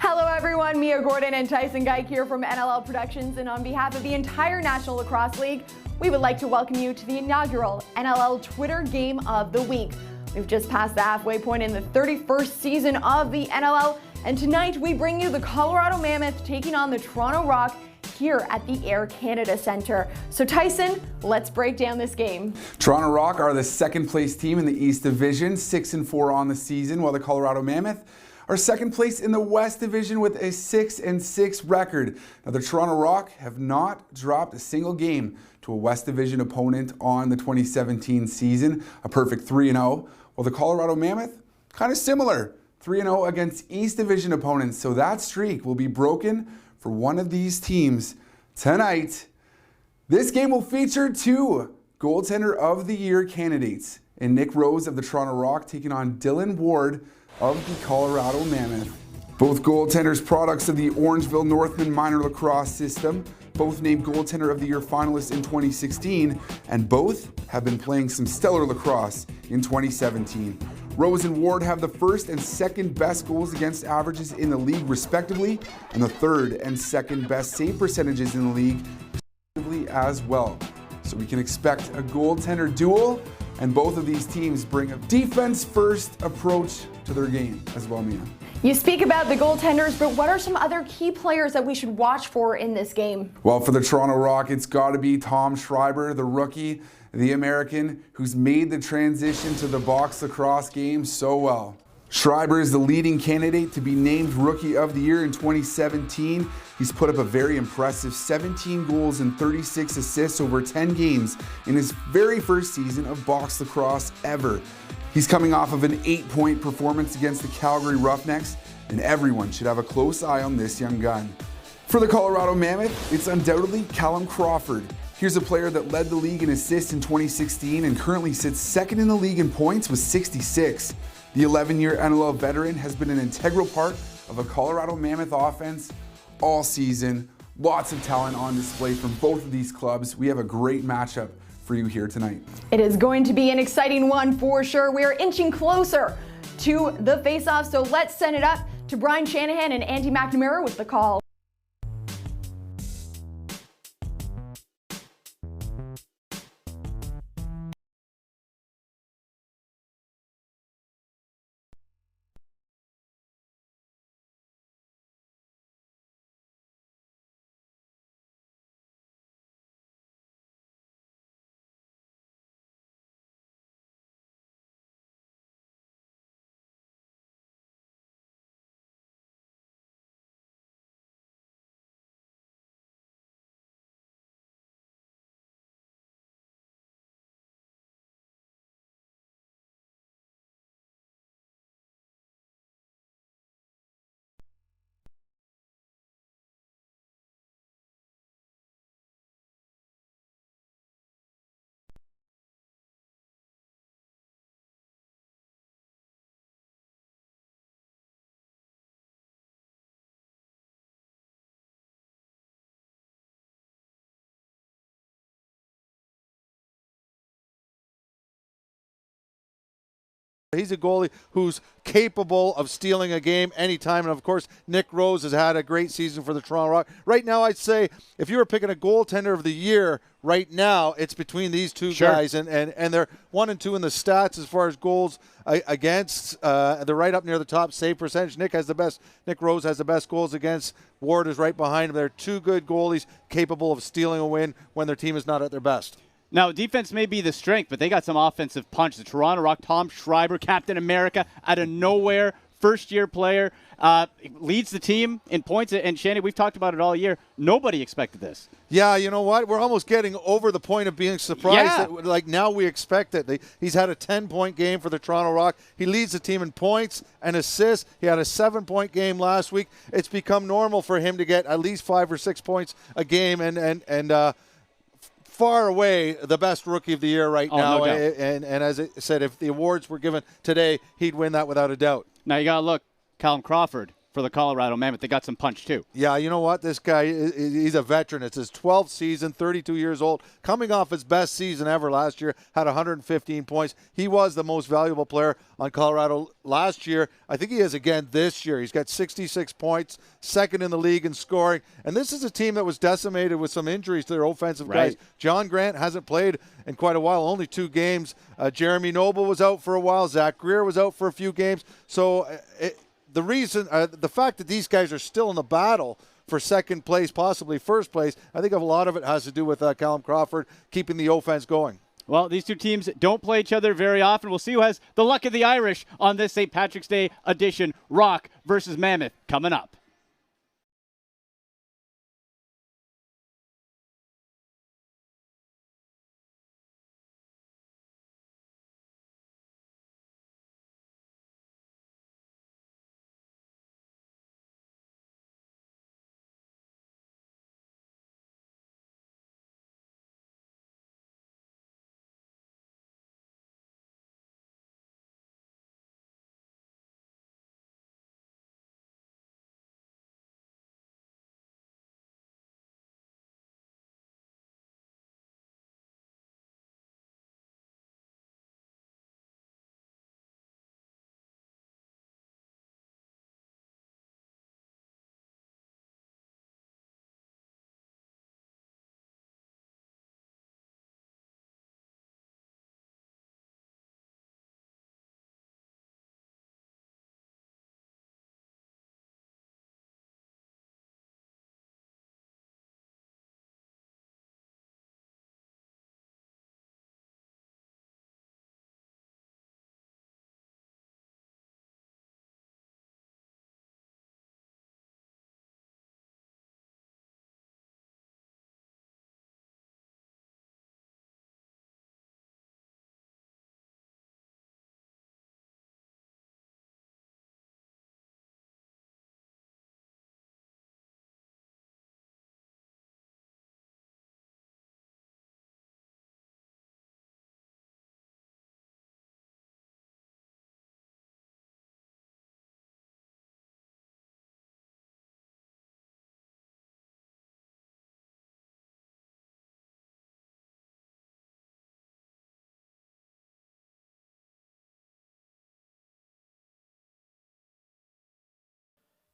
Hello everyone, Mia Gordon and Tyson Geik here from NLL Productions, and on behalf of the entire National Lacrosse League, we would like to welcome you to the inaugural NLL Twitter Game of the Week. We've just passed the halfway point in the 31st season of the NLL, and tonight we bring you the Colorado Mammoth taking on the Toronto Rock here at the Air Canada Centre. So Tyson, let's break down this game. Toronto Rock are the second place team in the East Division, 6-4 on the season, while the Colorado Mammoth are second place in the West Division with a 6-6 record. Now the Toronto Rock have not dropped a single game to a West Division opponent on the 2017 season, a perfect 3-0, while the Colorado Mammoth, kind of similar, 3-0 against East Division opponents. So that streak will be broken for one of these teams tonight. This game will feature two Goaltender of the Year candidates, and Nick Rose of the Toronto Rock taking on Dylan Ward of the Colorado Mammoth. Both goaltenders products of the Orangeville Northman minor lacrosse system, both named Goaltender of the Year finalists in 2016, and both have been playing some stellar lacrosse in 2017. Rose and Ward have the first and second best goals against averages in the league respectively, and the third and second best save percentages in the league respectively as well. So we can expect a goaltender duel, and both of these teams bring a defense-first approach to their game as well, Mia. You speak about the goaltenders, but what are some other key players that we should watch for in this game? Well, for the Toronto Rock, it's got to be Tom Schreiber, the rookie, the American, who's made the transition to the box lacrosse game so well. Schreiber is the leading candidate to be named Rookie of the Year in 2017. He's put up a very impressive 17 goals and 36 assists over 10 games in his very first season of box lacrosse ever. He's coming off of an 8-point performance against the Calgary Roughnecks, and everyone should have a close eye on this young gun. For the Colorado Mammoth, it's undoubtedly Callum Crawford. Here's a player that led the league in assists in 2016 and currently sits second in the league in points with 66. The 11-year NLL veteran has been an integral part of a Colorado Mammoth offense all season. Lots of talent on display from both of these clubs. We have a great matchup for you here tonight. It is going to be an exciting one for sure. We are inching closer to the face-off, so let's send it up to Brian Shanahan and Andy McNamara with the call. He's a goalie who's capable of stealing a game anytime. And, of course, Nick Rose has had a great season for the Toronto Rock. Right now, I'd say if you were picking a goaltender of the year right now, it's between these two guys. And they're 1 and 2 in the stats as far as goals against. They're right up near the top save percentage. Nick Rose has the best goals against. Ward is right behind him. They're two good goalies capable of stealing a win when their team is not at their best. Now, defense may be the strength, but they got some offensive punch. The Toronto Rock, Tom Schreiber, Captain America, out of nowhere, first-year player, leads the team in points. And, Shanny, we've talked about it all year. Nobody expected this. Yeah, you know what? We're almost getting over the point of being surprised. Yeah. Like, now we expect it. He's had a 10-point game for the Toronto Rock. He leads the team in points and assists. He had a 7-point game last week. It's become normal for him to get at least 5 or 6 points a game, and far away the best rookie of the year right now. No doubt. And as I said, if the awards were given today, he'd win that without a doubt. Now you got to look, Callum Crawford for the Colorado Mammoth. They got some punch too. Yeah, you know what? This guy, he's a veteran. It's his 12th season, 32 years old, coming off his best season ever last year, had 115 points. He was the most valuable player on Colorado last year. I think he is again this year. He's got 66 points, second in the league in scoring. And this is a team that was decimated with some injuries to their offensive guys. John Grant hasn't played in quite a while, only 2 games. Jeremy Noble was out for a while. Zach Greer was out for a few games. So the fact that these guys are still in the battle for second place, possibly first place, I think a lot of it has to do with Callum Crawford keeping the offense going. Well, these two teams don't play each other very often. We'll see who has the luck of the Irish on this St. Patrick's Day edition. Rock versus Mammoth coming up.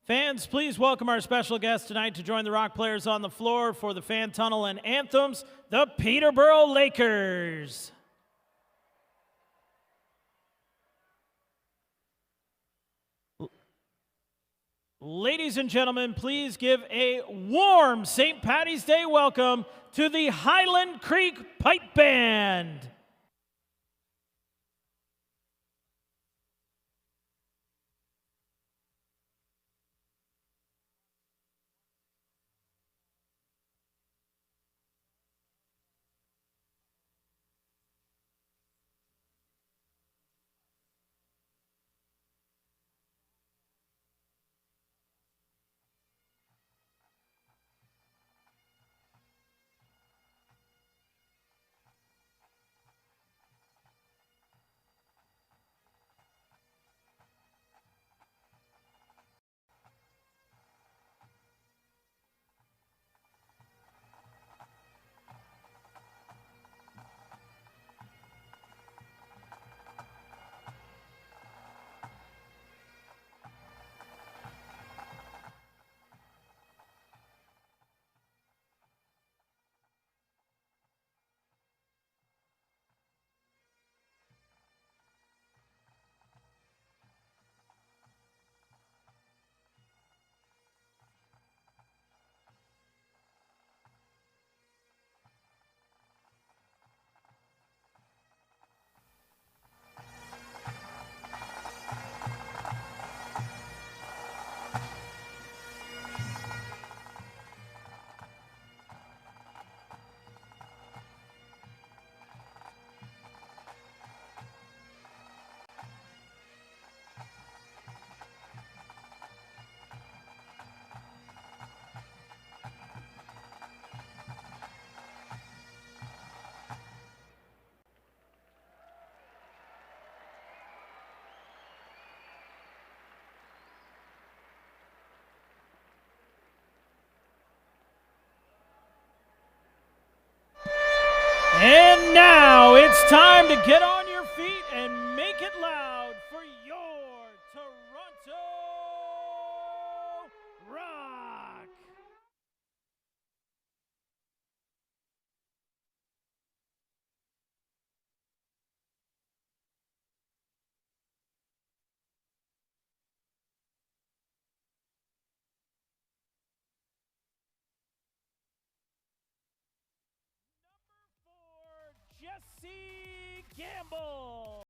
Fans, please welcome our special guest tonight to join the Rock players on the floor for the fan tunnel and anthems, the Peterborough Lakers. Ladies and gentlemen, please give a warm St. Paddy's Day welcome to the Highland Creek Pipe Band. time to get on your feet and make it loud for your Toronto Rock. Jesse Gamble.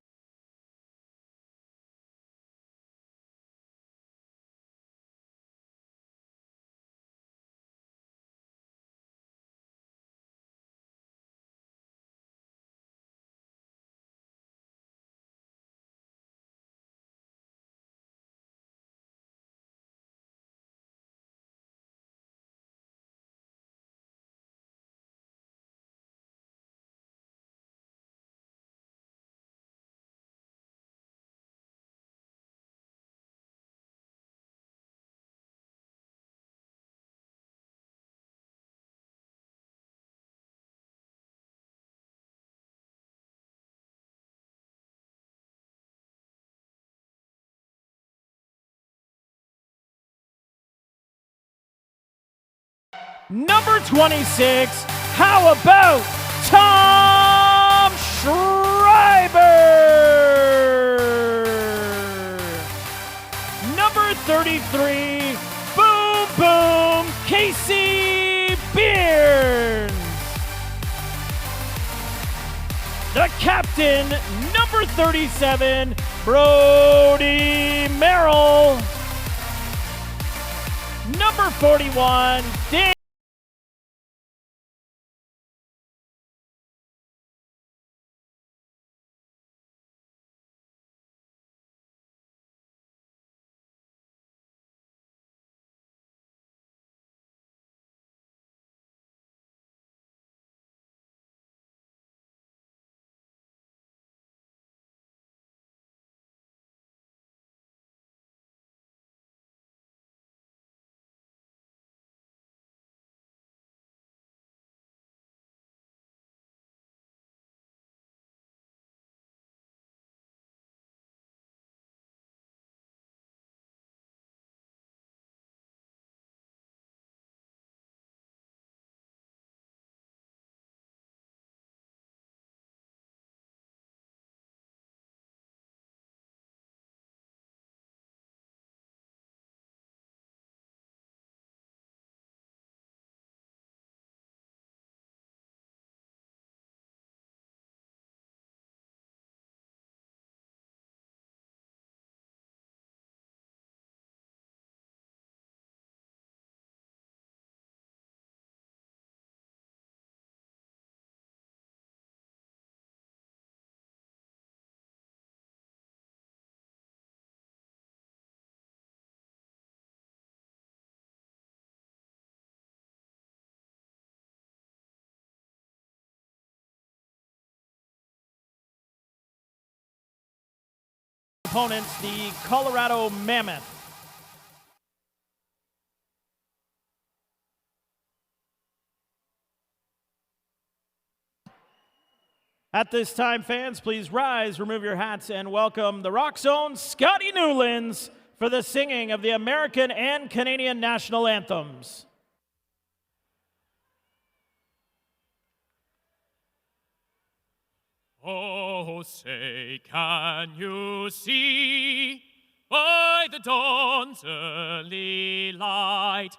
Number 26, how about Tom Schreiber? Number 33, boom, boom, Casey Bearns. The captain, number 37, Brody Merrill. Number 41, Dan. Opponents, the Colorado Mammoth. At this time, fans, please rise, remove your hats, and welcome the Rock Zone Scotty Newlands for the singing of the American and Canadian national anthems. Oh, say, can you see by the dawn's early light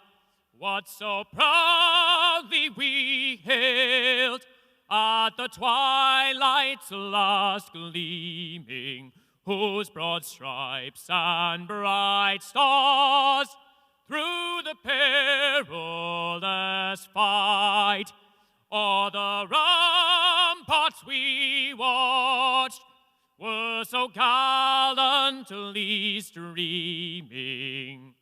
what so proudly we hailed at the twilight's last gleaming, whose broad stripes and bright stars through the perilous fight o'er the ramparts we watched were so gallantly streaming,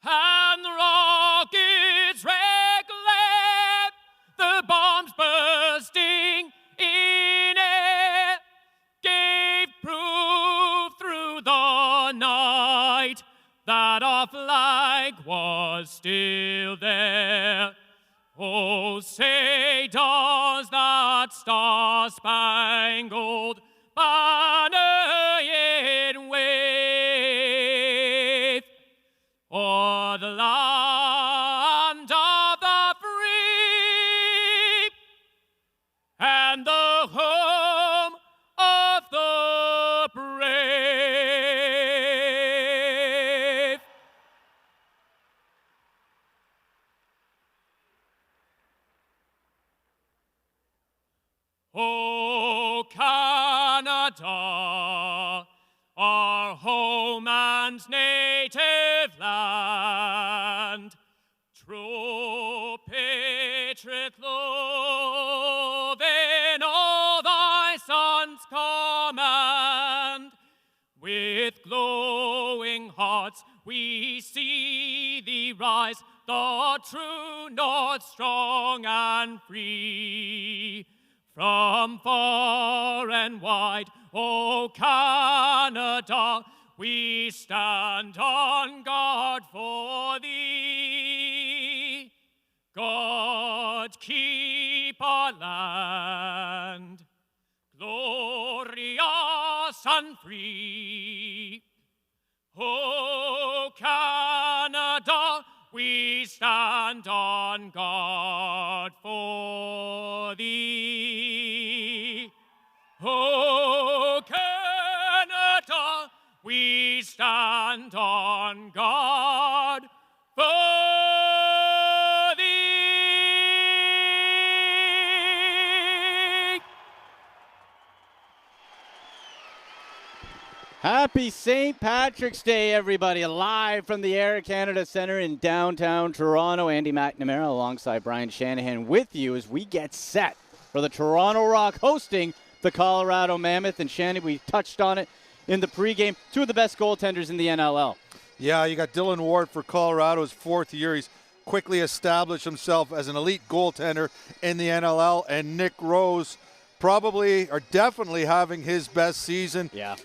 and the rockets red glare, the bombs bursting in air, gave proof through the night that our flag was still there. Oh, say does that star-spangled banner yet wave o'er the land of the free and the home of the brave. Oh, Canada, our home and native land, true patriot love in all thy sons command. With glowing hearts we see thee rise, the true North strong and free. From far and wide, O Canada, we stand on guard for thee. God keep our land glorious and free. O Canada, we stand on guard for thee. O Canada, we stand on guard for thee. Happy St. Patrick's Day, everybody. Live from the Air Canada Centre in downtown Toronto. Andy McNamara alongside Brian Shanahan with you as we get set for the Toronto Rock hosting the Colorado Mammoth. And Shanny, we touched on it in the pregame. Two of the best goaltenders in the NLL. Yeah, you got Dylan Ward for Colorado's fourth year. He's quickly established himself as an elite goaltender in the NLL. And Nick Rose probably or definitely having his best season. Yeah.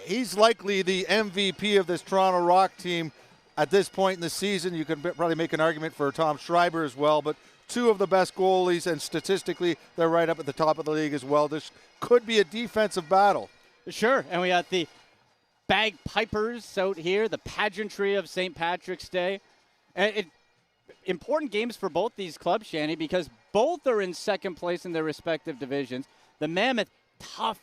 He's likely the MVP of this Toronto Rock team at this point in the season. You can probably make an argument for Tom Schreiber as well, but two of the best goalies, and statistically, they're right up at the top of the league as well. This could be a defensive battle. Sure, and we got the bagpipers out here, the pageantry of St. Patrick's Day. And important games for both these clubs, Shanny, because both are in second place in their respective divisions. The Mammoth, tough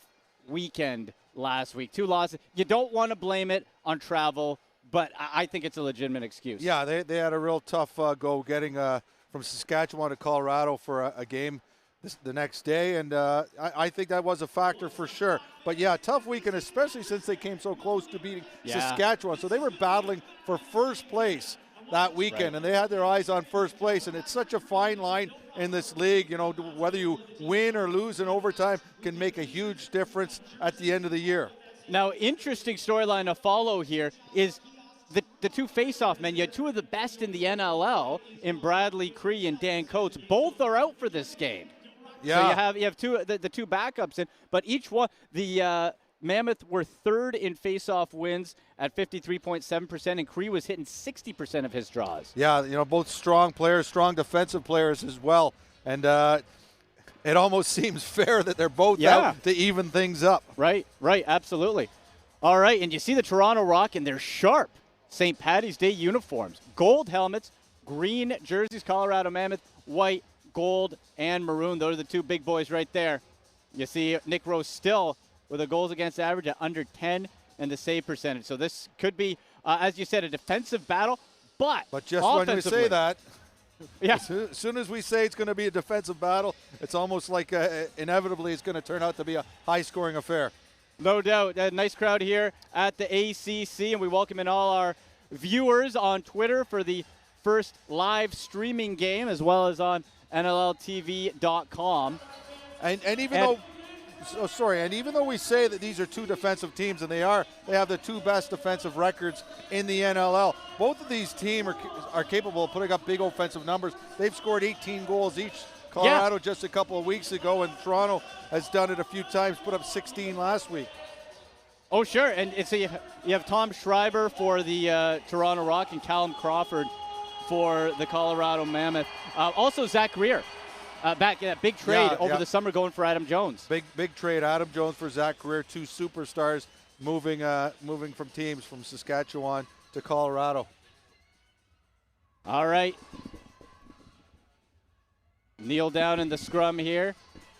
weekend last week. 2 losses. You don't want to blame it on travel, but I think it's a legitimate excuse. Yeah, they had a real tough go getting from Saskatchewan to Colorado for a game the next day, and I think that was a factor for sure. But yeah, tough weekend, especially since they came so close to beating Saskatchewan. So they were battling for first place that weekend, and they had their eyes on first place, and it's such a fine line in this league. You know, whether you win or lose in overtime can make a huge difference at the end of the year. Now, interesting storyline to follow here is the two face-off men. You had two of the best in the NLL in Bradley Cree and Dan Coates. Both are out for this game. Yeah. So you have two the two backups in, but each one the Mammoth were third in face-off wins at 53.7%, and Cree was hitting 60% of his draws. Yeah, you know, both strong players, strong defensive players as well. And it almost seems fair that they're both out to even things up. Right, absolutely. All right, and you see the Toronto Rock in their sharp St. Paddy's Day uniforms. Gold helmets, green jerseys, Colorado Mammoth, white, gold, and maroon. Those are the two big boys right there. You see Nick Rose still with a goals against average at under 10 and the save percentage. So this could be, as you said, a defensive battle, but just when we say that, yeah. As soon as we say it's going to be a defensive battle, it's almost like inevitably it's going to turn out to be a high-scoring affair. No doubt. A nice crowd here at the ACC, and we welcome in all our viewers on Twitter for the first live streaming game, as well as on NLLTV.com. And even though we say that these are two defensive teams, and they have the two best defensive records in the NLL, both of these teams are capable of putting up big offensive numbers. They've scored 18 goals each. Colorado just a couple of weeks ago, and Toronto has done it a few times, put up 16 last week. Oh, sure. And so you have Tom Schreiber for the Toronto Rock and Callum Crawford for the Colorado Mammoth. Also, Zach Greer. Back in that big trade over the summer going for Adam Jones. Big trade. Adam Jones for Zach Greer, 2 superstars moving from teams from Saskatchewan to Colorado. All right. Kneel down in the scrum here.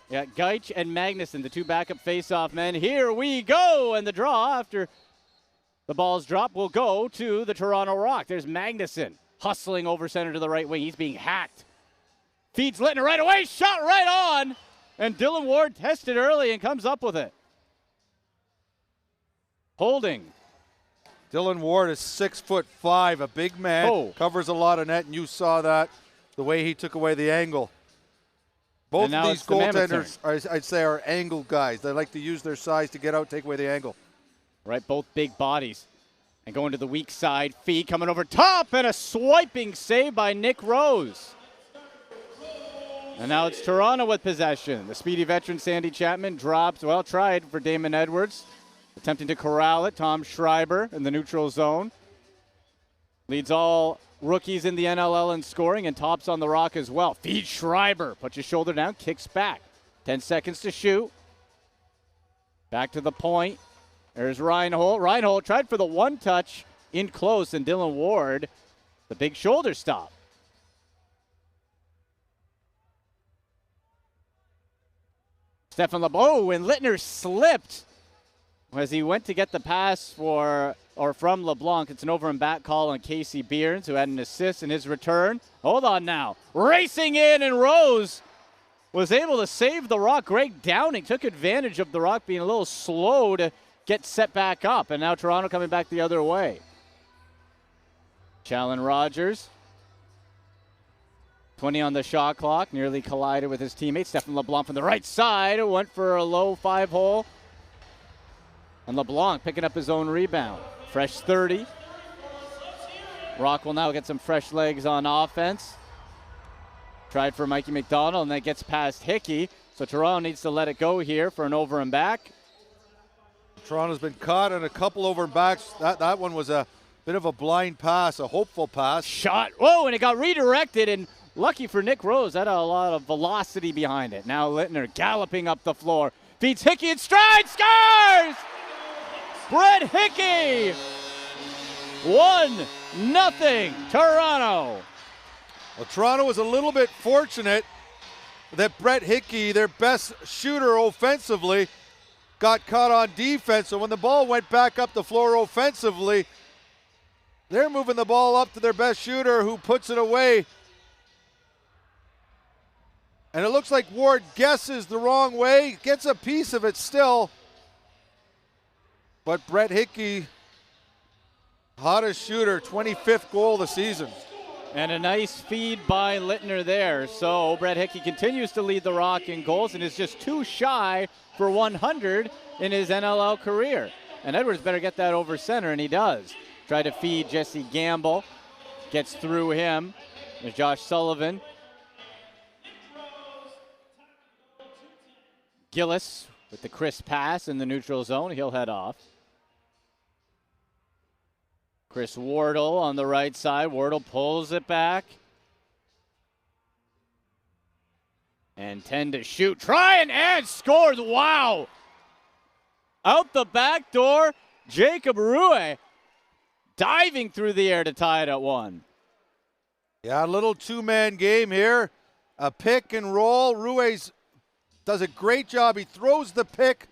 Yeah, Geich and Magnuson, the 2 backup face-off men. Here we go. And the draw after the ball's dropped will go to the Toronto Rock. There's Magnuson hustling over center to the right wing. He's being hacked. Feeds Littner right away. Shot right on. And Dylan Ward tested early and comes up with it. Holding. Dylan Ward is 6'5", a big man. Covers a lot of net, and you saw that, the way he took away the angle. Both of these goaltenders, I'd say, are angle guys. They like to use their size to get out, take away the angle. Right, both big bodies. And going to the weak side, feed coming over top, and a swiping save by Nick Rose. And now it's Toronto with possession. The speedy veteran Sandy Chapman drops, tried for Damon Edwards. Attempting to corral it, Tom Schreiber in the neutral zone. Leads all rookies in the NLL in scoring and tops on the Rock as well. Feeds Schreiber, puts his shoulder down, kicks back. 10 seconds to shoot. Back to the point. There's Reinhold. Reinhold tried for the one-touch in close, and Dylan Ward, the big shoulder stop. Stefan LeBlanc, and Littner slipped as he went to get the pass from LeBlanc. It's an over and back call on Casey Behrens, who had an assist in his return. Hold on now. Racing in, and Rose was able to save the Rock. Greg Downing took advantage of the Rock being a little slow to get set back up, and now Toronto coming back the other way. Challen Rogers. 20 on the shot clock, nearly collided with his teammate. Stefan LeBlanc from the right side went for a low 5-hole. And LeBlanc picking up his own rebound. Fresh 30. Rock will now get some fresh legs on offense. Tried for Mikey McDonald, and that gets past Hickey. So Toronto needs to let it go here for an over and back. Toronto's been caught in a couple over and backs. That one was a bit of a blind pass, a hopeful pass. Shot. Whoa, and it got redirected, and lucky for Nick Rose, that had a lot of velocity behind it. Now Littner galloping up the floor. Feeds Hickey in stride, scores! Brett Hickey! 1-0, Toronto. Well, Toronto was a little bit fortunate that Brett Hickey, their best shooter offensively, got caught on defense. So when the ball went back up the floor offensively, they're moving the ball up to their best shooter, who puts it away. And it looks like Ward guesses the wrong way, gets a piece of it still. But Brett Hickey, hottest shooter, 25th goal of the season. And a nice feed by Littner there. So Brett Hickey continues to lead the Rock in goals and is just 2 shy for 100 in his NLL career. And Edwards better get that over center, and he does. Try to feed Jesse Gamble. Gets through him. There's Josh Sullivan. Gillis with the crisp pass in the neutral zone. He'll head off. Chris Wardle on the right side. Wardle pulls it back. And 10 to shoot. Trying and scores. Wow. Out the back door, Jacob Rue diving through the air to tie it at 1. Yeah, a little 2-man game here. A pick and roll. Ruiz does a great job. He throws the pick,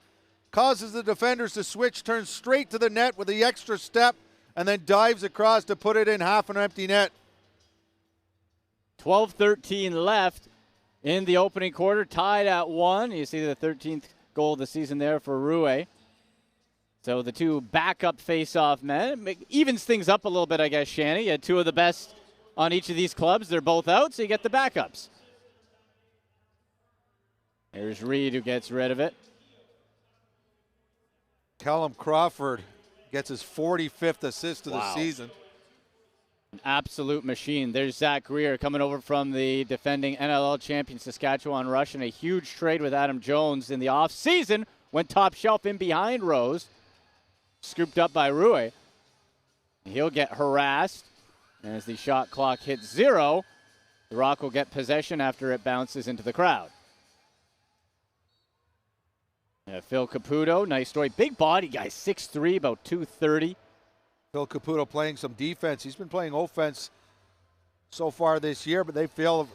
causes the defenders to switch, turns straight to the net with the extra step, and then dives across to put it in half an empty net. 12-13 left in the opening quarter, tied at 1. You see the 13th goal of the season there for Rue. So the 2 backup face-off men. It evens things up a little bit, I guess, Shanny. You had 2 of the best on each of these clubs. They're both out, so you get the backups. There's Reed, who gets rid of it. Callum Crawford gets his 45th assist of the season. An absolute machine. There's Zach Greer coming over from the defending NLL champion Saskatchewan Rush, and a huge trade with Adam Jones in the offseason. Went top shelf in behind Rose. Scooped up by Rue. He'll get harassed. As the shot clock hits 0, the Rock will get possession after it bounces into the crowd. Phil Caputo, nice story. Big body guy, 6'3", about 230. Phil Caputo playing some defense. He's been playing offense so far this year, but they feel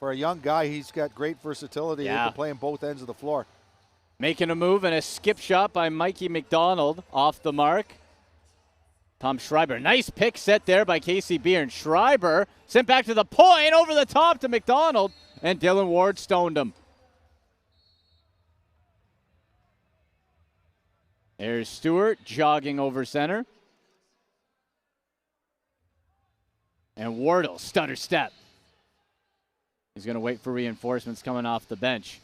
for a young guy, he's got great versatility. Yeah. He can play on both ends of the floor. Making a move and a skip shot by Mikey McDonald off the mark. Tom Schreiber, nice pick set there by Casey Beer. And Schreiber sent back to the point, over the top to McDonald, and Dylan Ward stoned him. There's Stewart jogging over center. And Wardle, stutter step. He's going to wait for reinforcements coming off the bench.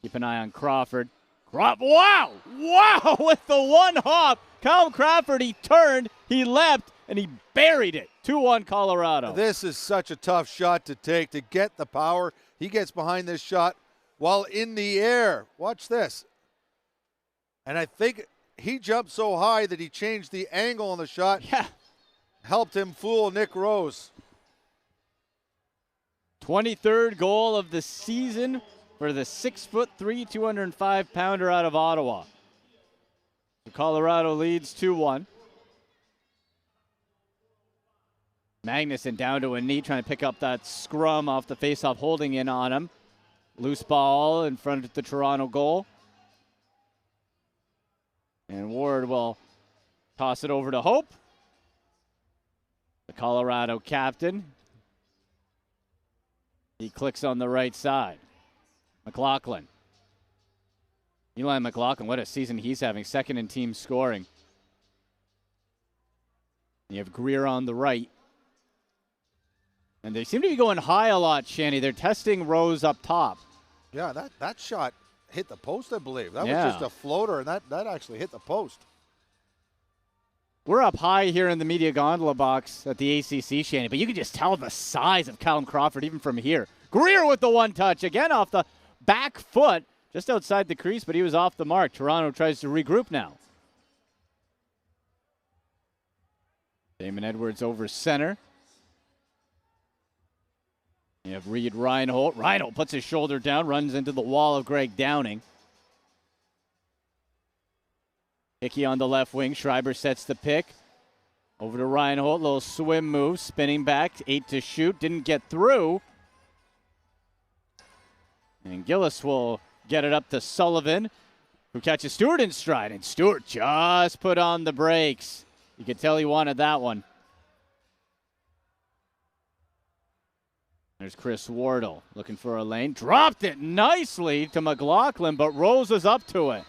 Keep an eye on Crawford. Wow! Wow! With the one hop. Kyle Crawford, he turned, he leapt, and he buried it. 2-1 Colorado. This is such a tough shot to take, to get the power. He gets behind this shot while in the air. Watch this. And I think he jumped so high that he changed the angle on the shot. Yeah. Helped him fool Nick Rose. 23rd goal of the season for the 6'3", 205-pounder out of Ottawa. Colorado leads 2-1. Magnuson down to a knee, trying to pick up that scrum off the faceoff, holding in on him. Loose ball in front of the Toronto goal. And Ward will toss it over to Hope. The Colorado captain. He clicks on the right side. McLaughlin. Eli McLaughlin, what a season he's having. Second in team scoring. You have Greer on the right. And they seem to be going high a lot, Shanny. They're testing Rose up top. Yeah, that shot hit the post, I believe. That Yeah. was just a floater, and that actually hit the post. We're up high here in the media gondola box at the ACC, Shanny, but you can just tell the size of Callum Crawford even from here. Greer with the one touch, again off the back foot, just outside the crease, but he was off the mark. Toronto tries to regroup now. Damon Edwards over center. You have Reed Reinhold. Reinhold puts his shoulder down, runs into the wall of Greg Downing. Hickey on the left wing. Schreiber sets the pick. Over to Reinhold. Little swim move. Spinning back. 8 to shoot. Didn't get through. And Gillis will get it up to Sullivan, who catches Stewart in stride. And Stewart just put on the brakes. You could tell he wanted that one. There's Chris Wardle looking for a lane. Dropped it nicely to McLaughlin, but Rose is up to it.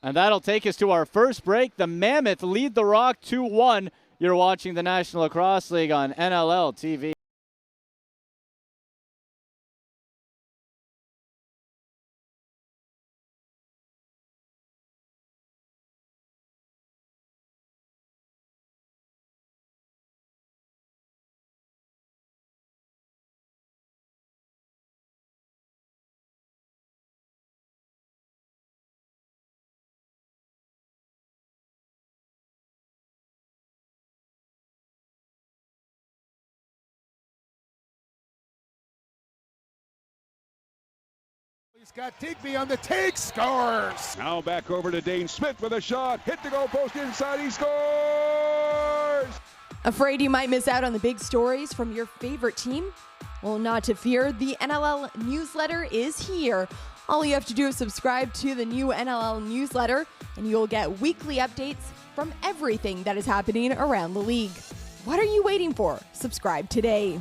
And that'll take us to our first break. The Mammoth lead the Rock 2-1. You're watching the National Lacrosse League on NLL TV. He's got Digby on the take, scores! Now back over to Dane Smith with a shot, hit the goal post inside, he scores! Afraid you might miss out on the big stories from your favorite team? Well, not to fear, the NLL newsletter is here. All you have to do is subscribe to the new NLL newsletter, and you'll get weekly updates from everything that is happening around the league. What are you waiting for? Subscribe today.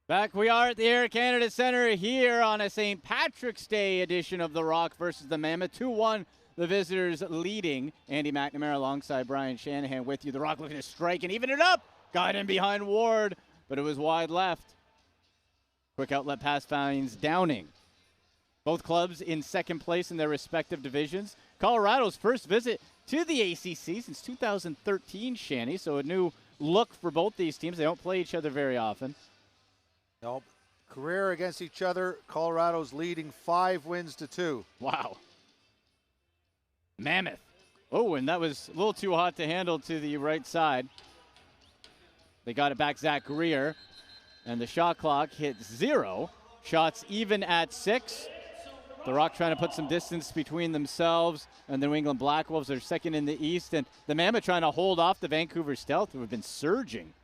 Back we are at the Air Canada Centre here on a St. Patrick's Day edition of The Rock versus the Mammoth. 2-1, the visitors leading. Andy McNamara alongside Brian Shanahan with you. The Rock looking to strike and even it up. Got in behind Ward. but it was wide left. Quick outlet pass finds Downing. Both clubs in second place in their respective divisions. Colorado's first visit to the ACC since 2013, Shanny, so a new look for both these teams. They don't play each other very often. Nope. Career against each other, Colorado's leading 5 wins to 2. Wow. Mammoth. Oh, and that was a little too hot to handle to the right side. They got it back, Zach Greer, and the shot clock hit 0. Shots even at 6. The Rock trying to put some distance between themselves and the New England Black Wolves are second in the East, and the Mammoth trying to hold off the Vancouver Stealth, who have been surging.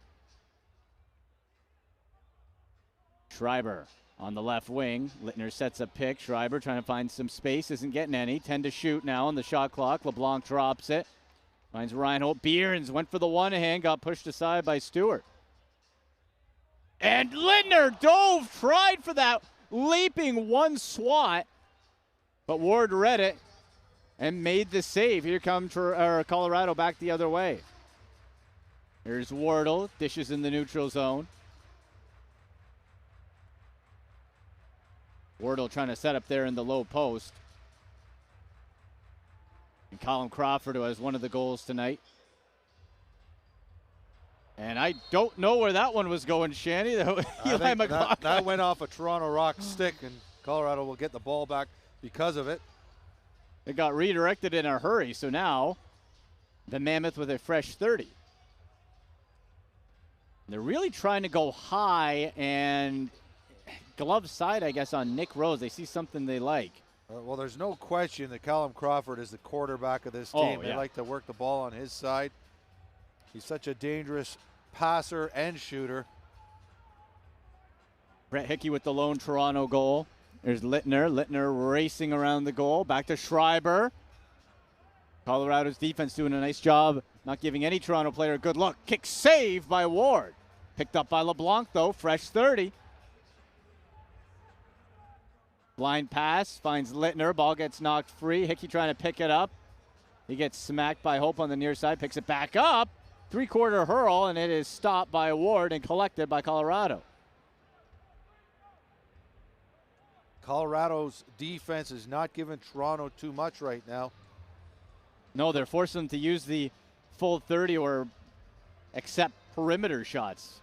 Schreiber on the left wing. Littner sets a pick. Schreiber trying to find some space. Isn't getting any. 10 to shoot now on the shot clock. LeBlanc drops it. Finds Reinhold. Bierns went for the one-hand. Got pushed aside by Stewart. And Littner dove. Tried for that leaping one swat. But Ward read it and made the save. Here comes Colorado back the other way. Here's Wardle. Dishes in the neutral zone. Wardle trying to set up there in the low post. And Colin Crawford, who has one of the goals tonight. And I don't know where that one was going, Shanny. Eli McLaughlin. That went off a Toronto Rock stick, and Colorado will get the ball back because of it. It got redirected in a hurry, so now the Mammoth with a fresh 30. They're really trying to go high and glove side, I guess, on Nick Rose. They see something they like. Well, there's no question that Callum Crawford is the quarterback of this team. Yeah. They like to work the ball on his side. He's such a dangerous passer and shooter. Brett Hickey with the lone Toronto goal. There's Littner. Littner racing around the goal. Back to Schreiber. Colorado's defense doing a nice job not giving any Toronto player a good look. Kick save by Ward. Picked up by LeBlanc, though. Fresh 30. Blind pass, finds Littner. Ball gets knocked free. Hickey trying to pick it up. He gets smacked by Hope on the near side. Picks it back up. 3-quarter hurl, and it is stopped by Ward and collected by Colorado. Colorado's defense is not giving Toronto too much right now. No, they're forcing them to use the full 30 or accept perimeter shots.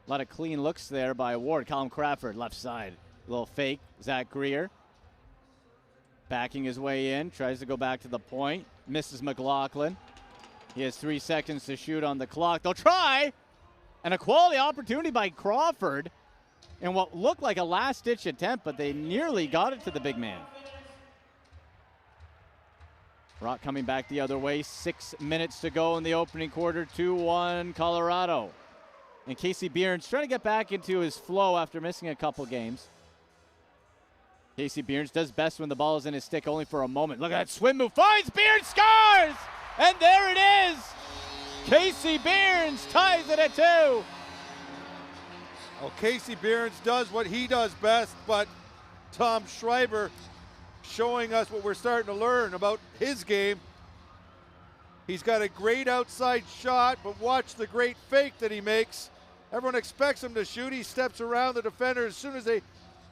A lot of clean looks there by Ward. Colin Crawford, left side. A little fake. Zach Greer backing his way in. Tries to go back to the point. Misses McLaughlin. He has 3 seconds to shoot on the clock. They'll try. And a quality opportunity by Crawford. And what looked like a last-ditch attempt, but they nearly got it to the big man. Rock coming back the other way. 6 minutes to go in the opening quarter. 2-1 Colorado. And Casey Bierns trying to get back into his flow after missing a couple games. Casey Bierns does best when the ball is in his stick only for a moment. Look at that swim move. Finds Bierns, scores! And there it is! Casey Bierns ties it at 2. Well, Casey Bierns does what he does best, but Tom Schreiber showing us what we're starting to learn about his game. He's got a great outside shot, but watch the great fake that he makes. Everyone expects him to shoot. He steps around the defender. As soon as a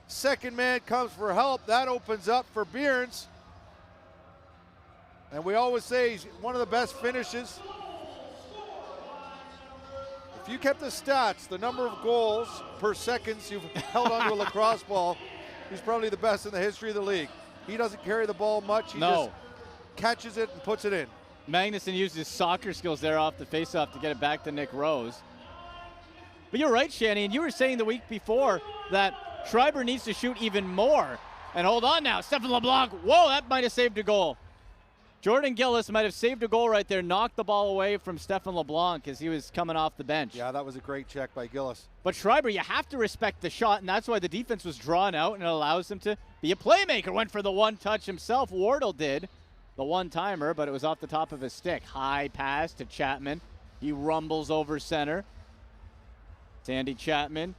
second man comes for help, that opens up for Bierns. And we always say he's one of the best finishes. If you kept the stats, the number of goals per seconds you've held onto a lacrosse ball, he's probably the best in the history of the league. He doesn't carry the ball much. He just catches it and puts it in. Magnuson used his soccer skills there off the faceoff to get it back to Nick Rose. But you're right, Shanny, and you were saying the week before that Schreiber needs to shoot even more. And hold on now, Stephen LeBlanc, whoa, that might have saved a goal. Jordan Gillis might have saved a goal right there, knocked the ball away from Stephen LeBlanc as he was coming off the bench. Yeah, that was a great check by Gillis. But Schreiber, you have to respect the shot, and that's why the defense was drawn out, and it allows him to be a playmaker. Went for the one touch himself. Wardle did the one-timer, but it was off the top of his stick. High pass to Chapman. He rumbles over center. Sandy Chapman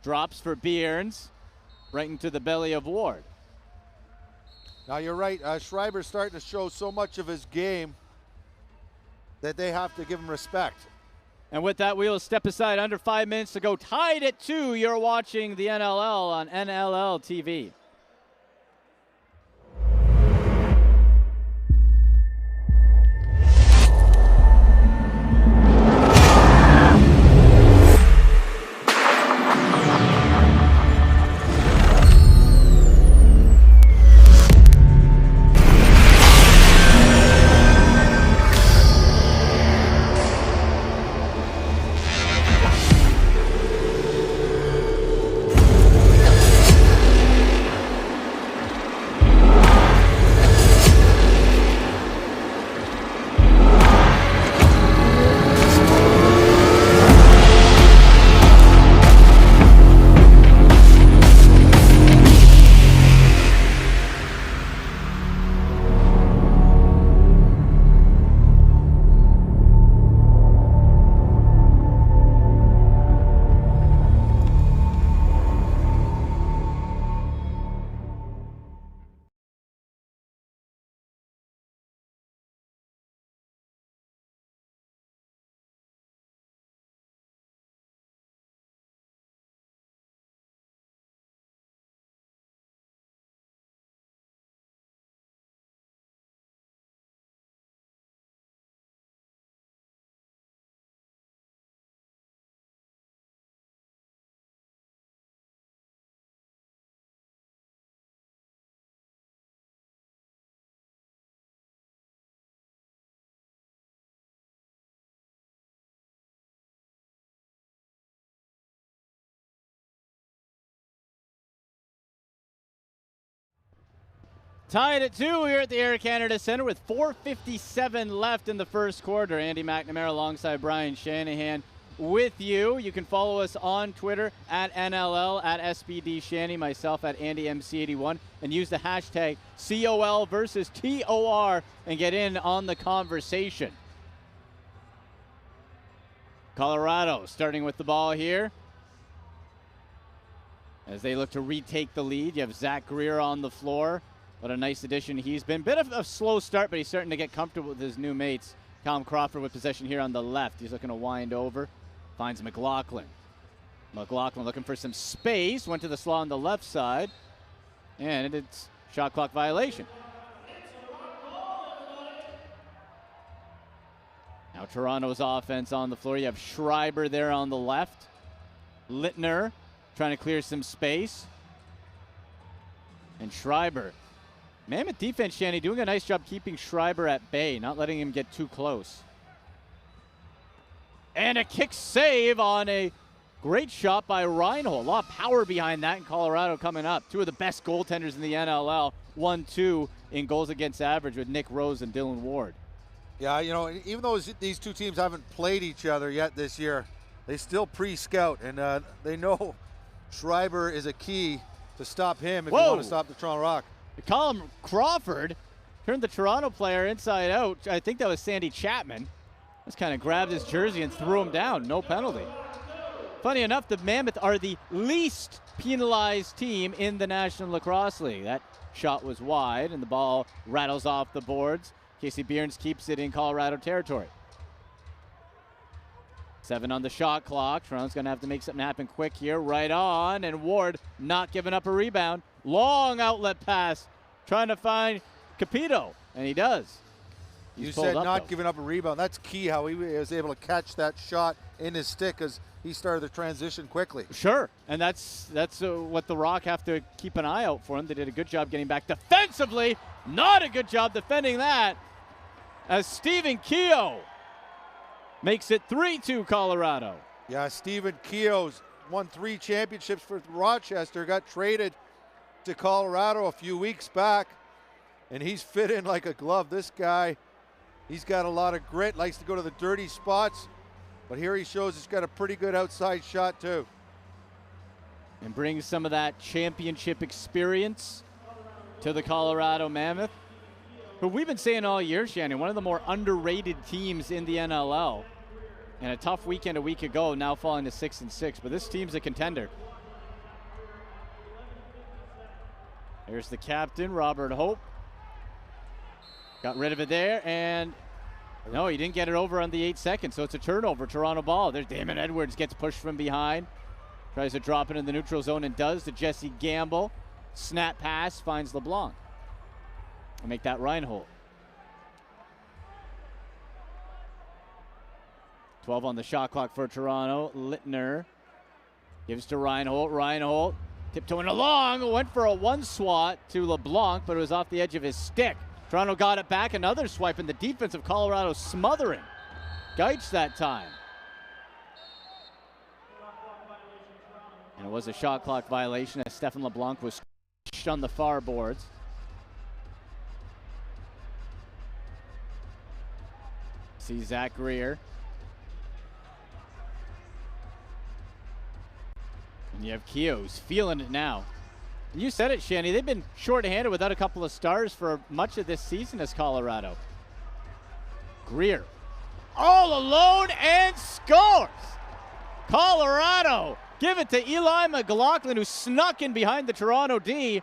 drops for Bierns, right into the belly of Ward. Now you're right, Schreiber's starting to show so much of his game that they have to give him respect. And with that, we will step aside under 5 minutes to go. Tied at 2. You're watching the NLL on NLL TV. Tied at 2 here at the Air Canada Centre with 4:57 left in the first quarter. Andy McNamara alongside Brian Shanahan with you. You can follow us on Twitter at NLL, at SBD Shanny, myself at AndyMC81, and use the hashtag COL versus TOR and get in on the conversation. Colorado starting with the ball here as they look to retake the lead. You have Zach Greer on the floor. What a nice addition he's been. Bit of a slow start, but he's starting to get comfortable with his new mates. Callum Crawford with possession here on the left. He's looking to wind over. Finds McLaughlin. McLaughlin looking for some space. Went to the slot on the left side. And it's shot clock violation. Now Toronto's offense on the floor. You have Schreiber there on the left. Littner trying to clear some space. And Schreiber. Mammoth defense, Shanny, doing a nice job keeping Schreiber at bay, not letting him get too close. And a kick save on a great shot by Reinhold. A lot of power behind that in Colorado coming up. Two of the best goaltenders in the NLL. 1-2 in goals against average with Nick Rose and Dylan Ward. Yeah, you know, even though these two teams haven't played each other yet this year, they still pre-scout, and they know Schreiber is a key to stop him if you want to stop the Toronto Rock. Callum Crawford turned the Toronto player inside out. I think that was Sandy Chapman. Just kind of grabbed his jersey and threw him down. No penalty. Funny enough, the Mammoth are the least penalized team in the National Lacrosse League. That shot was wide, and the ball rattles off the boards. Casey Bierns keeps it in Colorado territory. 7 on the shot clock. Toronto's going to have to make something happen quick here. Right on, and Ward not giving up a rebound. Long outlet pass, trying to find Capito, and he does. You said not giving up a rebound. That's key, how he was able to catch that shot in his stick as he started the transition quickly. Sure, and that's what the Rock have to keep an eye out for him. They did a good job getting back defensively. Not a good job defending that as Stephen Keogh makes it 3-2 Colorado. Yeah, Stephen Keogh's won 3 championships for Rochester, got traded to Colorado a few weeks back, and he's fit in like a glove. This guy, he's got a lot of grit, likes to go to the dirty spots, but here he shows he's got a pretty good outside shot too. And brings some of that championship experience to the Colorado Mammoth, who we've been saying all year, Shannon, one of the more underrated teams in the NLL. And a tough weekend a week ago, now falling to 6-6, but this team's a contender. There's the captain, Robert Hope. Got rid of it there, and No, he didn't get it over on the 8 seconds, so it's a turnover. Toronto ball. There's Damon Edwards, gets pushed from behind. Tries to drop it in the neutral zone and does to Jesse Gamble. Snap pass, finds LeBlanc. I'll make that Reinhold. 12 on the shot clock for Toronto. Littner gives to Reinhold. Reinhold tiptoeing along, went for a one swat to LeBlanc, but it was off the edge of his stick. Toronto got it back, another swipe, and the defense of Colorado smothering Geitz that time. And it was a shot clock violation as Stefan LeBlanc was on the far boards. See Zach Greer. And you have Keogh's feeling it now. You said it, Shanny. They've been short-handed without a couple of stars for much of this season as Colorado. Greer all alone and scores. Colorado give it to Eli McLaughlin, who snuck in behind the Toronto D,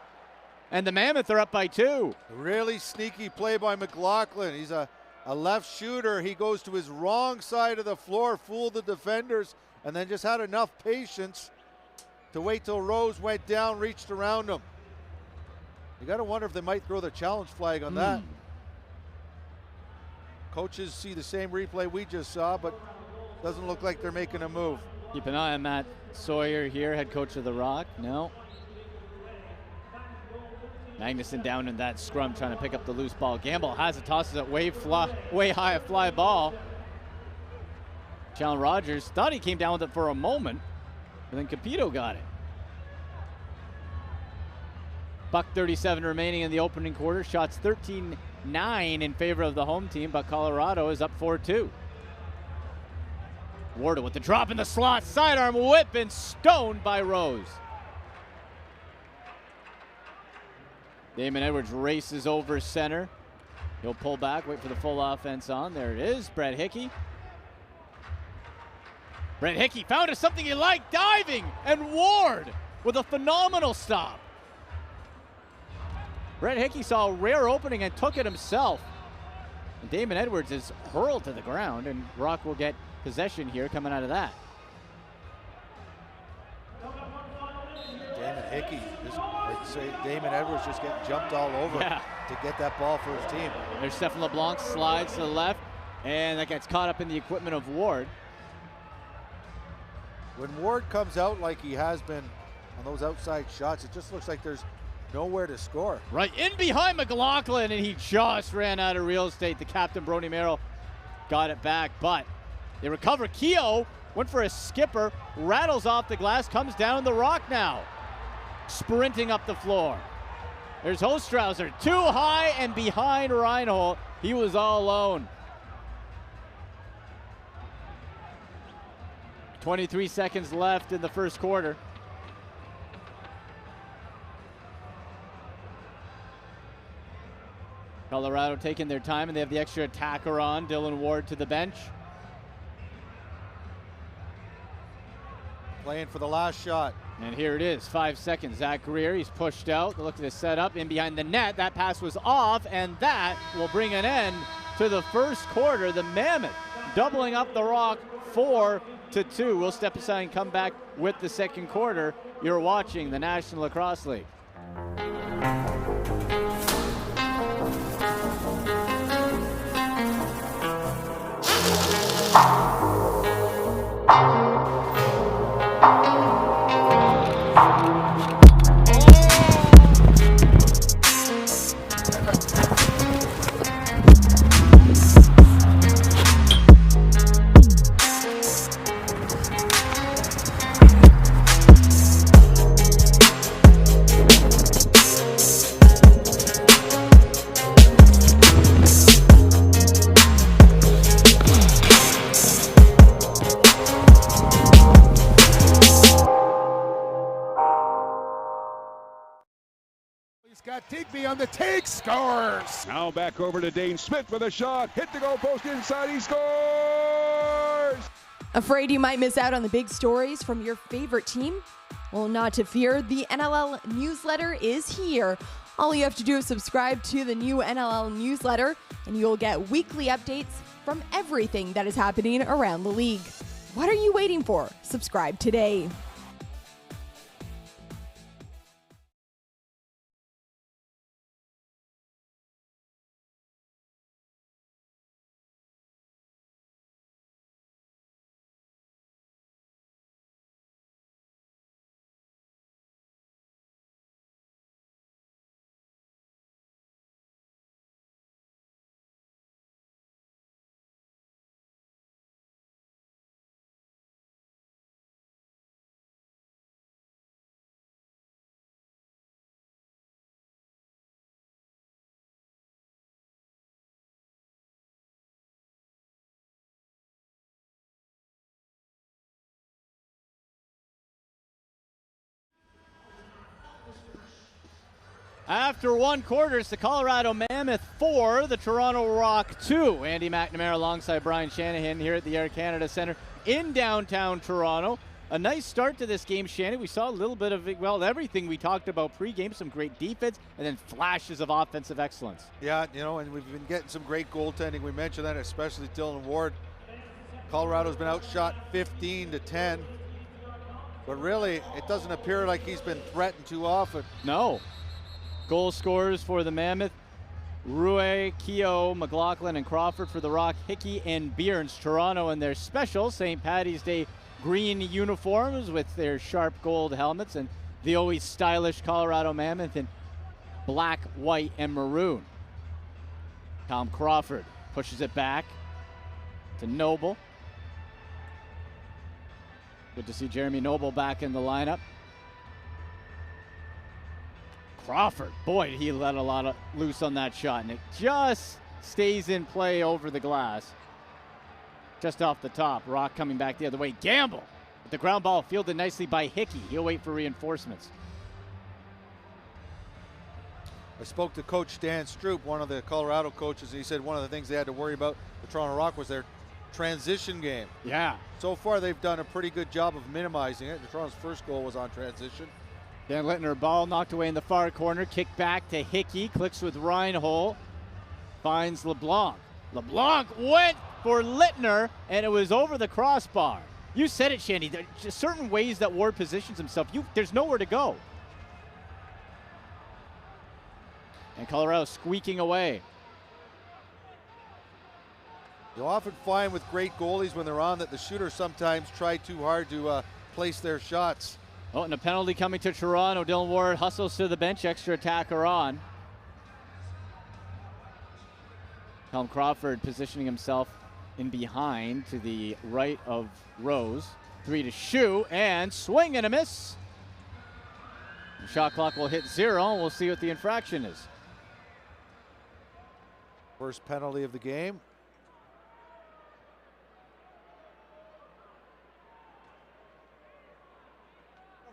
and the Mammoth are up by 2. Really sneaky play by McLaughlin. He's a left shooter. He goes to his wrong side of the floor, fooled the defenders, and then just had enough patience to wait till Rose went down, reached around him. You got to wonder if they might throw the challenge flag on that. Coaches see the same replay we just saw, but doesn't look like they're making a move. Keep an eye on Matt Sawyer here, head coach of the Rock. No. Magnuson down in that scrum trying to pick up the loose ball. Gamble has it, tosses it way high, a fly ball. Challen Rogers thought he came down with it for a moment, but then Capito got it. $1:37 remaining in the opening quarter. Shots 13-9 in favor of the home team, but Colorado is up 4-2. Warda with the drop in the slot, sidearm whip, and stoned by Rose. Damon Edwards races over center. He'll pull back, wait for the full offense on. There it is, Brett Hickey. Brett Hickey found us something he liked, diving, and Ward with a phenomenal stop. Brett Hickey saw a rare opening and took it himself. And Damon Edwards is hurled to the ground, and Rock will get possession here coming out of that. Damon Hickey, Damon Edwards just getting jumped all over to get that ball for his team. There's Stefan LeBlanc, slides to the left, and that gets caught up in the equipment of Ward. When Ward comes out like he has been on those outside shots, it just looks like there's nowhere to score. Right in behind McLaughlin, and he just ran out of real estate. The captain, Brody Merrill, got it back, but they recover. Keogh went for a skipper, rattles off the glass, comes down the Rock now. Sprinting up the floor. There's Ostrauser, too high and behind Reinhold. He was all alone. 23 seconds left in the first quarter. Colorado taking their time, and they have the extra attacker on. Dylan Ward to the bench. Playing for the last shot. And here it is, 5 seconds. Zach Greer, he's pushed out. Look at the setup in behind the net. That pass was off, and that will bring an end to the first quarter. The Mammoth doubling up the Rock 4-2. We'll step aside and come back with the second quarter. You're watching the National Lacrosse League. Got Digby on the take, scores! Now back over to Dane Smith with a shot. Hit the goal post inside, he scores! Afraid you might miss out on the big stories from your favorite team? Well, not to fear, the NLL newsletter is here. All you have to do is subscribe to the new NLL newsletter, and you'll get weekly updates from everything that is happening around the league. What are you waiting for? Subscribe today. After one quarter, it's the Colorado Mammoth 4, the Toronto Rock 2. Andy McNamara alongside Brian Shanahan here at the Air Canada Centre in downtown Toronto. A nice start to this game, Shannon. We saw a little bit of, well, everything we talked about pregame, some great defense, and then flashes of offensive excellence. Yeah, you know, and we've been getting some great goaltending. We mentioned that, especially Dylan Ward. Colorado's been outshot 15-10. But really, it doesn't appear like he's been threatened too often. No. Goal scorers for the Mammoth: Rue, Keogh, McLaughlin, and Crawford. For the Rock, Hickey and Bierns. Toronto in their special St. Patty's Day green uniforms with their sharp gold helmets, and the always stylish Colorado Mammoth in black, white, and maroon. Tom Crawford pushes it back to Noble. Good to see Jeremy Noble back in the lineup. Crawford, boy, he let a lot loose on that shot, and it just stays in play over the glass. Just off the top. Rock coming back the other way. Gamble with the ground ball fielded nicely by Hickey. He'll wait for reinforcements. I spoke to Coach Dan Stroop, one of the Colorado coaches, and he said one of the things they had to worry about the Toronto Rock was their transition game. Yeah. So far, they've done a pretty good job of minimizing it. Toronto's first goal was on transition. Dan Littner, ball knocked away in the far corner. Kick back to Hickey. Clicks with Reinhold. Finds LeBlanc. LeBlanc went for Littner, and it was over the crossbar. You said it, Shandy. There's just certain ways that Ward positions himself. There's nowhere to go. And Colorado squeaking away. You'll often find with great goalies when they're on that the shooters sometimes try too hard to place their shots. Oh, and a penalty coming to Toronto. Dylan Ward hustles to the bench. Extra attacker on. Tom Crawford positioning himself in behind to the right of Rose. 3 to shoot, and swing and a miss. The shot clock will hit 0. We'll see what the infraction is. First penalty of the game.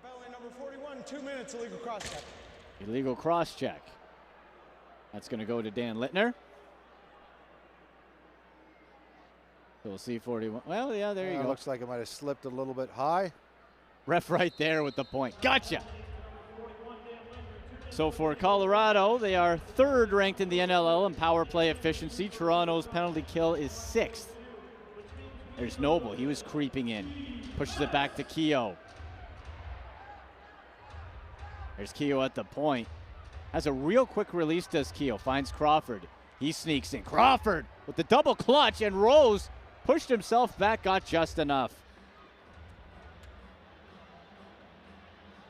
Penalty number 41, 2 minutes, illegal cross check. Illegal cross check. That's going to go to Dan Littner. So we'll see 41. Well, yeah, there you go. Looks like it might have slipped a little bit high. Ref right there with the point. Gotcha. So for Colorado, they are 3rd ranked in the NLL in power play efficiency. Toronto's penalty kill is 6th. There's Noble. He was creeping in. Pushes it back to Keogh. There's Keogh at the point. Has a real quick release, does Keogh. Finds Crawford. He sneaks in. Crawford with the double clutch, and Rose pushed himself back, got just enough.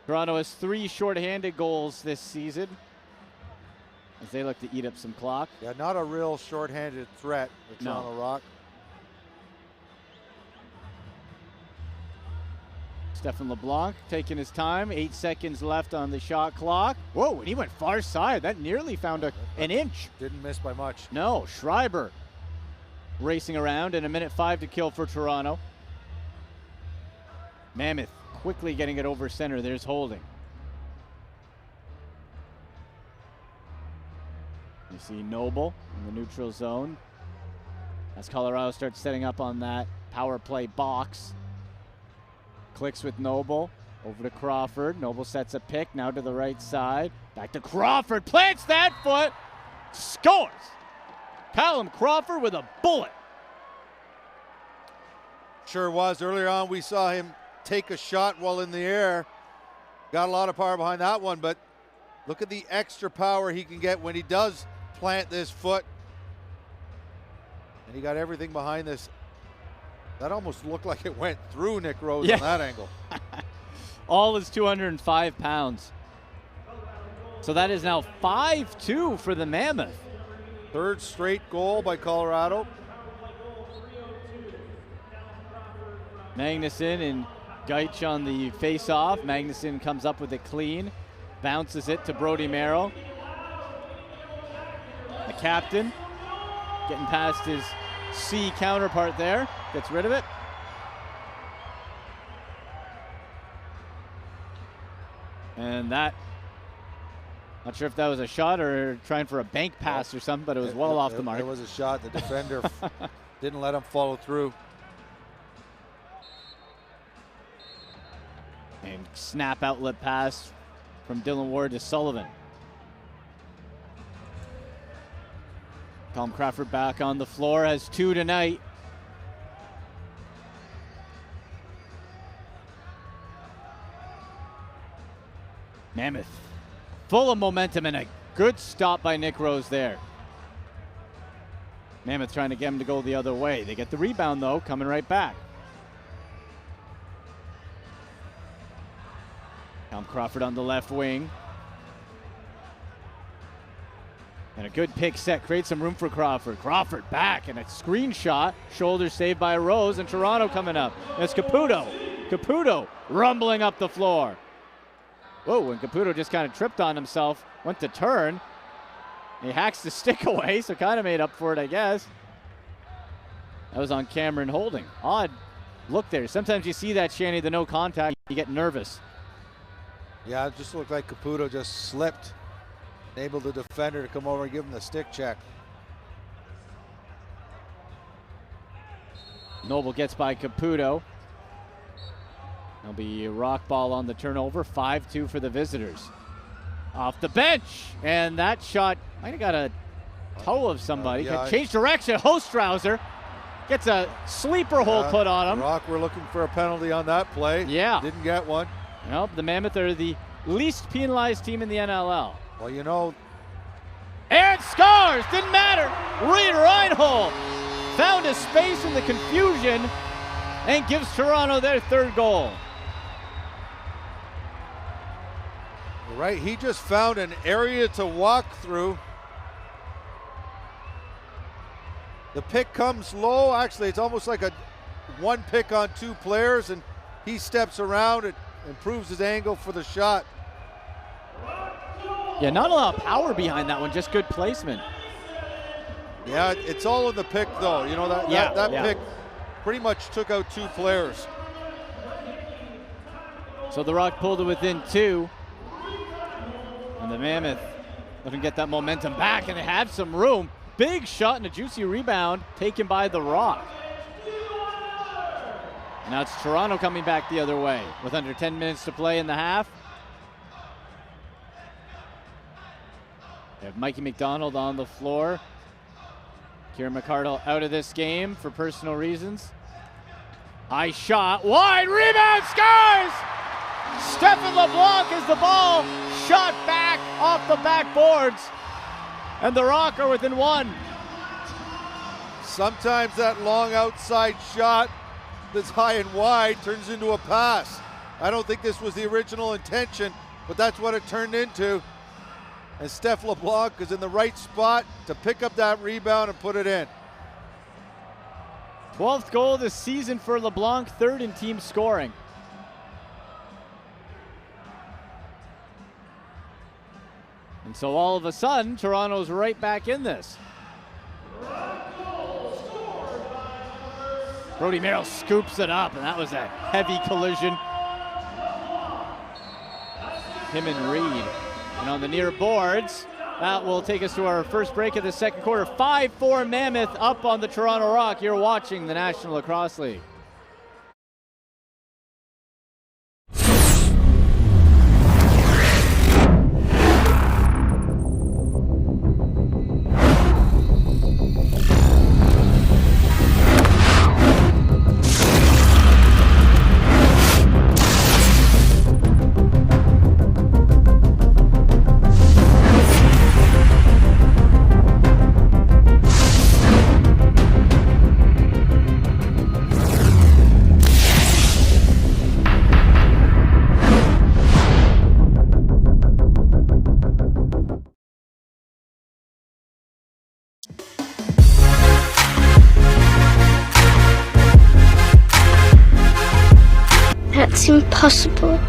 Toronto has 3 shorthanded goals this season as they look to eat up some clock. Yeah, not a real shorthanded threat, the Toronto Rock. Stephen LeBlanc taking his time. 8 seconds left on the shot clock. Whoa, and he went far side. That nearly found an inch. Didn't miss by much. No, Schreiber racing around, and 1:05 to kill for Toronto. Mammoth quickly getting it over center. There's holding. You see Noble in the neutral zone as Colorado starts setting up on that power play box. Clicks with Noble over to Crawford. Noble sets a pick now to the right side. Back to Crawford. Plants that foot. Scores. Callum Crawford with a bullet. Sure was. Earlier on, we saw him take a shot while in the air. Got a lot of power behind that one, but look at the extra power he can get when he does plant this foot. And he got everything behind this. That almost looked like it went through Nick Rose on that angle. All is 205 pounds. So that is now 5-2 for the Mammoth. Third straight goal by Colorado. Magnuson and Gaich on the face-off. Magnuson comes up with it clean. Bounces it to Brody Merrill. The captain getting past his C counterpart there. Gets rid of it. And that, not sure if that was a shot or trying for a bank pass or something, but it was well off the mark. It was a shot. The defender didn't let him follow through. And snap outlet pass from Dylan Ward to Sullivan. Tom Crawford back on the floor, has 2 tonight. Mammoth full of momentum and a good stop by Nick Rose there. Mammoth trying to get him to go the other way. They get the rebound though, coming right back. Tom Crawford on the left wing. And a good pick set creates some room for Crawford. Crawford back and a screen shot. Shoulder saved by Rose, and Toronto coming up. It's Caputo. Caputo rumbling up the floor. Whoa, and Caputo just kind of tripped on himself. Went to turn. He hacks the stick away, so kind of made up for it, I guess. That was on Cameron Holding. Odd look there. Sometimes you see that, Shanny, the no contact, you get nervous. Yeah, it just looked like Caputo just slipped. Enabled the defender to come over and give him the stick check. Noble gets by Caputo. There'll be a rock ball on the turnover. 5-2 for the visitors. Off the bench. And that shot might have got a toe of somebody. Yeah, Change direction. Hostrauser gets a sleeper hold put on him. Rock, we're looking for a penalty on that play. Yeah. Didn't get one. Nope, the Mammoth are the least penalized team in the NLL. Well, you know. And scores! Didn't matter. Reed Reinhold found a space in the confusion and gives Toronto their third goal. Right, he just found an area to walk through. The pick comes low. Actually, it's almost like a one pick on 2 players, and he steps around and improves his angle for the shot. Yeah, not a lot of power behind that one, just good placement. Yeah, it's all in the pick, though. You know, that pick pretty much took out 2 players. So the Rock pulled it within 2. And the Mammoth looking to get that momentum back, and they have some room. Big shot and a juicy rebound taken by the Rock. And now it's Toronto coming back the other way with under 10 minutes to play in the half. They have Mikey McDonald on the floor. Kieran McCardle out of this game for personal reasons. High shot, wide rebound, scores! Stephen LeBlanc as the ball shot back off the backboards. And the Rock are within 1. Sometimes that long outside shot that's high and wide turns into a pass. I don't think this was the original intention, but that's what it turned into. And Steph LeBlanc is in the right spot to pick up that rebound and put it in. 12th goal this season for LeBlanc, 3rd in team scoring. And so all of a sudden, Toronto's right back in this. Brody Merrill scoops it up, and that was a heavy collision. Him and Reed. And on the near boards, that will take us to our first break of the second quarter. 5-4 Mammoth up on the Toronto Rock. You're watching the National Lacrosse League. It's impossible.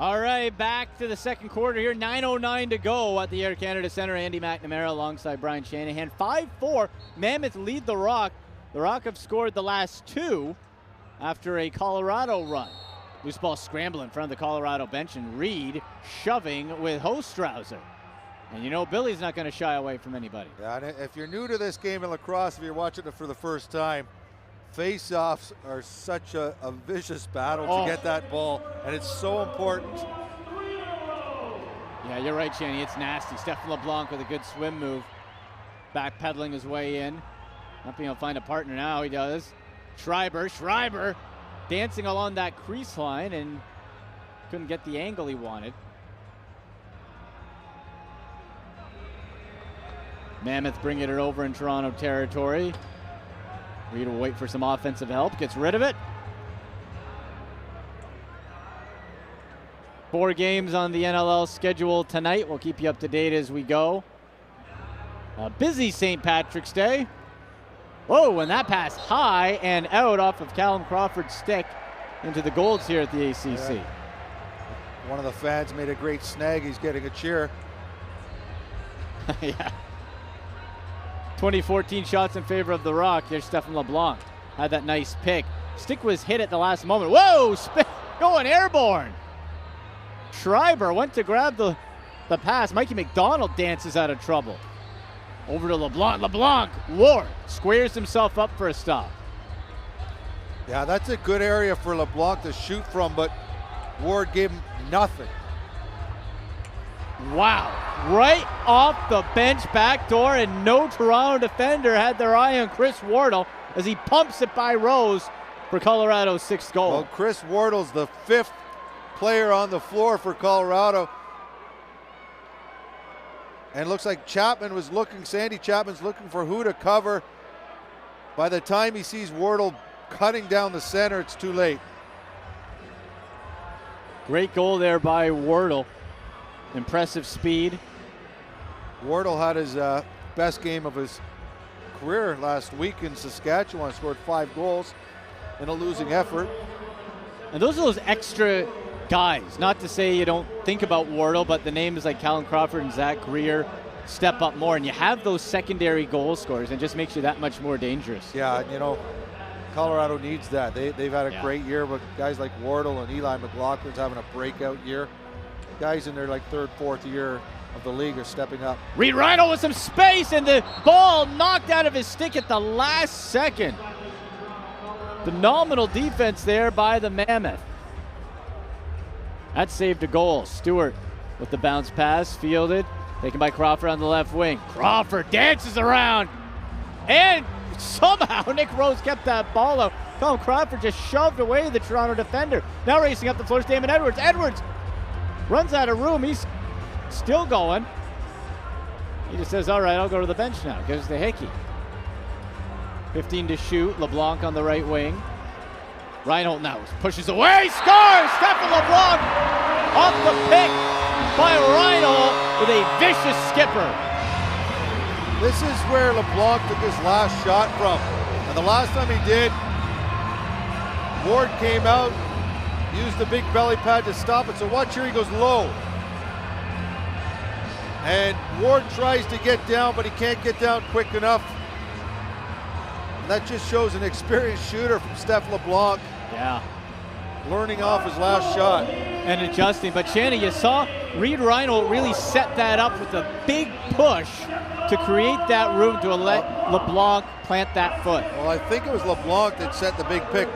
All right, back to the second quarter here. 9:09 to go at the Air Canada Centre. Andy McNamara alongside Brian Shanahan. 5-4. Mammoth lead the Rock. The Rock have scored the last two after a Colorado run. Loose ball scramble in front of the Colorado bench, and Reed shoving with Hostrauser. And you know Billy's not going to shy away from anybody. Yeah, and if you're new to this game in lacrosse, if you're watching it for the first time, face-offs are such a vicious battle to get that ball, and it's so important. Yeah, you're right, Shanny. It's nasty. Stephen LeBlanc with a good swim move. Backpedaling his way in. Not being able to find a partner now. He does. Schreiber dancing along that crease line and couldn't get the angle he wanted. Mammoth bringing it over in Toronto territory. Reed will wait for some offensive help, gets rid of it. 4 games on the NLL schedule tonight. We'll keep you up to date as we go. A busy St. Patrick's Day. Whoa, and that pass high and out off of Callum Crawford's stick into the golds here at the ACC. Yeah. One of the fans made a great snag. He's getting a cheer. Yeah. 2014 shots in favor of the Rock. There's Stephen LeBlanc. Had that nice pick. Stick was hit at the last moment. Whoa! Going airborne. Schreiber went to grab the pass. Mikey McDonald dances out of trouble. Over to LeBlanc. LeBlanc, Ward, squares himself up for a stop. Yeah, that's a good area for LeBlanc to shoot from, but Ward gave him nothing. Wow, right off the bench back door, and no Toronto defender had their eye on Chris Wardle as he pumps it by Rose for Colorado's 6th goal. Well, Chris Wardle's the 5th player on the floor for Colorado. And looks like Sandy Chapman's looking for who to cover. By the time he sees Wardle cutting down the center, it's too late. Great goal there by Wardle. Impressive speed. Wardle had his best game of his career last week in Saskatchewan. Scored 5 goals in a losing effort. And those are those extra guys. Not to say you don't think about Wardle, but the names like Callum Crawford and Zach Greer step up more, and you have those secondary goal scorers, and it just makes you that much more dangerous. Yeah, you know, Colorado needs that. They've had a great year, but guys like Wardle and Eli McLaughlin's having a breakout year. Guys in their like 3rd, 4th year of the league are stepping up. Reed Rhino with some space, and the ball knocked out of his stick at the last second. Phenomenal defense there by the Mammoth. That saved a goal. Stewart with the bounce pass, fielded, taken by Crawford on the left wing. Crawford dances around, and somehow Nick Rose kept that ball out. Colin Crawford just shoved away the Toronto defender. Now racing up the floor, Damon Edwards. Edwards runs out of room. He's still going. He just says, all right, I'll go to the bench now. Gives the hickey. 15 to shoot. LeBlanc on the right wing. Reinhold now pushes away. Scores! Stephen LeBlanc off the pick by Reinhold with a vicious skipper. This is where LeBlanc took his last shot from. And the last time he did, Ward came out, Use the big belly pad to stop it. So watch here, he goes low. And Ward tries to get down, but he can't get down quick enough. And that just shows an experienced shooter from Steph LeBlanc. Yeah. Learning off his last shot. And adjusting. But Shannon, you saw Reed Reinhold really set that up with a big push to create that room to let LeBlanc plant that foot. Well, I think it was LeBlanc that set the big pick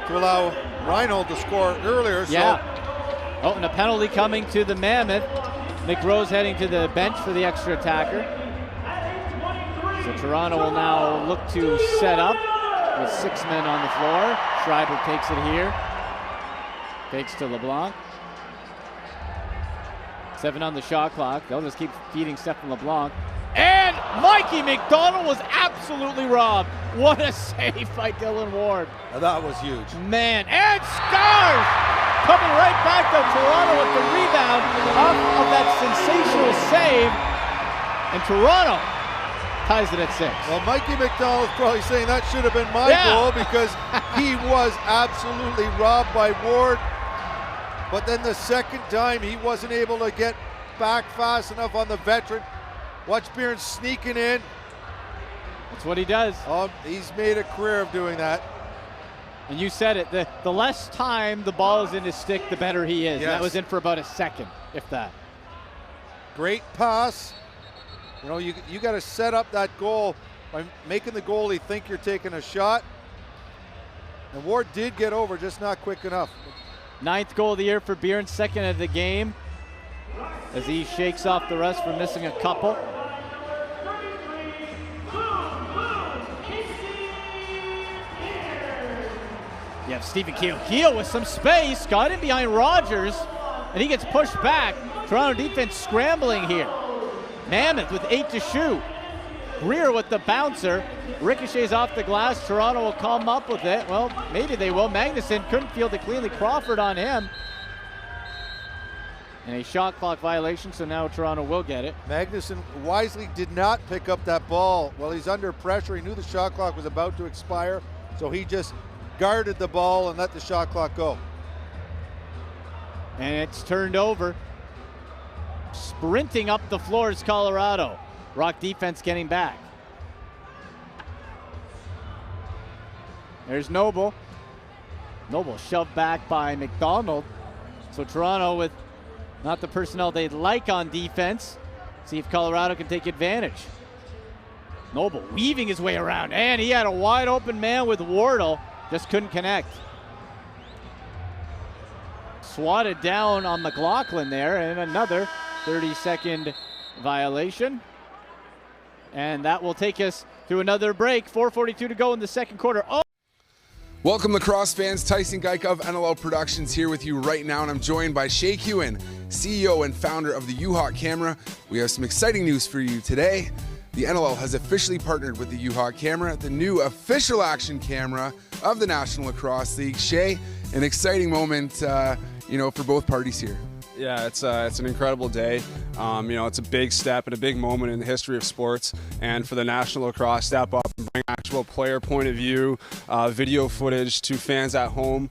to allow Reinhold to score earlier. Yeah. Oh, and a penalty coming to the Mammoth. McRose heading to the bench for the extra attacker. So Toronto will now look to set up with 6 men on the floor. Schreiber takes it here. Takes to LeBlanc. 7 on the shot clock. They'll just keep feeding Stephen LeBlanc. And Mikey McDonald was absolutely robbed. What a save by Dylan Ward. Now that was huge. Man, and Stars coming right back to Toronto with the rebound off of that sensational save. And Toronto ties it at 6. Well, Mikey McDonald's probably saying that should have been my goal because he was absolutely robbed by Ward. But then the second time he wasn't able to get back fast enough on the veteran. Watch Behrens sneaking in. That's what he does. Oh, he's made a career of doing that. And you said it, the less time the ball is in his stick, the better he is. Yes. That was in for about a second, if that. Great pass. You know, you got to set up that goal by making the goalie think you're taking a shot. And Ward did get over, just not quick enough. 9th goal of the year for Behrens, 2nd of the game, as he shakes off the rest for missing a couple. You have Stephen Keel. Keel with some space, got in behind Rogers, and he gets pushed back. Toronto defense scrambling here. Mammoth with 8 to shoot. Greer with the bouncer. Ricochets off the glass. Toronto will come up with it. Well, maybe they will. Magnuson couldn't field it cleanly. Crawford on him. And a shot clock violation, so now Toronto will get it. Magnuson wisely did not pick up that ball. Well, he's under pressure. He knew the shot clock was about to expire, so he just guarded the ball and let the shot clock go. And it's turned over. Sprinting up the floor is Colorado. Rock defense getting back. There's Noble. Noble shoved back by McDonald. So Toronto with not the personnel they'd like on defense. See if Colorado can take advantage. Noble weaving his way around, and he had a wide open man with Wardle. Just couldn't connect. Swatted down on McLaughlin there, and another 30-second violation. And that will take us through another break. 4:42 to go in the second quarter. Oh. Welcome, lacrosse fans. Tyson Geik of NLL Productions here with you right now, and I'm joined by Shay Kewen, CEO and founder of the U-Hawk camera. We have some exciting news for you today. The NLL has officially partnered with the U-Hawk camera, the new official action camera of the National Lacrosse League. Shay, an exciting moment, for both parties here. Yeah, it's an incredible day. It's a big step and a big moment in the history of sports. And for the National Lacrosse step up and bring actual player point of view, video footage to fans at home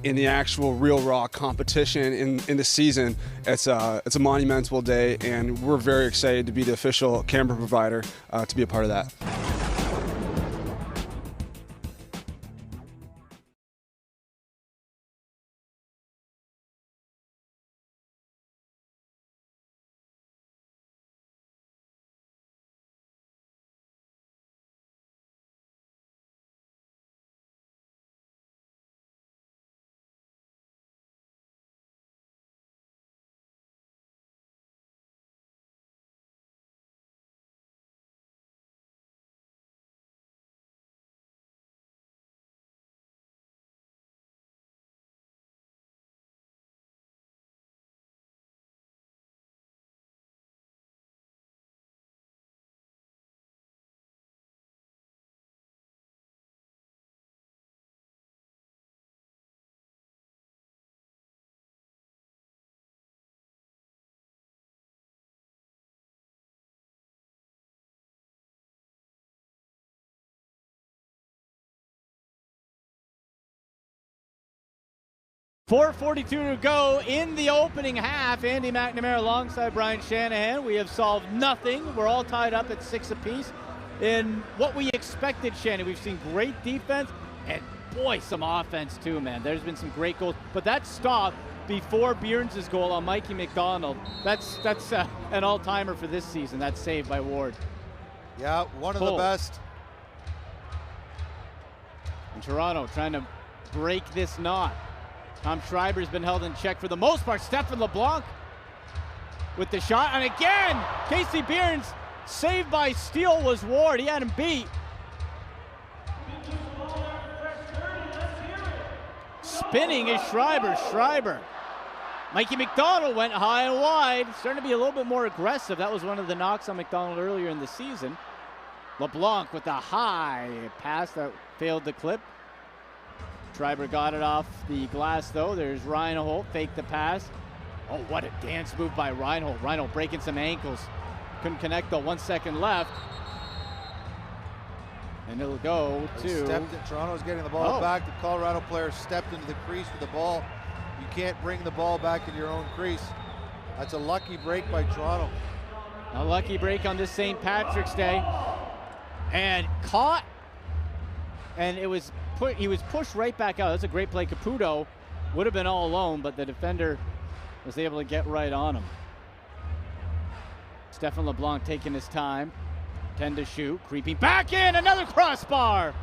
in the actual real raw competition in the season, it's a monumental day, and we're very excited to be the official camera provider to be a part of that. 4:42 to go in the opening half. Andy McNamara alongside Brian Shanahan. We have solved nothing. We're all tied up at 6 apiece. In what we expected, Shannon, we've seen great defense and, boy, some offense too, man. There's been some great goals. But that stop before Bjorns' goal on Mikey McDonald, that's an all-timer for this season. That save by Ward. Yeah, one of the best. And Toronto trying to break this knot. Tom Schreiber's been held in check for the most part. Stefan LeBlanc with the shot. And again, Casey Bjorns saved by Steele was Ward. He had him beat. Spinning is Schreiber. Mikey McDonald went high and wide. Starting to be a little bit more aggressive. That was one of the knocks on McDonald earlier in the season. LeBlanc with the high pass that failed the clip. Schreiber got it off the glass, though. There's Reinhold, faked the pass. Oh, what a dance move by Reinhold. Reinhold breaking some ankles. Couldn't connect, though. 1 second left. And it'll go to... Toronto's getting the ball back. The Colorado player stepped into the crease with the ball. You can't bring the ball back in your own crease. That's a lucky break by Toronto. A lucky break on this St. Patrick's Day. And caught. And he was pushed right back out. That's a great play. Caputo would have been all alone, but the defender was able to get right on him. Stefan LeBlanc taking his time. 10 to shoot. Creeping back in. Another crossbar.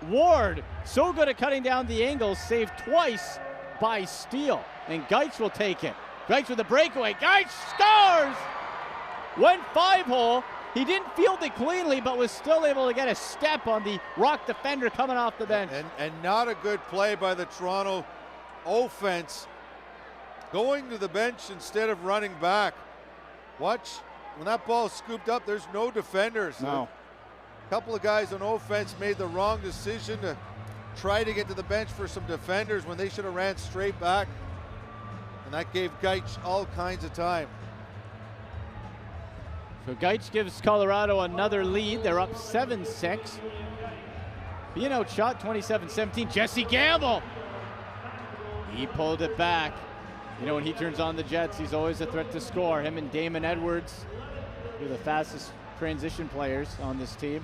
Ward, so good at cutting down the angles, saved twice by Steele. And Geitz will take it. Geitz with a breakaway. Geitz scores! Went 5-hole. He didn't field it cleanly, but was still able to get a step on the Rock defender coming off the bench. And not a good play by the Toronto offense. Going to the bench instead of running back. Watch, when that ball scooped up, there's no defenders. No. A couple of guys on offense made the wrong decision to try to get to the bench for some defenders when they should have ran straight back. And that gave Geitz all kinds of time. So Geitz gives Colorado another lead. They're up 7-6. Being outshot 27-17. Jesse Gamble. He pulled it back. You know, when he turns on the Jets, he's always a threat to score. Him and Damon Edwards, two of the fastest transition players on this team.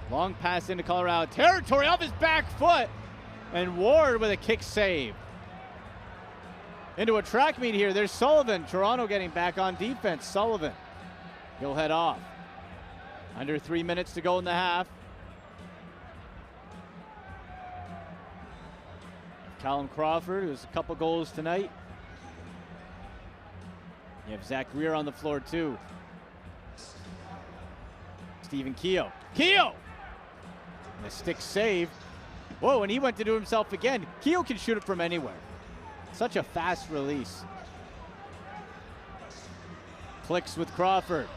Long pass into Colorado territory off his back foot. And Ward with a kick save. Into a track meet here. There's Sullivan. Toronto getting back on defense. Sullivan. He'll head off. Under 3 minutes to go in the half. Callum Crawford, who's a couple goals tonight. You have Zach Greer on the floor, too. Stephen Keogh. Keogh! And a stick save. Whoa, and he went to do himself again. Keogh can shoot it from anywhere. Such a fast release. Clicks with Crawford.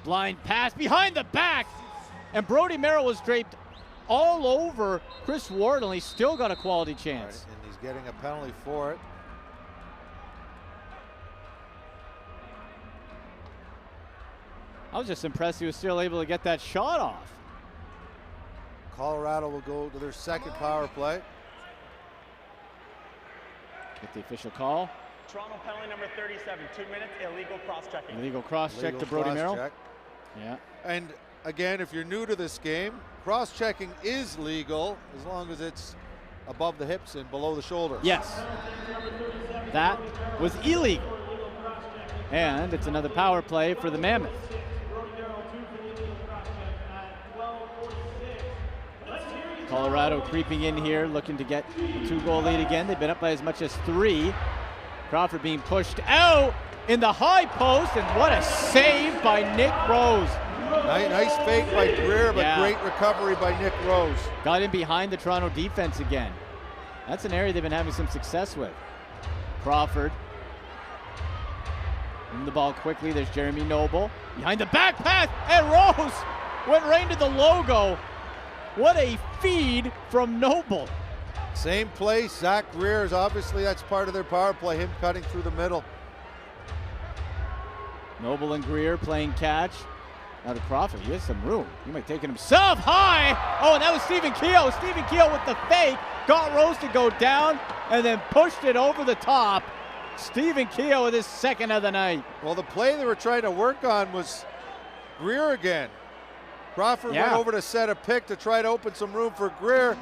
Blind pass behind the back. And Brody Merrill was draped all over Chris Ward, and he still got a quality chance. Right, and he's getting a penalty for it. I was just impressed he was still able to get that shot off. Colorado will go to their second power play. Get the official call. Toronto penalty number 37, 2 minutes, illegal cross-checking. Illegal cross-check to Brody Merrill. Yeah. And again, if you're new to this game, cross-checking is legal as long as it's above the hips and below the shoulders. Yes. That was illegal. And it's another power play for the Mammoth. Colorado creeping in here, looking to get a 2-goal lead again. They've been up by as much as 3. Crawford being pushed out in the high post, and what a save by Nick Rose. Nice fake by Greer, but great recovery by Nick Rose. Got in behind the Toronto defense again. That's an area they've been having some success with. Crawford. In the ball quickly, there's Jeremy Noble. Behind the back pass, and Rose went right into the logo. What a feed from Noble. Same place, Zach Greer is obviously, that's part of their power play, him cutting through the middle. Noble and Greer playing catch. Now to Crawford. He has some room. He might take it himself high. Oh, and that was Stephen Keogh. Stephen Keogh with the fake. Got Rose to go down and then pushed it over the top. Stephen Keogh with his second of the night. Well, the play they were trying to work on was Greer again. Crawford went over to set a pick to try to open some room for Greer.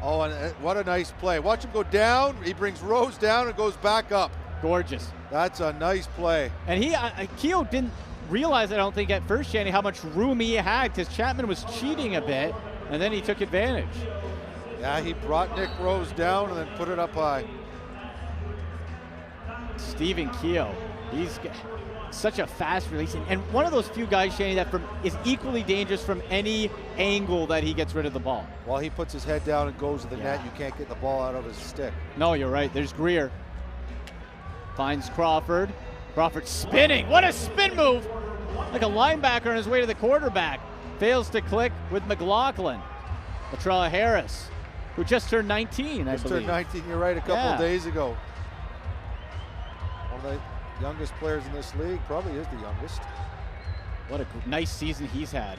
Oh, and what a nice play. Watch him go down. He brings Rose down and goes back up. Gorgeous. That's a nice play. And Keogh didn't realize, I don't think, at first, Shanny, how much room he had because Chapman was cheating a bit, and then he took advantage. Yeah, he brought Nick Rose down and then put it up high. Stephen Keogh, he's such a fast release, and one of those few guys, Shanny, that is equally dangerous from any angle that he gets rid of the ball. While he puts his head down and goes to the net, you can't get the ball out of his stick. No, you're right. There's Greer. Finds Crawford. Crawford spinning. What a spin move! Like a linebacker on his way to the quarterback. Fails to click with McLaughlin. Latrell Harris, who just turned 19, I believe. Just turned 19, you're right, a couple of days ago. One of the youngest players in this league, probably is the youngest. What a nice season he's had.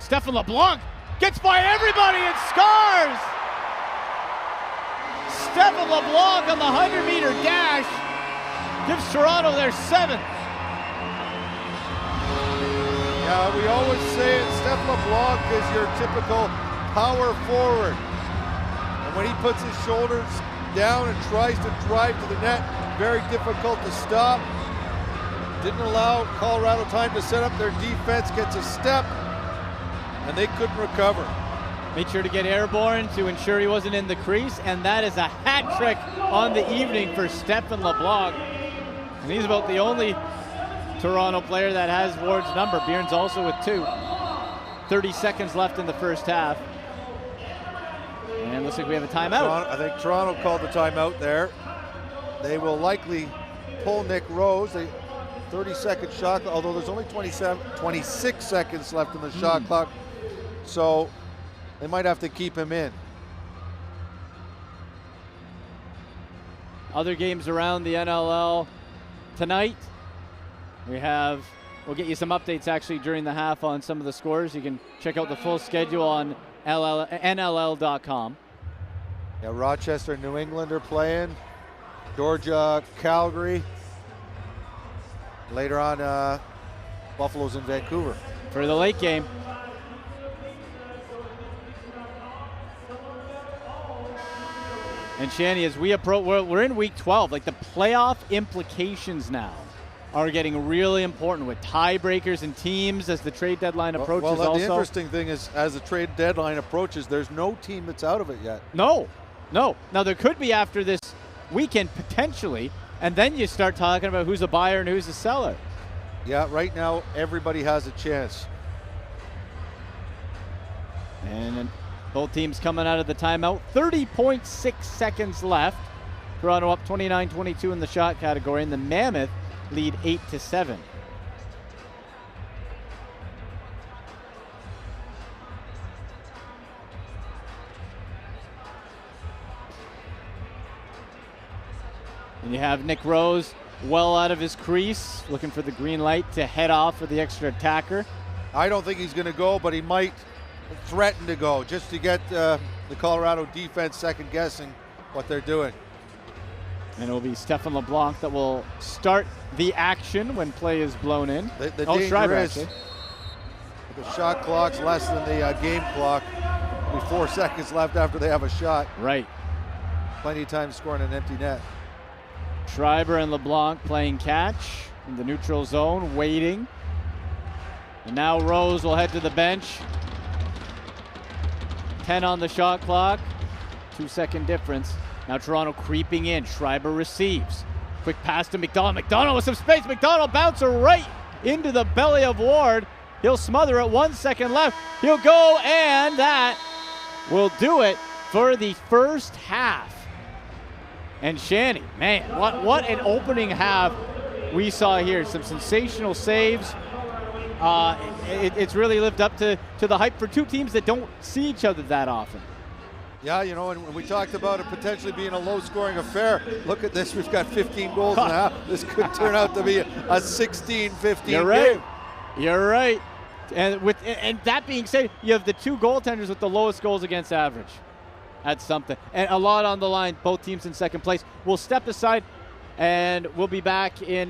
Stephen LeBlanc gets by everybody and scores! Stephen LeBlanc on the 100-meter dash gives Toronto their 7th. Yeah, we always say it, Stephen LeBlanc is your typical power forward. And when he puts his shoulders down and tries to drive to the net, very difficult to stop. Didn't allow Colorado time to set up their defense, gets a step, and they couldn't recover. Made sure to get airborne to ensure he wasn't in the crease, and that is a hat trick on the evening for Stephen LeBlanc. And he's about the only Toronto player that has Ward's number. Bjorn's also with 2. 30 seconds left in the first half. And looks like we have a timeout. I think Toronto called the timeout there. They will likely pull Nick Rose. 30-second shot, although there's only 26 seconds left in the shot clock. So they might have to keep him in. Other games around the NLL tonight. We'll get you some updates actually during the half on some of the scores. You can check out the full schedule on NLL.com. Yeah, Rochester, New England are playing. Georgia, Calgary. Later on, Buffalo's in Vancouver. For the late game. And Shanny, as we approach, we're in week 12. Like the playoff implications now are getting really important with tiebreakers and teams as the trade deadline approaches. Well, the interesting thing is, as the trade deadline approaches, there's no team that's out of it yet. No. Now there could be after this weekend potentially, and then you start talking about who's a buyer and who's a seller. Yeah, right now everybody has a chance. And both teams coming out of the timeout. 30.6 seconds left. Toronto up 29-22 in the shot category, and the Mammoth lead 8-7. And you have Nick Rose well out of his crease, looking for the green light to head off for the extra attacker. I don't think he's going to go, but he might threaten to go just to get the Colorado defense second guessing what they're doing. And it'll be Stephen LeBlanc that will start the action when play is blown in. The danger is the shot clock's less than the game clock. There'll be 4 seconds left after they have a shot. Right. Plenty of time scoring an empty net. Schreiber and LeBlanc playing catch in the neutral zone, waiting. And now Rose will head to the bench. 10 on the shot clock. 2-second difference. Now Toronto creeping in. Schreiber receives. Quick pass to McDonald. McDonald with some space. McDonald bouncer right into the belly of Ward. He'll smother it. 1 second left. He'll go, and that will do it for the first half. And Shanny, man, what an opening half we saw here. Some sensational saves. It's really lived up to the hype for two teams that don't see each other that often. Yeah, you know, and when we talked about it potentially being a low-scoring affair, look at this. We've got 15 goals in a half. This could turn out to be a 16-15 You're right. game. You're right. And that being said, you have the two goaltenders with the lowest goals against average. That's something. And a lot on the line, both teams in second place. We'll step aside, and we'll be back in,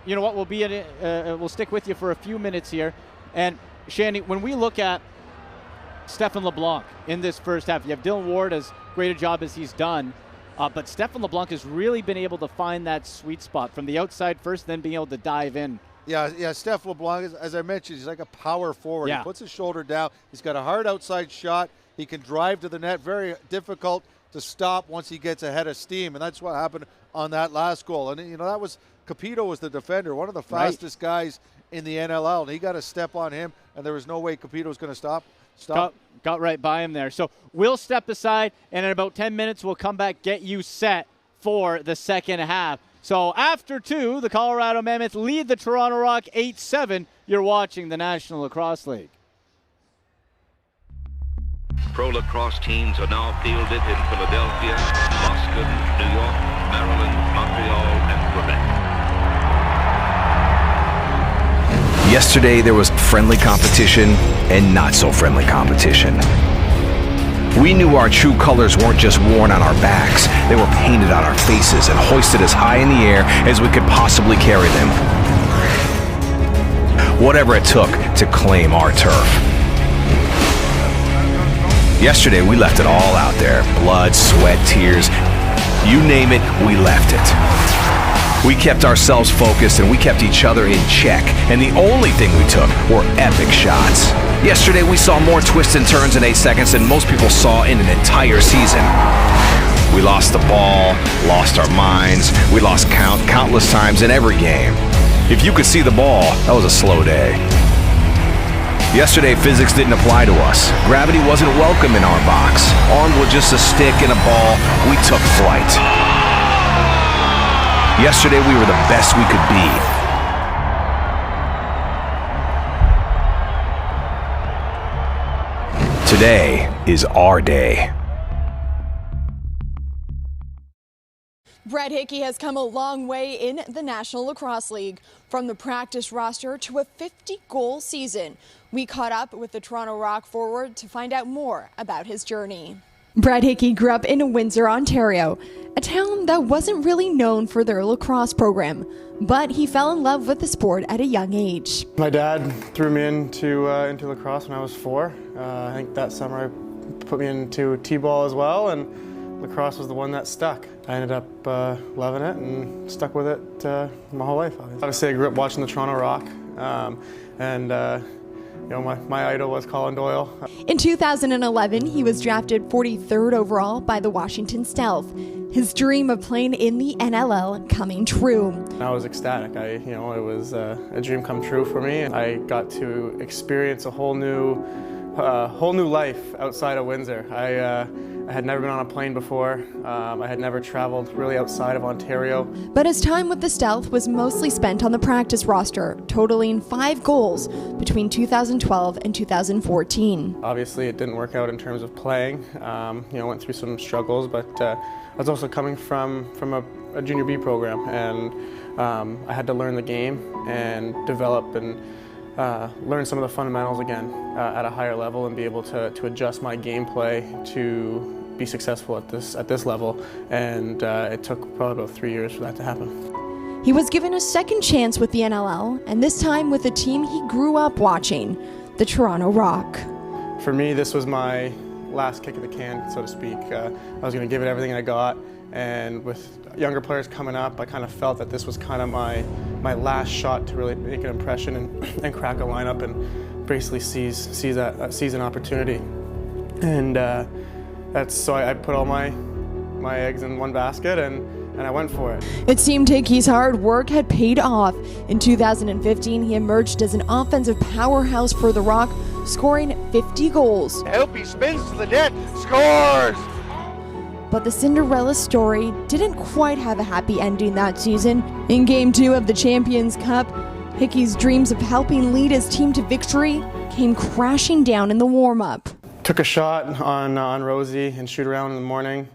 you know what, we'll stick with you for a few minutes here. And, Shandy, when we look at Stephen LeBlanc in this first half, you have Dylan Ward as great a job as he's done, but Stephen LeBlanc has really been able to find that sweet spot from the outside first, then being able to dive in. Yeah, Steph LeBlanc, as I mentioned, he's like a power forward. Yeah. He puts his shoulder down. He's got a hard outside shot. He can drive to the net. Very difficult to stop once he gets ahead of steam, and that's what happened on that last goal. And, you know, that was Capito was the defender, one of the fastest guys in the NLL, and he got a step on him, and there was no way Capito was going to stop. Got right by him there. So we'll step aside, and in about 10 minutes, we'll come back, get you set for the second half. So after two, the Colorado Mammoth lead the Toronto Rock 8-7. You're watching the National Lacrosse League. Pro lacrosse teams are now fielded in Philadelphia, Boston, New York, Maryland, Montreal, and Quebec. Yesterday, there was friendly competition and not so friendly competition. We knew our true colors weren't just worn on our backs, they were painted on our faces and hoisted as high in the air as we could possibly carry them. Whatever it took to claim our turf. Yesterday, we left it all out there. Blood, sweat, tears, you name it, we left it. We kept ourselves focused and we kept each other in check, and the only thing we took were epic shots. Yesterday, we saw more twists and turns in 8 seconds than most people saw in an entire season. We lost the ball, lost our minds, we lost count countless times in every game. If you could see the ball, that was a slow day. Yesterday, physics didn't apply to us. Gravity wasn't welcome in our box. Armed with just a stick and a ball, we took flight. Yesterday, we were the best we could be. Today is our day. Brett Hickey has come a long way in the National Lacrosse League, from the practice roster to a 50-goal season. We caught up with the Toronto Rock forward to find out more about his journey. Brett Hickey grew up in Windsor, Ontario, a town that wasn't really known for their lacrosse program, but he fell in love with the sport at a young age. My dad threw me into lacrosse when I was 4. I think that summer I put me into t-ball as well, and lacrosse was the one that stuck. I ended up loving it and stuck with it my whole life. Obviously, I grew up watching the Toronto Rock, you know, my idol was Colin Doyle. In 2011, he was drafted 43rd overall by the Washington Stealth. His dream of playing in the NLL coming true. I was ecstatic. It was a dream come true for me. I got to experience a whole new life outside of Windsor. I had never been on a plane before. I had never traveled really outside of Ontario. But his time with the Stealth was mostly spent on the practice roster, totaling 5 goals between 2012 and 2014. Obviously, it didn't work out in terms of playing. Went through some struggles, but I was also coming from a junior B program, and I had to learn the game and develop and learn some of the fundamentals again at a higher level and be able to adjust my gameplay to be successful at this level, and it took probably about 3 years for that to happen. He was given a second chance with the NLL, and this time with a team he grew up watching, the Toronto Rock. For me, this was my last kick of the can, so to speak. I was going to give it everything I got, and with younger players coming up, I kind of felt that this was kind of my last shot to really make an impression and crack a lineup and basically seize that season opportunity. And so I put all my eggs in one basket and I went for it. It seemed Hickey's hard work had paid off. In 2015, he emerged as an offensive powerhouse for the Rock, scoring 50 goals. I hope he spins to the net, scores! But the Cinderella story didn't quite have a happy ending that season. In Game 2 of the Champions Cup, Hickey's dreams of helping lead his team to victory came crashing down in the warm-up. Took a shot on Rosie and shoot around in the morning,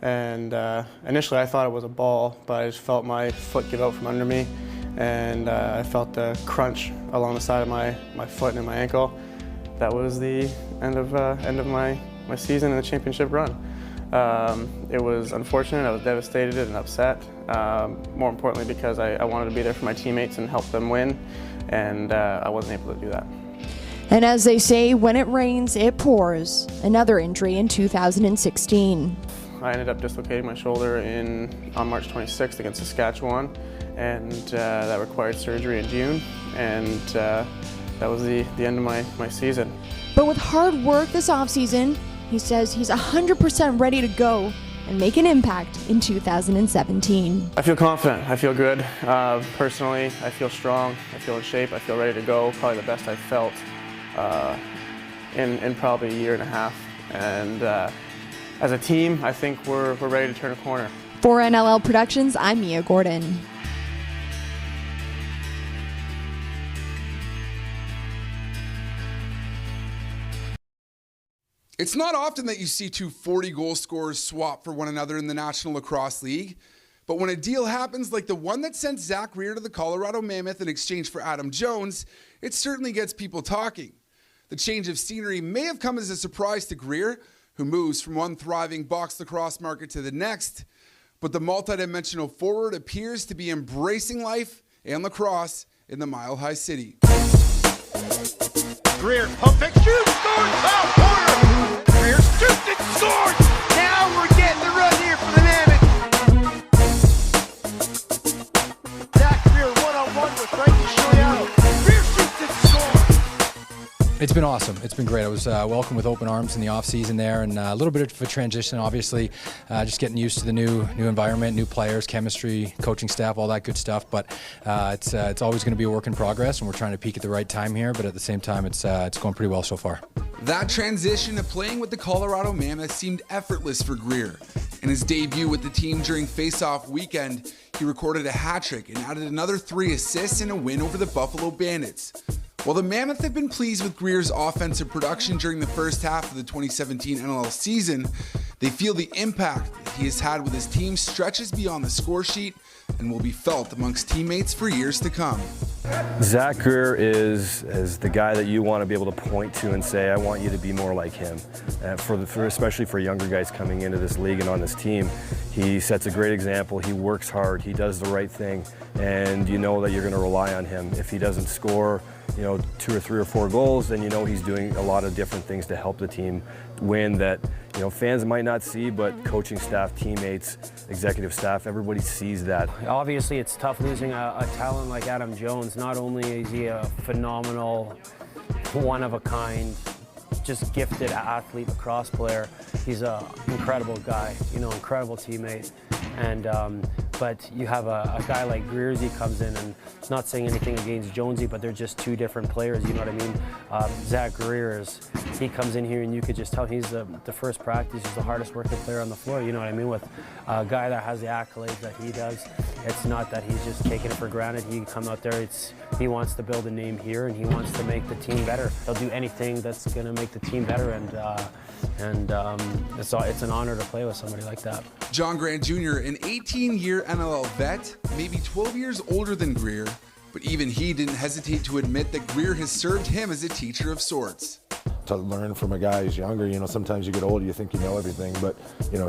and initially I thought it was a ball, but I just felt my foot give out from under me, and I felt the crunch along the side of my foot and my ankle. That was the end of my season and the championship run. It was unfortunate. I was devastated and upset. More importantly, because I wanted to be there for my teammates and help them win, and I wasn't able to do that. And as they say, when it rains, it pours. Another injury in 2016. I ended up dislocating my shoulder on March 26th against Saskatchewan, and that required surgery in June, and that was the end of my season. But with hard work this offseason, he says he's 100% ready to go and make an impact in 2017. I feel confident. I feel good. Personally, I feel strong. I feel in shape. I feel ready to go. Probably the best I've felt in probably a year and a half. And as a team, I think we're ready to turn a corner. For NLL Productions, I'm Mia Gordon. It's not often that you see two 40-goal scorers swap for one another in the National Lacrosse League, but when a deal happens like the one that sent Zach Greer to the Colorado Mammoth in exchange for Adam Jones, it certainly gets people talking. The change of scenery may have come as a surprise to Greer, who moves from one thriving box lacrosse market to the next, but the multidimensional forward appears to be embracing life and lacrosse in the Mile High City. Greer, pump fake, shoot, scores, top corner. Greer shoots and scores. Now we're getting the run here for the Mammoth. Zach Greer one-on-one with Frankie Scigliano. Greer shoots and scores. It's been awesome. It's been great. I was welcomed with open arms in the off-season there, and a little bit of a transition, obviously, just getting used to the new environment, new players, chemistry, coaching staff, all that good stuff. But it's always going to be a work in progress, and we're trying to peak at the right time here. But at the same time, it's going pretty well so far. That transition to playing with the Colorado Mammoth seemed effortless for Greer. In his debut with the team during face-off weekend, he recorded a hat-trick and added another 3 assists in a win over the Buffalo Bandits. While the Mammoth have been pleased with Greer's offensive production during the first half of the 2017 NLL season, they feel the impact that he has had with his team stretches beyond the score sheet and will be felt amongst teammates for years to come. Zach Greer is the guy that you want to be able to point to and say, I want you to be more like him. Especially for younger guys coming into this league and on this team, he sets a great example. He works hard, he does the right thing, and you know that you're going to rely on him. If he doesn't score 2 or 3 or 4 goals, then you know he's doing a lot of different things to help the team win that fans might not see, but coaching staff, teammates, executive staff, everybody sees that. Obviously, it's tough losing a talent like Adam Jones. Not only is he a phenomenal, one-of-a-kind, just gifted athlete, lacrosse player, he's an incredible guy, incredible teammate. And but you have a guy like Greersy comes in, and not saying anything against Jonesy, but they're just 2 different players, you know what I mean? Zach Greer he comes in here and you could just tell he's the first practice, he's the hardest working player on the floor, you know what I mean? With a guy that has the accolades that he does, it's not that he's just taking it for granted. He come out there, he wants to build a name here and he wants to make the team better. He'll do anything that's going to make the team better, and it's an honor to play with somebody like that. John Grant Jr., an 18-year NLL vet, maybe 12 years older than Greer, but even he didn't hesitate to admit that Greer has served him as a teacher of sorts. To learn from a guy who's younger, sometimes you get older, you think you know everything, but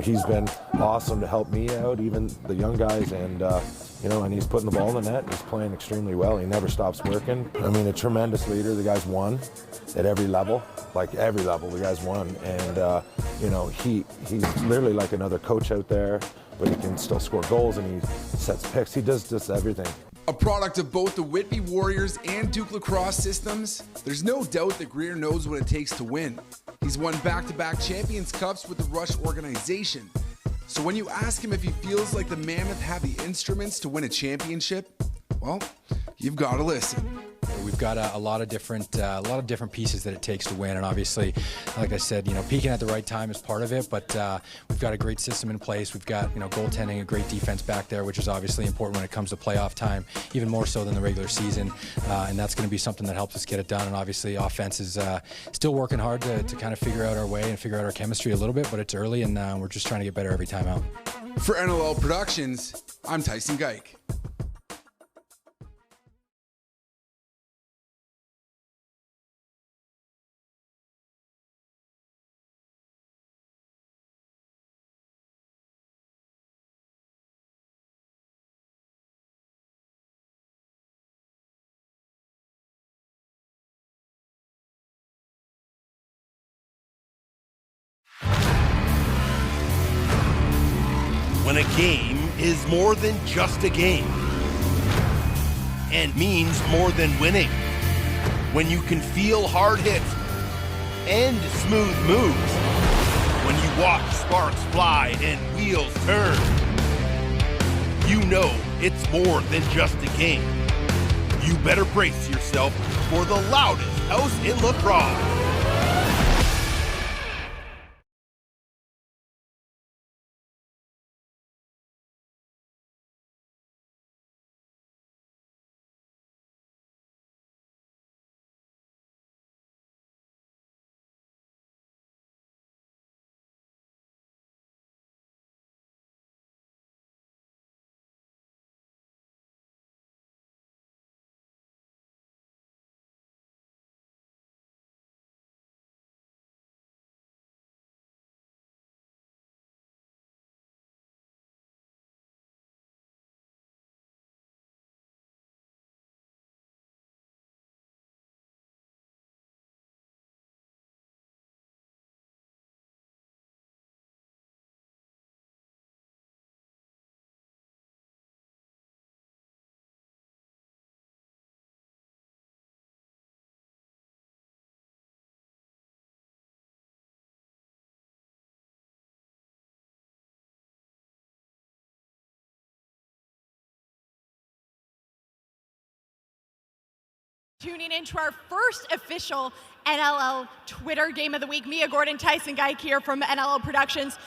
he's been awesome to help me out, even the young guys, and and he's putting the ball in the net. He's playing extremely well. He never stops working. I mean, a tremendous leader. The guy's won at every level, the guy's won, and he's literally like another coach out there, but he can still score goals and he sets picks. He does just everything. A product of both the Whitby Warriors and Duke lacrosse systems, there's no doubt that Greer knows what it takes to win. He's won back-to-back Champions Cups with the Rush organization. So when you ask him if he feels like the Mammoth have the instruments to win a championship, well, you've got to listen. We've got a lot of different pieces that it takes to win, and obviously, like I said, peaking at the right time is part of it. But we've got a great system in place. We've got goaltending, a great defense back there, which is obviously important when it comes to playoff time, even more so than the regular season. And that's going to be something that helps us get it done. And obviously, offense is still working hard to kind of figure out our way and figure out our chemistry a little bit. But it's early, and we're just trying to get better every time out. For NLL Productions, I'm Tyson Geik. when a game is more than just a game and means more than winning. When you can feel hard hits and smooth moves. When you watch sparks fly and wheels turn. You know it's more than just a game. You better brace yourself for the loudest house in lacrosse. Tuning into our first official NLL Twitter game of the week. Mia Gordon, Tyson Geik here from NLL Productions.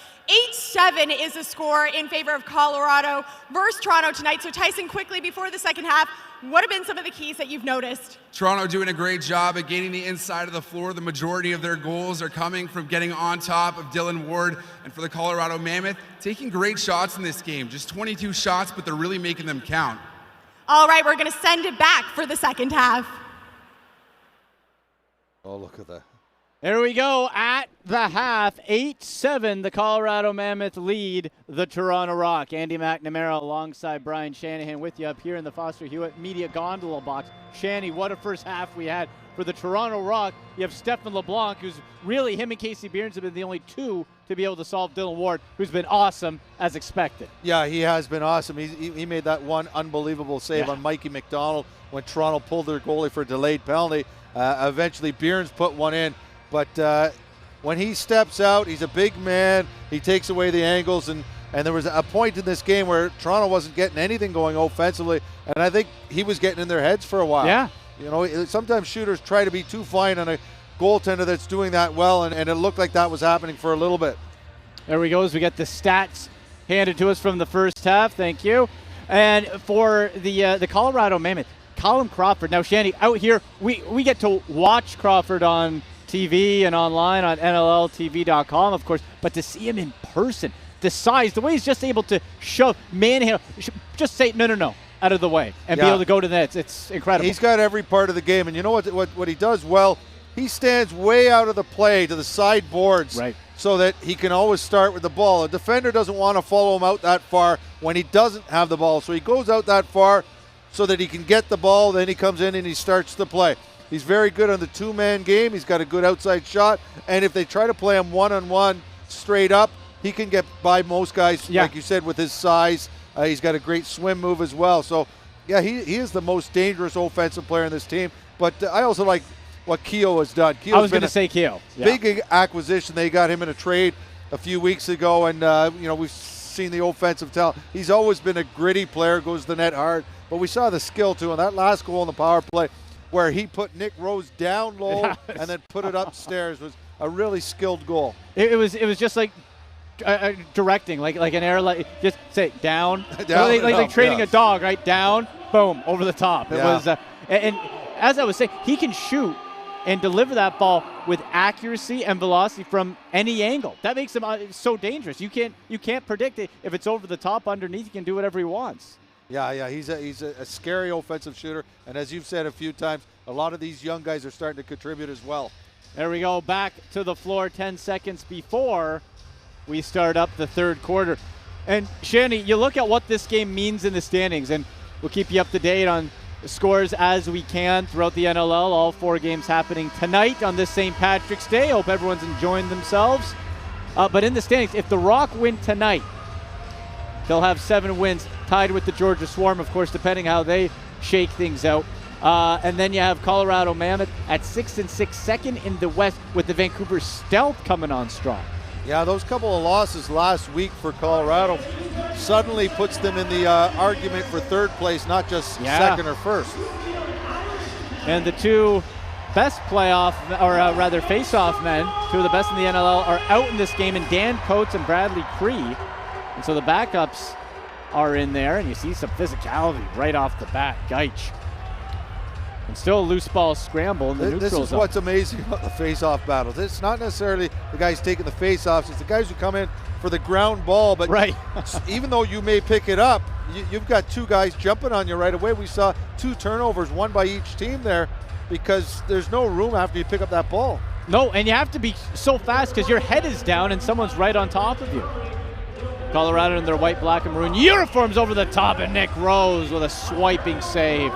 8-7 is the score in favor of Colorado versus Toronto tonight. So Tyson, quickly before the second half, what have been some of the keys that you've noticed? Toronto doing a great job at gaining the inside of the floor. The majority of their goals are coming from getting on top of Dylan Ward. And for the Colorado Mammoth, taking great shots in this game. Just 22 shots, but they're really making them count. All right, we're going to send it back for the second half. Oh, look at that. There we go at the half. 8-7, the Colorado Mammoth lead the Toronto Rock. Andy McNamara alongside Brian Shanahan with you up here in the Foster Hewitt Media Gondola box. Shanny, what a first half we had for the Toronto Rock. You have Stephen LeBlanc, who's really, him and Casey Behrens have been the only two to be able to solve Dylan Ward, who's been awesome as expected. Yeah, he has been awesome. He made that one unbelievable save on Mikey McDonald when Toronto pulled their goalie for a delayed penalty. Eventually, Behrens put one in. But when he steps out, he's a big man. He takes away the angles. And there was a point in this game where Toronto wasn't getting anything going offensively. And I think he was getting in their heads for a while. Yeah. You know, sometimes shooters try to be too fine on a goaltender that's doing that well. And it looked like that was happening for a little bit. There we go. As we get the stats handed to us from the first half. Thank you. And for the Colorado Mammoth, Colin Crawford. Now, Shanny, out here, we get to watch Crawford on TV and online on NLLTV.com, of course, but to see him in person, the size, the way he's just able to shove, manhandle, just say, no, out of the way, and be able to go to the net. It's incredible. He's got every part of the game, and you know what he does well? He stands way out of the play to the side boards so that he can always start with the ball. A defender doesn't want to follow him out that far when he doesn't have the ball, so he goes out that far so that he can get the ball, then he comes in and he starts the play. He's very good on the two-man game. He's got a good outside shot, and if they try to play him one-on-one straight up, he can get by most guys, like you said, with his size. He's got a great swim move as well. So, yeah, he is the most dangerous offensive player in this team. But I also like what Keogh has done. I was going to say Keogh. Big acquisition. They got him in a trade a few weeks ago, and, we've seen the offensive talent. He's always been a gritty player, goes to the net hard. But we saw the skill, too, and that last goal in the power play where he put Nick Rose down low and then put it upstairs was a really skilled goal. It was just like directing, like an air, like just say down, like training a dog, right? Down, boom, over the top. It was, and as I was saying, he can shoot and deliver that ball with accuracy and velocity from any angle. That makes him so dangerous. You can't predict it. If it's over the top, underneath, he can do whatever he wants. Yeah, he's a scary offensive shooter, and as you've said a few times, a lot of these young guys are starting to contribute as well. There we go, back to the floor 10 seconds before we start up the third quarter. And Shanny, you look at what this game means in the standings, and we'll keep you up to date on the scores as we can throughout the NLL. All 4 games happening tonight on this St. Patrick's Day. Hope everyone's enjoying themselves. But in the standings, if the Rock win tonight, They'll have 7 wins, tied with the Georgia Swarm, of course, depending how they shake things out. And then you have Colorado Mammoth at 6-6, second in the West, with the Vancouver Stealth coming on strong. Yeah, those couple of losses last week for Colorado suddenly puts them in the argument for third place, not just second or first. And the two best playoff, or rather face-off men, two of the best in the NLL, are out in this game, and Dan Coates and Bradley Cree. And so the backups are in there, and you see some physicality right off the bat. Gaich. And still a loose ball scramble in the neutral zone. This is what's amazing about the face-off battles. It's not necessarily the guys taking the face-offs. It's the guys who come in for the ground ball. But even though you may pick it up, you've got two guys jumping on you right away. We saw 2 turnovers, one by each team there, because there's no room after you pick up that ball. No, and you have to be so fast because your head is down and someone's right on top of you. Colorado in their white, black, and maroon uniforms over the top, and Nick Rose with a swiping save.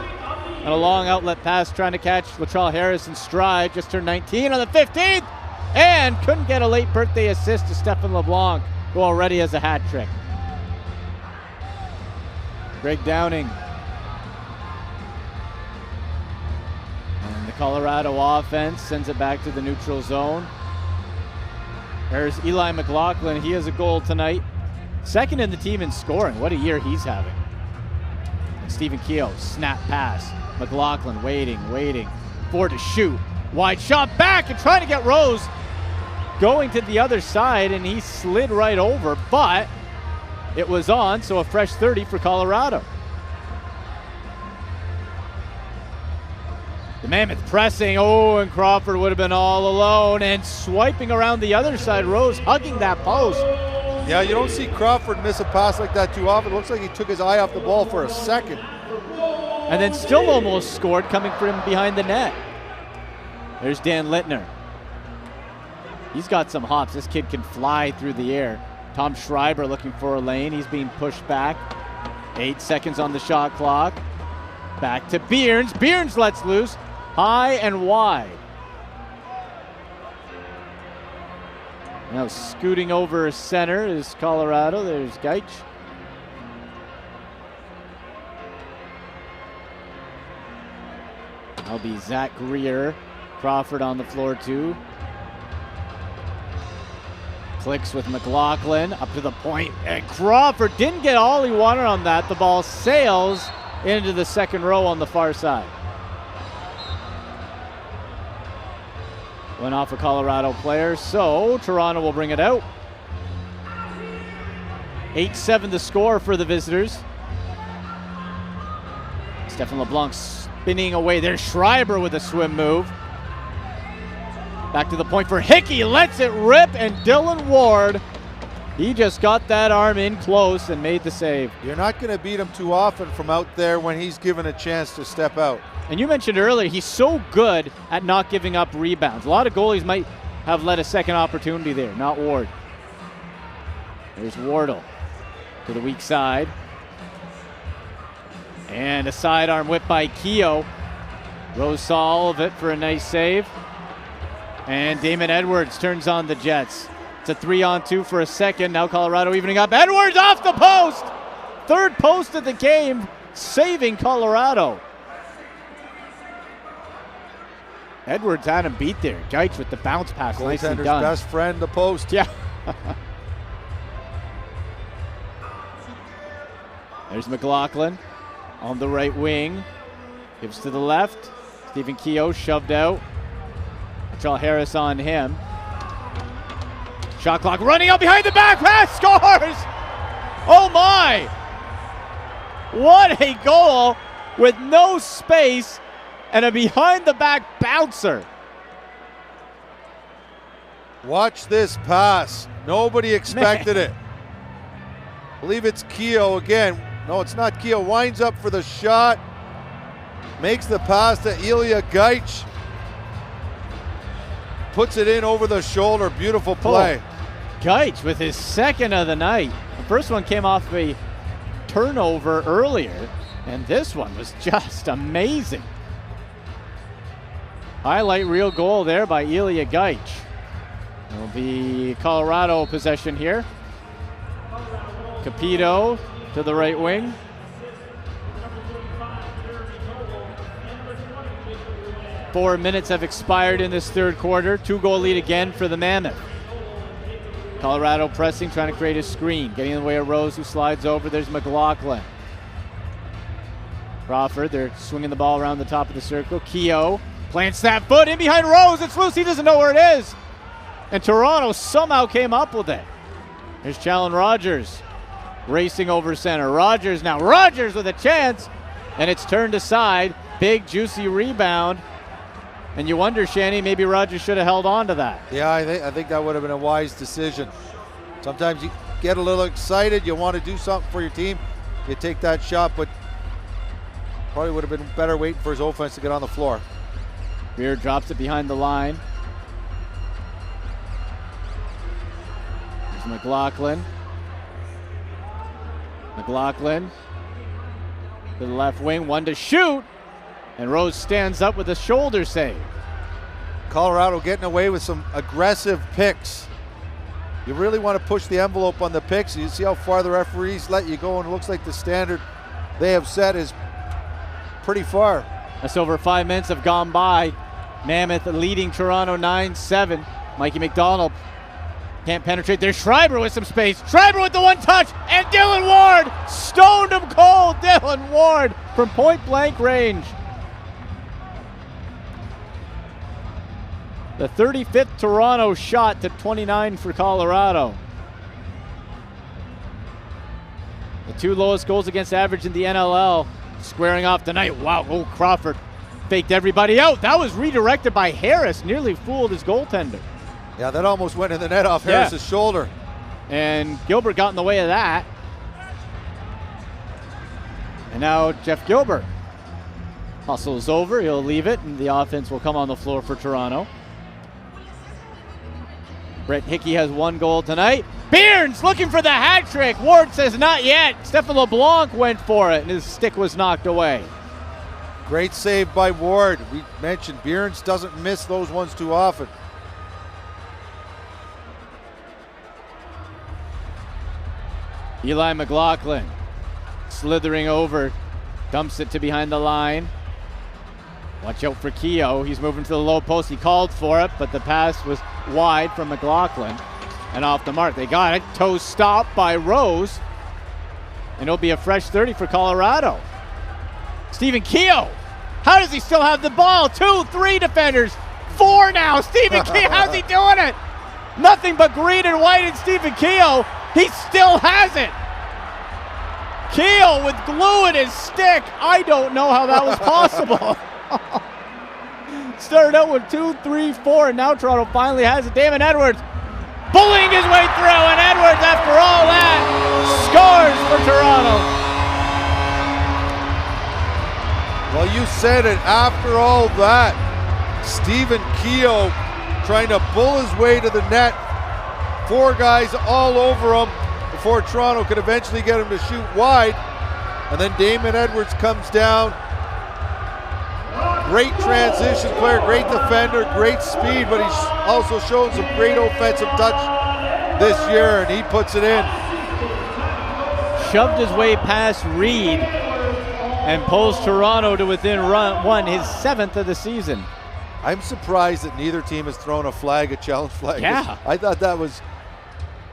And a long outlet pass trying to catch Latrell Harris in stride. Just turned 19 on the 15th. And couldn't get a late birthday assist to Stephen LeBlanc, who already has a hat trick. Greg Downing. And the Colorado offense sends it back to the neutral zone. There's Eli McLaughlin. He has a goal tonight. Second in the team in scoring. What a year he's having. And Stephen Keogh, snap pass. McLaughlin waiting. Ford to shoot. Wide shot back and trying to get Rose going to the other side, and he slid right over, but it was on, so a fresh 30 for Colorado. The Mammoth pressing. Oh, and Crawford would have been all alone, and swiping around the other side. Rose hugging that post. Yeah, you don't see Crawford miss a pass like that too often. It looks like he took his eye off the ball for a second. And then still almost scored, coming from behind the net. There's Dan Littner. He's got some hops. This kid can fly through the air. Tom Schreiber looking for a lane. He's being pushed back. 8 seconds on the shot clock. Back to Bearns. Bearns lets loose. High and wide. Now scooting over center is Colorado. There's Gaich. That'll be Zach Greer. Crawford on the floor too. Clicks with McLaughlin up to the point, and Crawford didn't get all he wanted on that. The ball sails into the second row on the far side. Went off a Colorado player, so Toronto will bring it out. 8-7 the score for the visitors. Stephen LeBlanc spinning away. There's Schreiber with a swim move. Back to the point for Hickey, lets it rip, and Dylan Ward, he just got that arm in close and made the save. You're not going to beat him too often from out there when he's given a chance to step out. And you mentioned earlier, he's so good at not giving up rebounds. A lot of goalies might have let a second opportunity there, not Ward. There's Wardle to the weak side. And a sidearm whip by Keogh. Rose saw all of it for a nice save. And Damon Edwards turns on the Jets. It's a 3-on-2 for a second. Now Colorado evening up. Edwards off the post! Third post of the game, saving Colorado. Edwards had him beat there. Gaich with the bounce pass. Nicely done. Best friend, the post. Yeah. There's McLaughlin on the right wing. Gives to the left. Stephen Keogh shoved out. Latrell Harris on him. Shot clock running out behind the back pass. Scores! Oh my! What a goal with no space and a behind the back bouncer. Watch this pass. Nobody expected it. I believe it's Keogh again. No, it's not Keogh. Winds up for the shot. Makes the pass to Ilya Gaich. Puts it in over the shoulder. Beautiful play. Gaich with his second of the night. The first one came off a turnover earlier, and this one was just amazing. Highlight reel goal there by Ilya Gaich. It'll be Colorado possession here. Capito to the right wing. Four minutes have expired in this third quarter. 2-goal lead again for the Mammoth. Colorado pressing, trying to create a screen. Getting in the way of Rose, who slides over. There's McLaughlin. Crawford, they're swinging the ball around the top of the circle. Keogh plants that foot in behind Rose. It's loose. He doesn't know where it is. And Toronto somehow came up with it. Here's Challen Rogers racing over center. Rogers now. Rogers with a chance. And it's turned aside. Big, juicy rebound. And you wonder, Shanny, maybe Rogers should have held on to that. Yeah, I think that would have been a wise decision. Sometimes you get a little excited. You want to do something for your team. You take that shot, but probably would have been better waiting for his offense to get on the floor. Greer drops it behind the line. There's McLaughlin. McLaughlin to the left wing, one to shoot. And Rose stands up with a shoulder save. Colorado getting away with some aggressive picks. You really want to push the envelope on the picks. You see how far the referees let you go, and it looks like the standard they have set is pretty far. That's over 5 minutes have gone by. Mammoth leading Toronto 9-7. Mikey McDonald can't penetrate. There's Schreiber with some space. Schreiber with the one touch, and Dylan Ward stoned him cold. Dylan Ward from point blank range. The 35th Toronto shot to 29 for Colorado. The two lowest goals against average in the NLL. Squaring off tonight. Wow, oh, Crawford faked everybody out. That was redirected by Harris. Nearly fooled his goaltender. Yeah, that almost went in the net off Harris's shoulder. And Gilbert got in the way of that. And now Jeff Gilbert hustles over. He'll leave it, and the offense will come on the floor for Toronto. Brett Hickey has one goal tonight. Bearns looking for the hat trick. Ward says not yet. Stephen LeBlanc went for it, and his stick was knocked away. Great save by Ward. We mentioned Bearns doesn't miss those ones too often. Eli McLaughlin slithering over, dumps it to behind the line. Watch out for Keogh. He's moving to the low post. He called for it, but the pass was wide from McLaughlin and off the mark. They got it. Toe stopped by Rose. And it'll be a fresh 30 for Colorado. Stephen Keogh. How does he still have the ball? 2, 3 defenders. 4 now. Stephen Keogh, how's he doing it? Nothing but green and white and Stephen Keogh. He still has it. Keogh with glue in his stick. I don't know how that was possible. Started out with 2, 3, 4, and now Toronto finally has it. Damon Edwards bullying his way through, and Edwards, after all that, scores for Toronto. Well, you said it. After all that, Stephen Keogh trying to bull his way to the net. 4 guys all over him before Toronto could eventually get him to shoot wide. And then Damon Edwards comes down. Great transition player, great defender, great speed, but he's also shown some great offensive touch this year, and he puts it in. Shoved his way past Reed and pulls Toronto to within one, his 7th of the season. I'm surprised that neither team has thrown a flag, a challenge flag. Yeah. I thought that was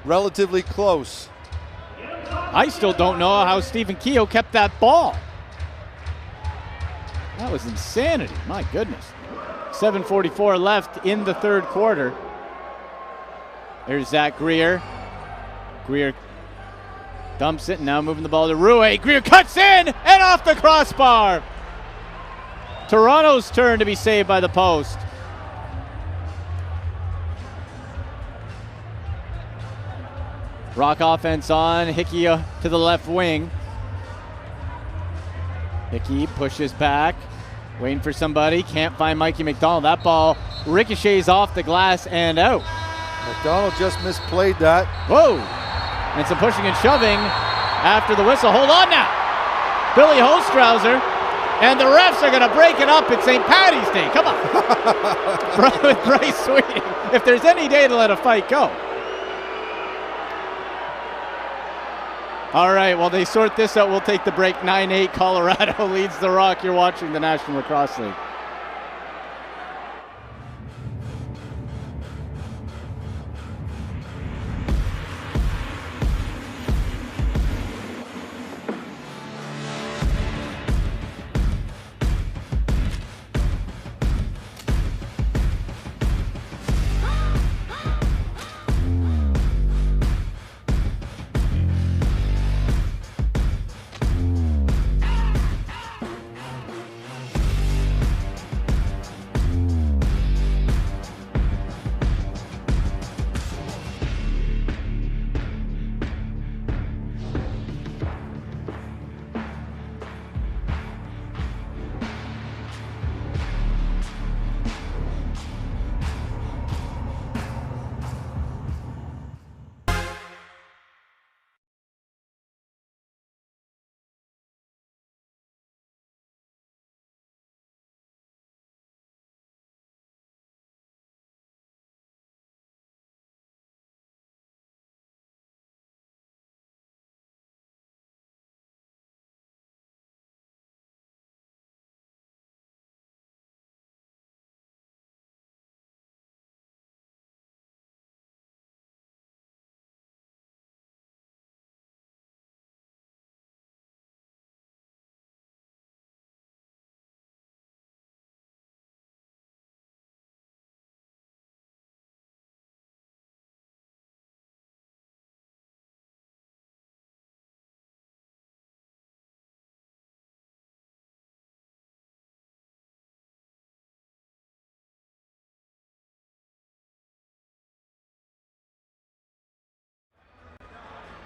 relatively close. I still don't know how Stephen Keogh kept that ball. That was insanity, my goodness. 7:44 left in the third quarter. There's Zach Greer. Greer dumps it, and now moving the ball to Rouet. Greer cuts in and off the crossbar. Toronto's turn to be saved by the post. Rock offense on. Hickey to the left wing. Hickey pushes back, waiting for somebody. Can't find Mikey McDonald. That ball ricochets off the glass and out. McDonald just misplayed that. Whoa! And some pushing and shoving after the whistle. Hold on now. Billy Holstrauser. And the refs are going to break it up at St. Paddy's Day. Come on. With Bryce Sweeting. If there's any day to let a fight go. All right, while they sort this out, we'll take the break. 9-8, Colorado leads the Rock. You're watching the National Lacrosse League.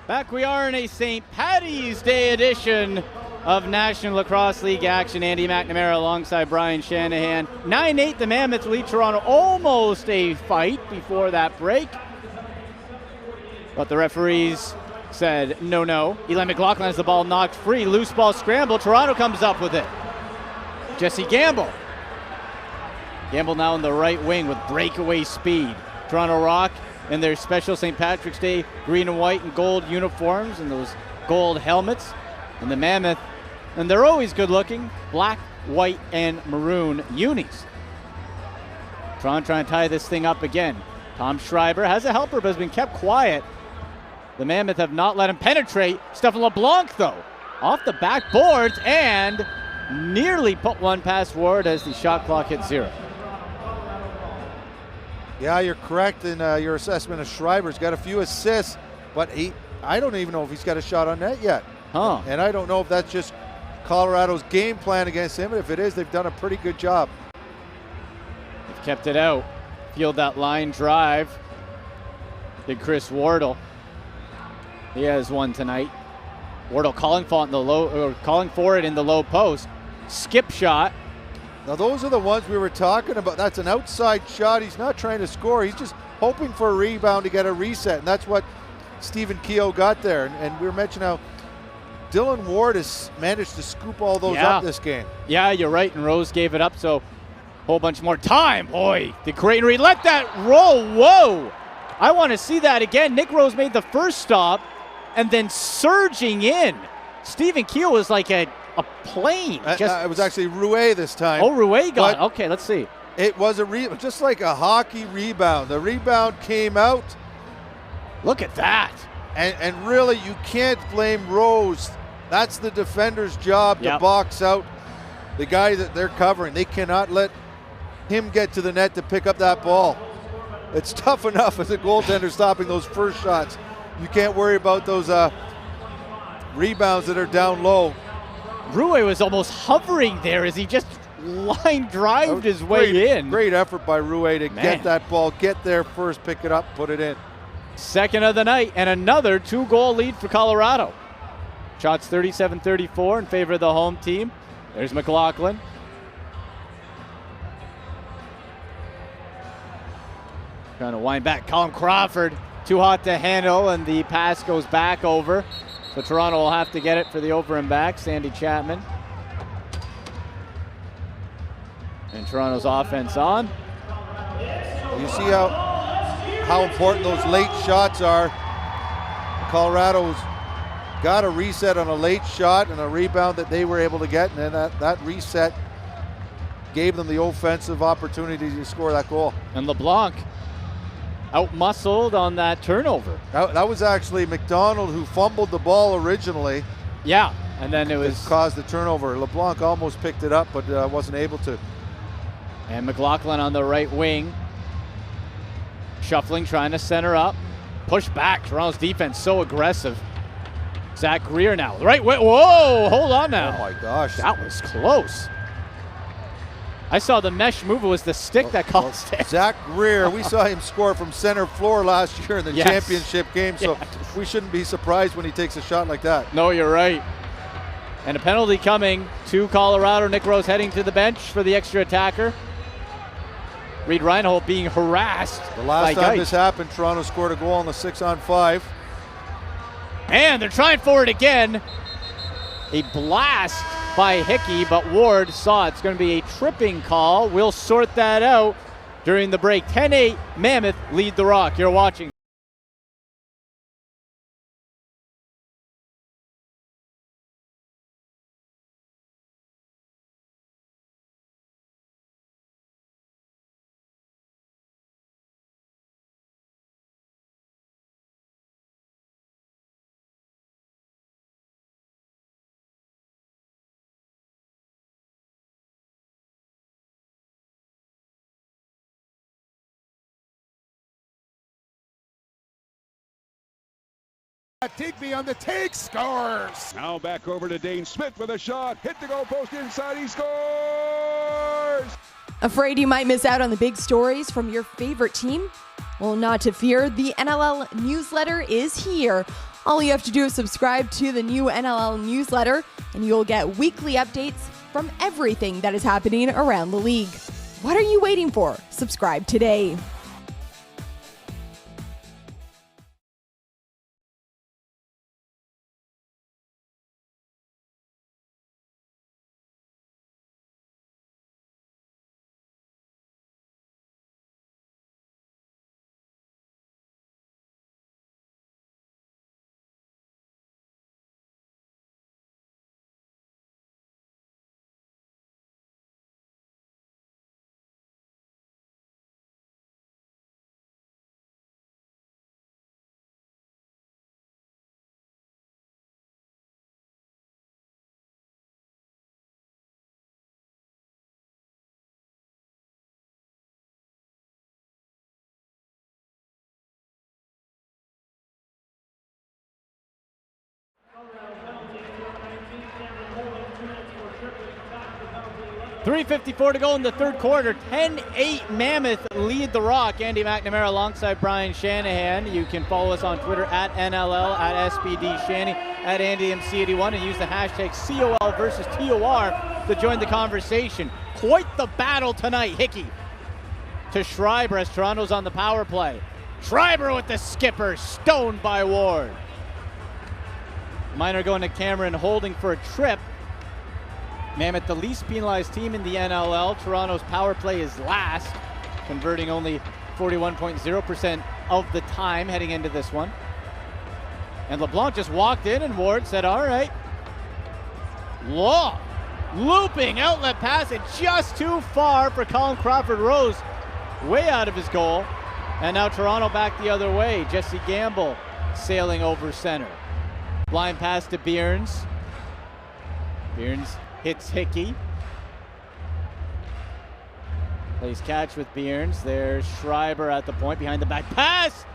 Back we are in a St. Paddy's Day edition of National Lacrosse League action. Andy McNamara alongside Brian Shanahan. 9-8, the Mammoth lead Toronto. Almost a fight before that break. But the referees said no. Eli McLaughlin has the ball knocked free. Loose ball scramble. Toronto comes up with it. Jesse Gamble. Gamble now in the right wing with breakaway speed. Toronto Rock in their special St. Patrick's Day green and white and gold uniforms and those gold helmets. And the Mammoth, and they're always good looking, black, white, and maroon unis. Toronto trying to tie this thing up again. Tom Schreiber has a helper but has been kept quiet. The Mammoth have not let him penetrate. Stefan LeBlanc, though, off the backboards and nearly put one past Ward as the shot clock hit 0. Yeah, you're correct in your assessment of Schreiber's got a few assists, but I don't even know if he's got a shot on net yet. Huh. And I don't know if that's just Colorado's game plan against him. And if it is, they've done a pretty good job. They've kept it out. Field that line drive. Did Chris Wardle. He has one tonight. Wardle calling for it in the low post. Skip shot. Now those are the ones we were talking about. That's an outside shot. He's not trying to score. He's just hoping for a rebound to get a reset. And that's what Stephen Keogh got there. And we were mentioning how Dylan Ward has managed to scoop all those up this game. Yeah, you're right. And Rose gave it up. So a whole bunch more time. Boy, did Creighton Reed let that roll. Whoa. I want to see that again. Nick Rose made the first stop and then surging in. Stephen Keogh was like a plane. It was actually Rouet this time. Oh, Rouet got it. Okay, let's see. It was just like a hockey rebound. The rebound came out. Look at that. And really, you can't blame Rose. That's the defender's job to box out the guy that they're covering. They cannot let him get to the net to pick up that ball. It's tough enough as a goaltender stopping those first shots. You can't worry about those rebounds that are down low. Rouet was almost hovering there as he just line drived his way in. Great effort by Rouet to get that ball, get there first, pick it up, put it in. Second of the night and another 2-goal lead for Colorado. Shots 37-34 in favor of the home team. There's McLaughlin. Trying to wind back. Colin Crawford, too hot to handle, and the pass goes back over. So Toronto will have to get it for the over and back. Sandy Chapman. And Toronto's offense on. You see how important those late shots are. Colorado's got a reset on a late shot and a rebound that they were able to get, and then that reset gave them the offensive opportunity to score that goal. And LeBlanc out-muscled on that turnover. That was actually McDonald who fumbled the ball originally. Yeah, and then it caused the turnover. LeBlanc almost picked it up, but wasn't able to. And McLaughlin on the right wing, shuffling, trying to center up. Push back. Toronto's defense so aggressive. Zach Greer now. Right way. Whoa, hold on now. Oh my gosh. That was close. I saw the mesh move. It was the stick that caused it. Zach Greer, we saw him score from center floor last year in the Yes. championship game, so we shouldn't be surprised when he takes a shot like that. No, you're right. And a penalty coming to Colorado. Nick Rose heading to the bench for the extra attacker. Reed Reinhold being harassed. The last by time Geich. this happened, Toronto scored a goal on the 6-on-5. And they're trying for it again. A blast by Hickey, but Ward saw it's going to be a tripping call. We'll sort that out during the break. 10-8, Mammoth lead the Rock. You're watching. Digby on the take, scores. Now back over to Dane Smith with a shot. Hit the goal post inside, he scores. Afraid you might miss out on the big stories from your favorite team? Well, not to fear, the NLL newsletter is here. All you have to do is subscribe to the new NLL newsletter, and you'll get weekly updates from everything that is happening around the league. What are you waiting for? Subscribe today. .354 to go in the third quarter. 10-8 Mammoth lead the Rock. Andy McNamara alongside Brian Shanahan. You can follow us on Twitter at NLL, at SBD Shanny, at AndyMC81, and use the hashtag COL versus TOR to join the conversation. Quite the battle tonight. Hickey to Schreiber as Toronto's on the power play. Schreiber with the skipper, stoned by Ward. Minor going to Cameron, holding for a trip. Mammoth, the least penalized team in the NLL. Toronto's power play is last, converting only 41.0% of the time heading into this one. And LeBlanc just walked in and Ward said, all right. Long, looping outlet pass and just too far for Colin Crawford-Rose. Way out of his goal. And now Toronto back the other way. Jesse Gamble sailing over center. Blind pass to Bierns. Bierns hits Hickey. Plays catch with Bierns. There's Schreiber at the point behind the back pass.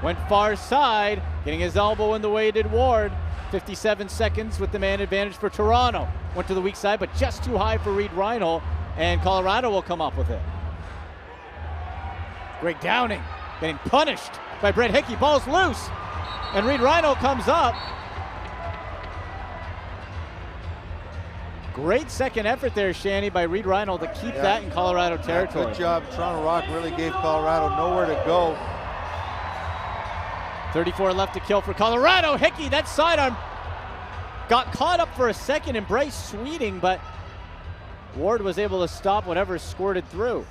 Went far side, getting his elbow in the way did Ward. 57 seconds with the man advantage for Toronto. Went to the weak side, but just too high for Reed Reinhold, and Colorado will come up with it. Greg Downing getting punished by Brett Hickey. Ball's loose, and Reed Reinhold comes up. Great second effort there, Shanny, by Reed Reinhold to keep that in Colorado territory. Good job. Toronto Rock really gave Colorado nowhere to go. 34 left to kill for Colorado. Hickey, that sidearm got caught up for a second in Bryce Sweeting, but Ward was able to stop whatever squirted through.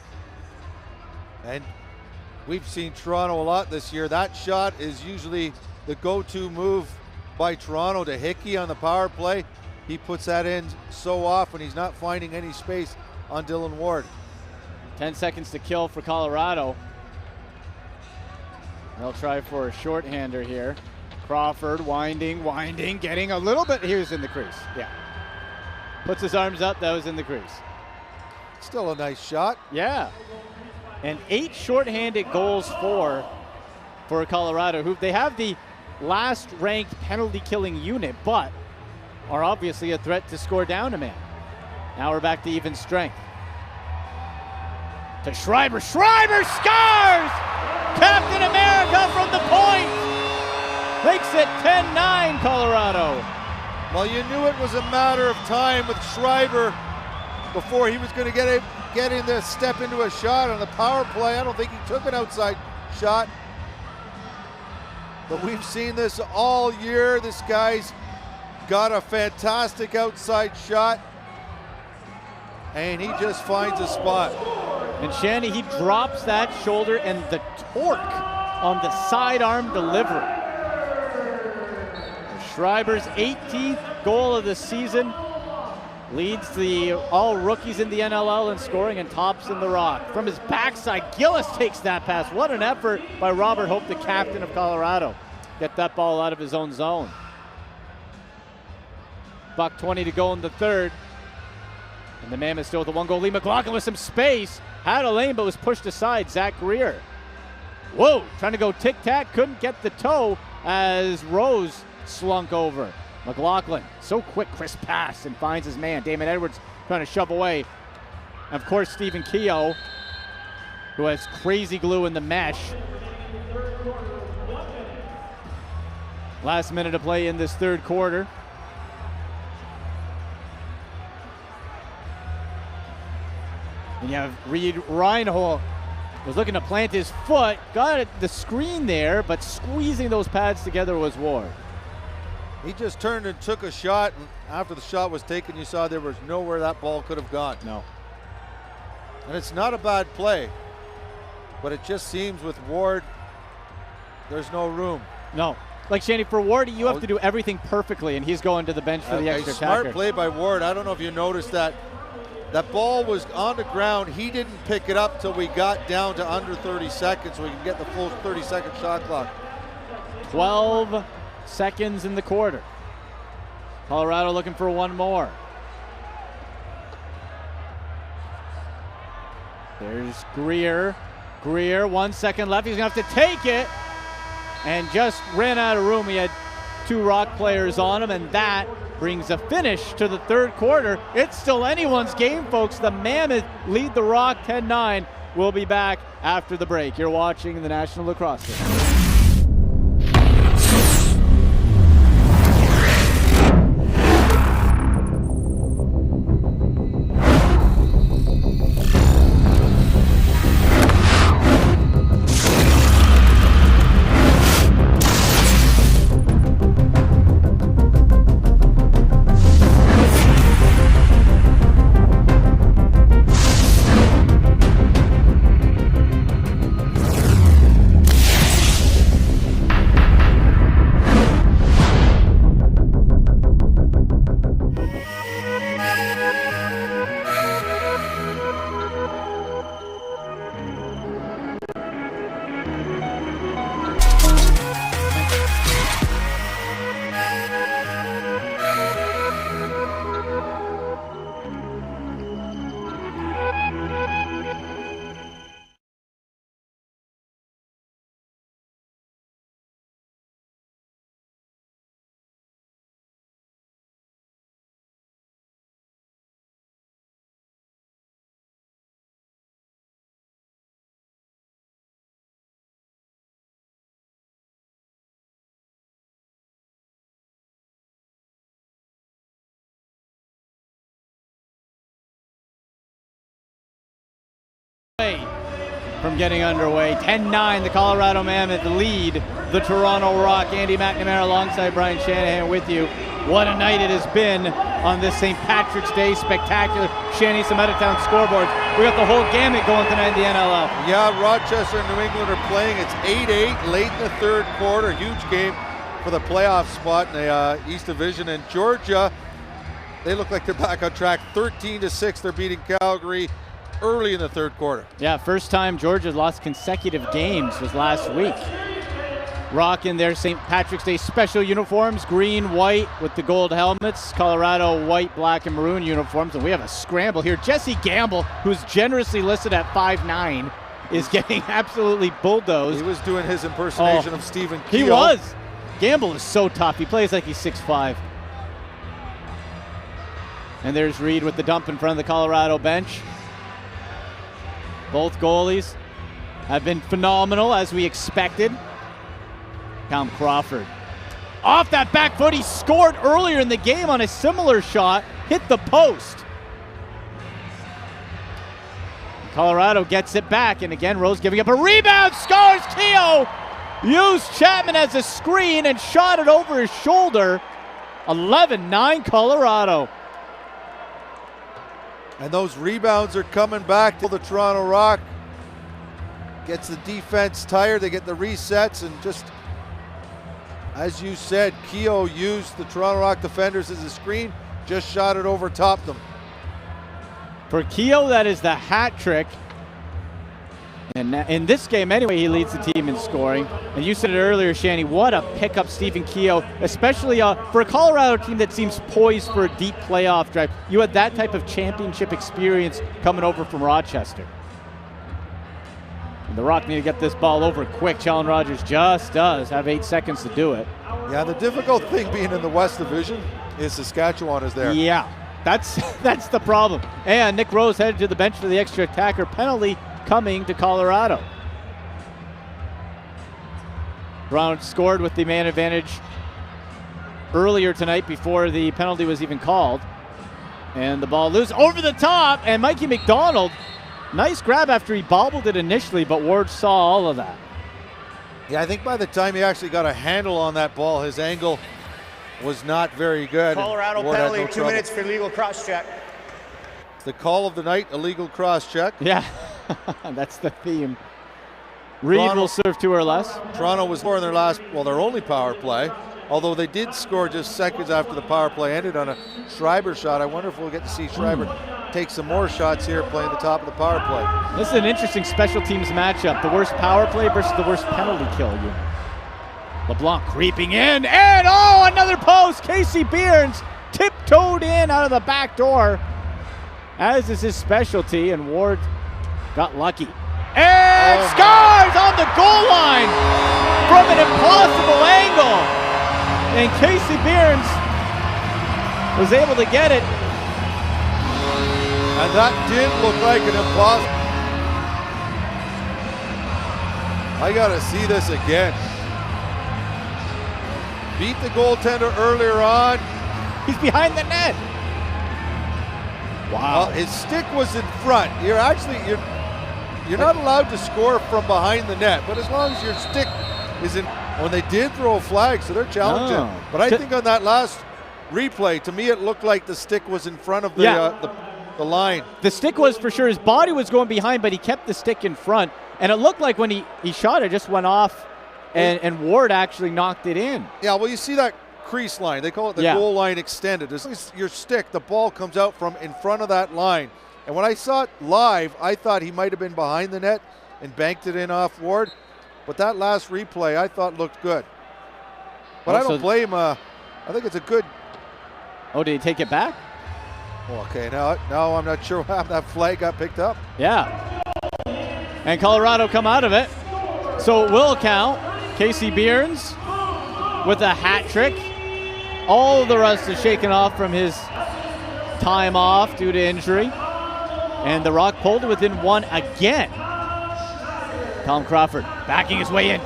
And we've seen Toronto a lot this year. That shot is usually the go-to move by Toronto to Hickey on the power play. He puts that in so often. He's not finding any space on Dylan Ward. 10 seconds to kill for Colorado. They'll try for a shorthander here. Crawford winding, getting a little bit. He was in the crease. Yeah. Puts his arms up. That was in the crease. Still a nice shot. Yeah. And 8 shorthanded goals for Colorado, who they have the last ranked penalty killing unit, but are obviously a threat to score down a man. Now we're back to even strength. To Schreiber. Schreiber scores! Captain America from the point! Makes it 10-9 Colorado. Well, you knew it was a matter of time with Schreiber before he was going to get in there, step into a shot on the power play. I don't think he took an outside shot. But we've seen this all year. This guy's got a fantastic outside shot. And he just finds a spot. And Shanny, he drops that shoulder and the torque on the sidearm delivery. Schreiber's 18th goal of the season, leads the all rookies in the NLL in scoring and tops in the Rock. From his backside, Gillis takes that pass. What an effort by Robert Hope, the captain of Colorado. Get that ball out of his own zone. $1:20 to go in the third. And the Mammoth still with a 1-goal lead. McLaughlin with some space. Had a lane but was pushed aside. Zach Greer. Whoa, trying to go tic-tac. Couldn't get the toe as Rose slunk over. McLaughlin, so quick, crisp pass and finds his man. Damon Edwards trying to shove away. And of course, Stephen Keogh, who has crazy glue in the mesh. Last minute to play in this third quarter. And you have Reed Reinhold was looking to plant his foot, got the screen there, but squeezing those pads together was Ward. He just turned and took a shot, and after the shot was taken, you saw there was nowhere that ball could have gone. No. And it's not a bad play, but it just seems with Ward, there's no room. No. Like Shanny, for Ward, you have to do everything perfectly, and he's going to the bench for the extra smart attacker. Play by Ward. I don't know if you noticed that. That ball was on the ground. He didn't pick it up till we got down to under 30 seconds so we can get the full 30-second shot clock. 12 seconds in the quarter. Colorado looking for one more. There's Greer. Greer, 1 second left. He's going to have to take it. And just ran out of room. He had 2 Rock players on him, and that brings a finish to the third quarter. It's still anyone's game, folks. The Mammoth lead the Rock 10-9. We'll be back after the break. You're watching the National Lacrosse League. From getting underway, 10-9, the Colorado Mammoth lead the Toronto Rock. Andy McNamara alongside Brian Shanahan with you. What a night it has been on this St. Patrick's Day spectacular. Shanny, some out-of-town scoreboards. We got the whole gamut going tonight in the NLL. Yeah, Rochester and New England are playing. It's 8-8 late in the third quarter. Huge game for the playoff spot in the East Division. And Georgia, they look like they're back on track. 13-6, they're beating Calgary early in the third quarter. Yeah, first time Georgia lost consecutive games was last week. Rocking their St. Patrick's Day special uniforms, green, white with the gold helmets. Colorado, white, black, and maroon uniforms. And we have a scramble here. Jesse Gamble, who's generously listed at 5'9", is getting absolutely bulldozed. He was doing his impersonation of Stephen Keogh. He was. Gamble is so tough. He plays like he's 6'5". And there's Reed with the dump in front of the Colorado bench. Both goalies have been phenomenal, as we expected. Cam Crawford. Off that back foot, he scored earlier in the game on a similar shot, hit the post. Colorado gets it back, and again, Rose giving up a rebound, scores. Keogh used Chapman as a screen and shot it over his shoulder. 11-9 Colorado. And those rebounds are coming back to the Toronto Rock. Gets the defense tired, they get the resets, and just, as you said, Keogh used the Toronto Rock defenders as a screen, just shot it over, topped them. For Keogh, that is the hat trick. And in this game, anyway, he leads the team in scoring. And you said it earlier, Shanny, what a pickup Stephen Keogh, especially for a Colorado team that seems poised for a deep playoff drive. You had that type of championship experience coming over from Rochester. And the Rock need to get this ball over quick. Challen Rogers just does have 8 seconds to do it. Yeah, the difficult thing being in the West Division is Saskatchewan is there. Yeah, that's the problem. And Nick Rose headed to the bench for the extra attacker penalty coming to Colorado. Brown scored with the man advantage earlier tonight before the penalty was even called. And the ball loose over the top, and Mikey McDonald, nice grab after he bobbled it initially, but Ward saw all of that. Yeah, I think by the time he actually got a handle on that ball, his angle was not very good. Colorado penalty, 2 minutes for illegal cross-check. It's the call of the night, illegal cross-check. Yeah, that's the theme. Reed will serve 2 or less. Toronto was scoring their only power play, although they did score just seconds after the power play ended on a Schreiber shot. I wonder if we'll get to see Schreiber take some more shots here playing the top of the power play. This is an interesting special teams matchup. The worst power play versus the worst penalty kill unit. LeBlanc creeping in, and another post! Casey Behrens tiptoed in out of the back door, as is his specialty, and Ward got lucky. And scores on the goal line from an impossible angle. And Casey Behrens was able to get it. And that did look like an impossible. I gotta see this again. Beat the goaltender earlier on. He's behind the net. Wow. Well, his stick was in front. You're not allowed to score from behind the net, but as long as your stick is in. When they did throw a flag, so they're challenging. But I think on that last replay, to me it looked like the stick was in front of the line. The stick was for sure. His body was going behind, but he kept the stick in front. And it looked like when he shot it, just went off, and Ward actually knocked it in. Yeah, well, you see that crease line. They call it the goal line extended. It's your stick, the ball comes out from in front of that line. And when I saw it live, I thought he might have been behind the net and banked it in off Ward. But that last replay I thought looked good. But I don't blame, I think it's a good. Oh, did he take it back? Okay, now I'm not sure how that flag got picked up. Yeah. And Colorado come out of it. So it will count. Casey Behrens with a hat trick. All of the rust is shaken off from his time off due to injury. And the Rock pulled it within 1 again. Colin Crawford backing his way in,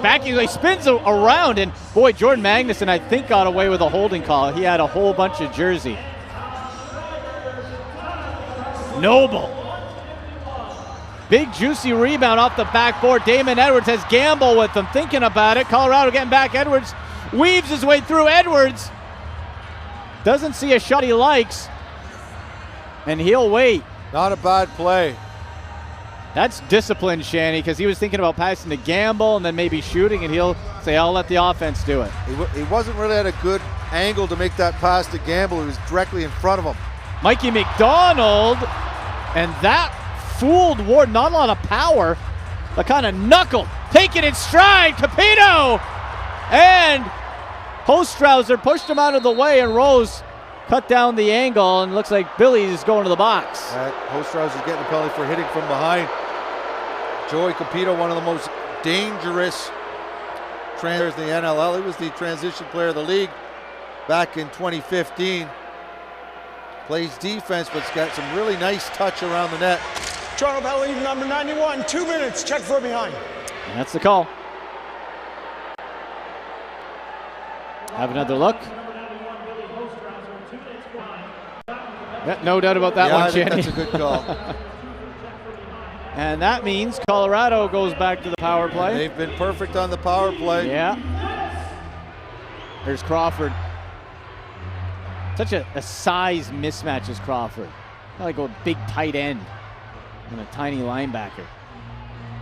spins around, and boy, Jordan Magnuson, I think, got away with a holding call. He had a whole bunch of jersey. Noble. Big juicy rebound off the backboard. Damon Edwards has Gamble with him, thinking about it. Colorado getting back. Edwards weaves his way through. Edwards doesn't see a shot he likes, and he'll wait. Not a bad play. That's discipline, Shanny, because he was thinking about passing to Gamble and then maybe shooting, and he'll say, I'll let the offense do it. He wasn't really at a good angle to make that pass to Gamble. He was directly in front of him. Mikey McDonald, and that fooled Ward. Not a lot of power, but kind of knuckled. Taking in stride, Capito! And Hostrauser pushed him out of the way, and Rose cut down the angle, and looks like Billy's going to the box. Hostrauser's getting the penalty for hitting from behind. Joey Capito, one of the most dangerous transfers in the NLL. He was the transition player of the league back in 2015. Plays defense, but's got some really nice touch around the net. Toronto penalty number 91, 2 minutes, check for behind. And that's the call. Have another look. Yeah, no doubt about that one, I think Shanny. that's a good call. And that means Colorado goes back to the power play. They've been perfect on the power play. Yeah. There's Crawford. Such a size mismatch is Crawford. Like a big tight end and a tiny linebacker.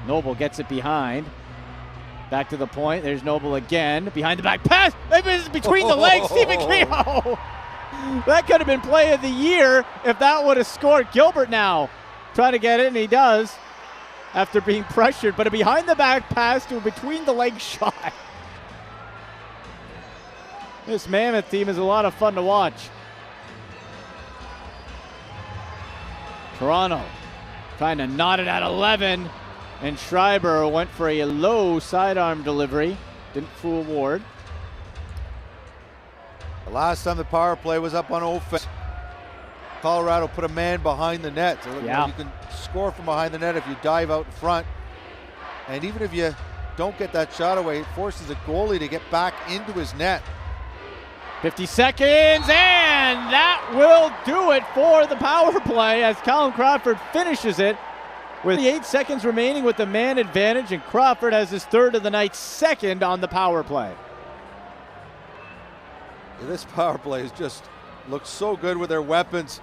Noble gets it behind. Back to the point. There's Noble again. Behind the back pass. Maybe it's between the legs. Stephen Creo. That could have been play of the year if that would have scored. Gilbert now trying to get it, and he does after being pressured. But a behind the back pass to a between the leg shot. This Mammoth team is a lot of fun to watch. Toronto trying to knot it at 11, and Schreiber went for a low sidearm delivery. Didn't fool Ward. The last time the power play was up on offense, Colorado put a man behind the net. So Yeah. you can score from behind the net if you dive out in front. And even if you don't get that shot away, it forces a goalie to get back into his net. 50 seconds, and that will do it for the power play as Colin Crawford finishes it with 8 seconds remaining with the man advantage, and Crawford has his third of the night, second on the power play. This power play has just looked so good with their weapons.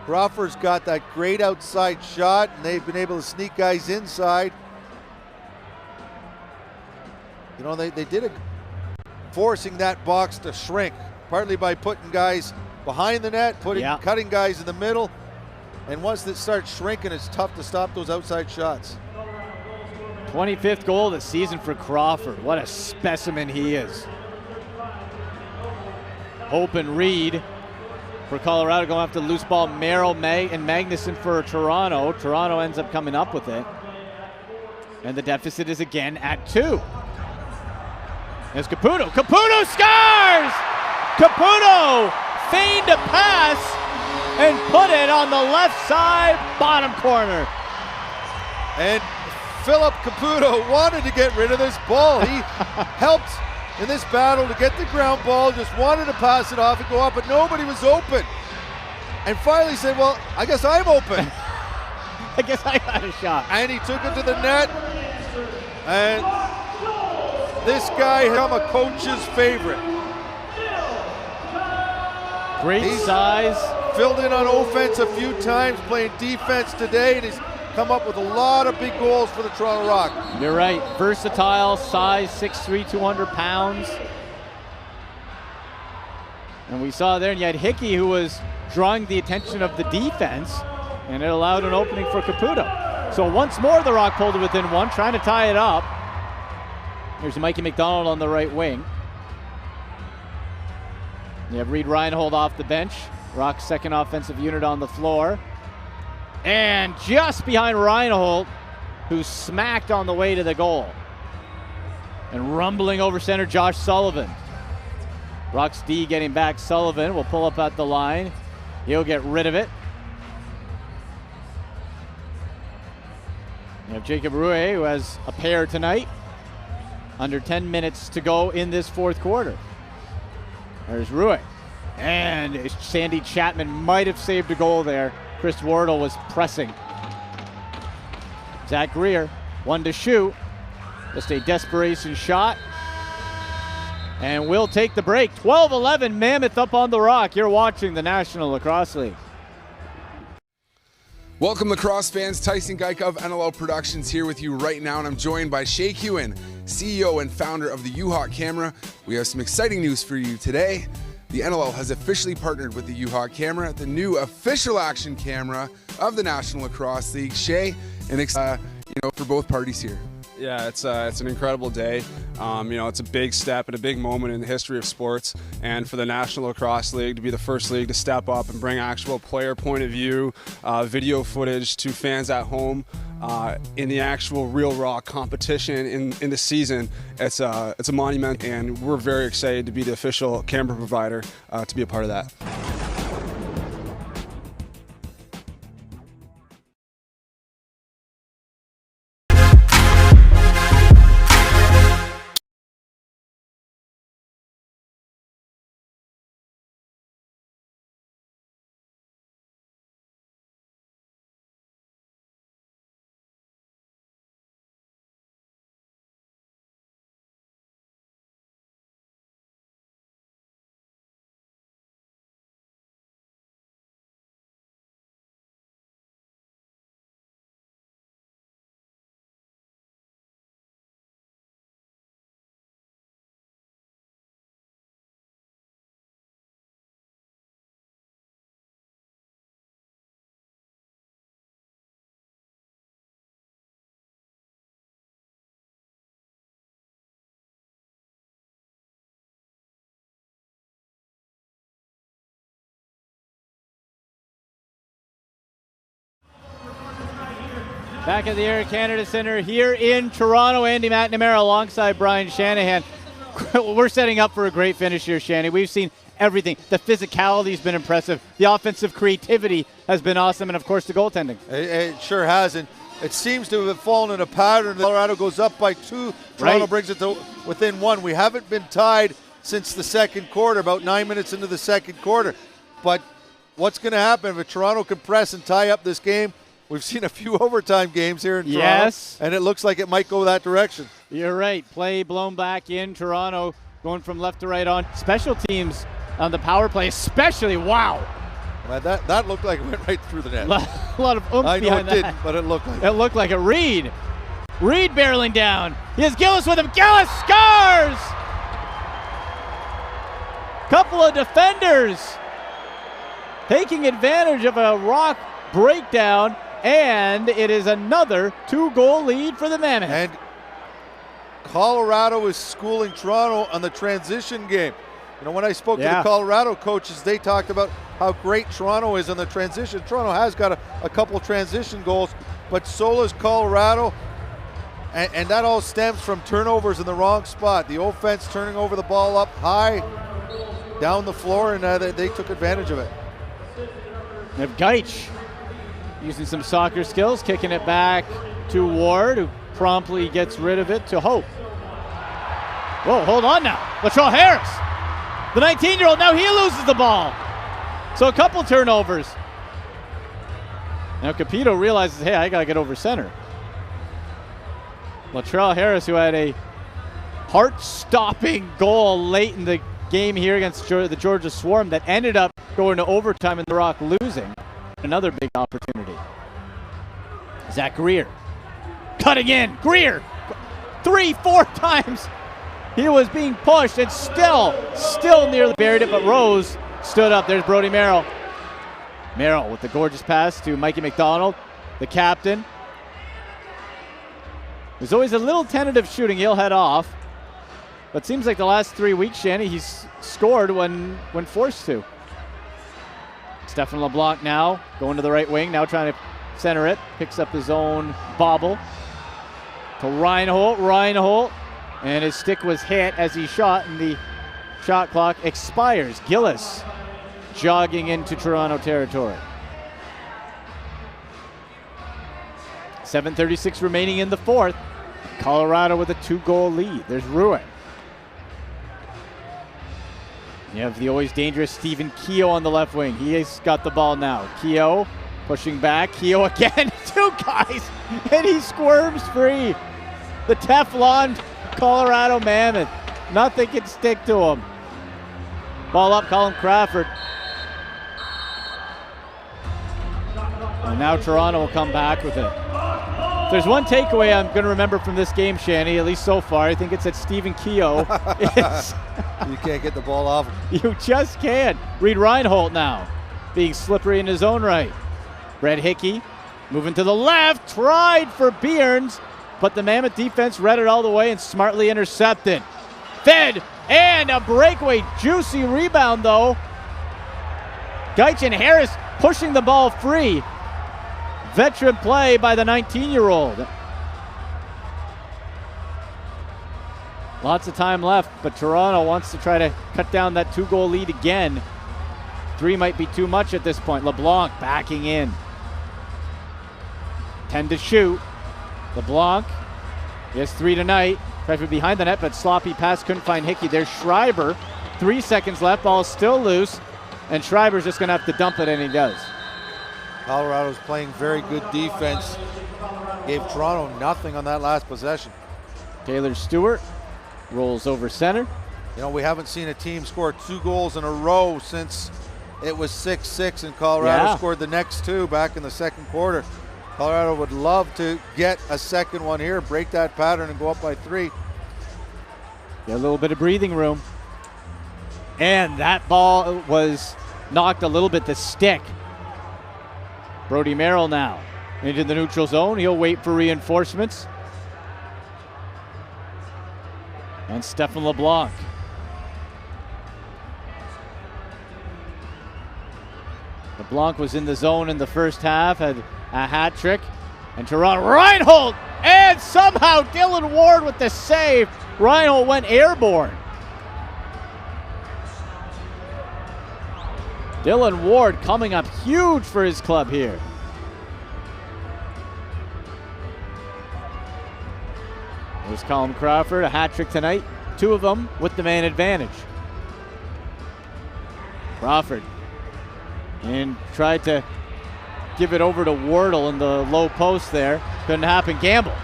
Crawford's got that great outside shot, and they've been able to sneak guys inside. You know, they did it, forcing that box to shrink, partly by putting guys behind the net, cutting guys in the middle. And once it starts shrinking, it's tough to stop those outside shots. 25th goal of the season for Crawford. What a specimen he is. Hope and Reed for Colorado going after the loose ball. Merrill, and Magnuson for Toronto. Toronto ends up coming up with it. And the deficit is again at 2. There's Caputo. Caputo scores! Caputo feigned a pass and put it on the left side, bottom corner. And Philip Caputo wanted to get rid of this ball. He helped in this battle to get the ground ball, just wanted to pass it off and go up, but nobody was open. And finally said, well, I guess I'm open. I guess I got a shot. And he took it to the net. And this guy has become a coach's favorite. Great size. Filled in on offense a few times, playing defense today, and he's come up with a lot of big goals for the Toronto Rock. You're right. Versatile, size, 6'3", 200 pounds. And we saw there, and you had Hickey, who was drawing the attention of the defense, and it allowed an opening for Caputo. So once more, the Rock pulled it within 1, trying to tie it up. Here's Mikey McDonald on the right wing. You have Reed Reinhold off the bench. Rock's second offensive unit on the floor. And just behind Reinhold, who's smacked on the way to the goal. And rumbling over center, Josh Sullivan. Rock's D getting back. Sullivan will pull up at the line. He'll get rid of it. You have Jacob Rouet, who has a pair tonight. Under 10 minutes to go in this fourth quarter. There's Rouet. And Sandy Chapman might have saved a goal there. Chris Wardle was pressing. Zach Greer, 1 to shoot. Just a desperation shot. And we'll take the break. 12-11, Mammoth up on the Rock. You're watching the National Lacrosse League. Welcome, lacrosse fans. Tyson Geik of NLL Productions here with you right now, and I'm joined by Shay Hewen, CEO and founder of the U-Hawk Camera. We have some exciting news for you today. The NLL has officially partnered with the U-Hawk Camera, the new official action camera of the National Lacrosse League. Shay, and for both parties here. Yeah, it's an incredible day. It's a big step and a big moment in the history of sports, and for the National Lacrosse League to be the first league to step up and bring actual player point of view, video footage to fans at home in the actual real raw competition in the season. It's a monument, and we're very excited to be the official camera provider to be a part of that. Back at the Air Canada Centre here in Toronto, Andy McNamara alongside Brian Shanahan. We're setting up for a great finish here, Shanny. We've seen everything. The physicality has been impressive. The offensive creativity has been awesome. And, of course, the goaltending. It sure has. And it seems to have fallen in a pattern. Colorado goes up by 2. Toronto brings it to within 1. We haven't been tied since the second quarter, about 9 minutes into the second quarter. But what's going to happen if Toronto can press and tie up this game? We've seen a few overtime games here in Toronto, and it looks like it might go that direction. You're right. Play blown back in Toronto, going from left to right on. Special teams on the power play, especially, wow. Man, that looked like it went right through the net. A lot of oomph I know behind it didn't, but it looked like it. It looked like a Reed. Reed barreling down. Here's Gillis with him. Gillis scores! Couple of defenders taking advantage of a Rock breakdown. And it is another 2-goal lead for the Mammoth. And Colorado is schooling Toronto on the transition game. You know, when I spoke to the Colorado coaches, they talked about how great Toronto is on the transition. Toronto has got a couple transition goals, but so is Colorado. And that all stems from turnovers in the wrong spot. The offense turning over the ball up high, down the floor, and they took advantage of it. We have Geich using some soccer skills, kicking it back to Ward, who promptly gets rid of it to Hope. Whoa, hold on now. Latrell Harris, the 19-year-old, now he loses the ball. So a couple turnovers. Now Capito realizes, hey, I got to get over center. Latrell Harris, who had a heart-stopping goal late in the game here against the Georgia Swarm that ended up going to overtime and the Rock losing. Another big opportunity. Zach Greer cutting in. Greer 3-4 times he was being pushed and still nearly buried it, but Rose stood up. There's Brody Merrill. Merrill with the gorgeous pass to Mikey McDonald, the captain. There's always a little tentative shooting. He'll head off. But seems like the last 3 weeks, Shanny, he's scored when forced to. Stefan LeBlanc now going to the right wing, now trying to center it. Picks up his own bobble to Reinhold, and his stick was hit as he shot, and the shot clock expires. Gillis jogging into Toronto territory. 7:36 remaining in the fourth. Colorado with a 2-goal lead. There's Ruin. You have the always dangerous Stephen Keogh on the left wing. He's got the ball now. Keogh pushing back. Keogh again. 2 guys. And he squirms free. The Teflon Colorado Mammoth. Nothing can stick to him. Ball up, Colin Crawford. And now Toronto will come back with it. If there's one takeaway I'm going to remember from this game, Shanny, at least so far, I think it's that Stephen Keogh is... You can't get the ball off him. You just can't. Reed Reinhold now being slippery in his own right. Brett Hickey moving to the left, tried for Bierns, but the Mammoth defense read it all the way and smartly intercepted. Fed, and a breakaway, juicy rebound though. Gaich and Harris pushing the ball free. Veteran play by the 19-year-old. Lots of time left, but Toronto wants to try to cut down that 2-goal lead again. 3 might be too much at this point. LeBlanc backing in. 10 to shoot. LeBlanc, he has 3 tonight. Tried from behind the net, but sloppy pass, couldn't find Hickey. There's Schreiber. 3 seconds left, ball still loose, and Schreiber's just gonna have to dump it, and he does. Colorado's playing very good defense. Gave Toronto nothing on that last possession. Taylor Stewart rolls over center. You know, we haven't seen a team score 2 goals in a row since it was 6-6 and Colorado scored the next 2 back in the second quarter. Colorado would love to get a second one here, break that pattern and go up by 3. Get a little bit of breathing room. And that ball was knocked a little bit, the stick. Brody Merrill now into the neutral zone. He'll wait for reinforcements. And Stephen LeBlanc. LeBlanc was in the zone in the first half, had a hat trick. And Toronto, Reinhold! And somehow Dylan Ward with the save. Reinhold went airborne. Dylan Ward coming up huge for his club here. There's Colin Crawford, a hat trick tonight. 2 of them with the man advantage. Crawford and tried to give it over to Wardle in the low post there. Couldn't happen. Gamble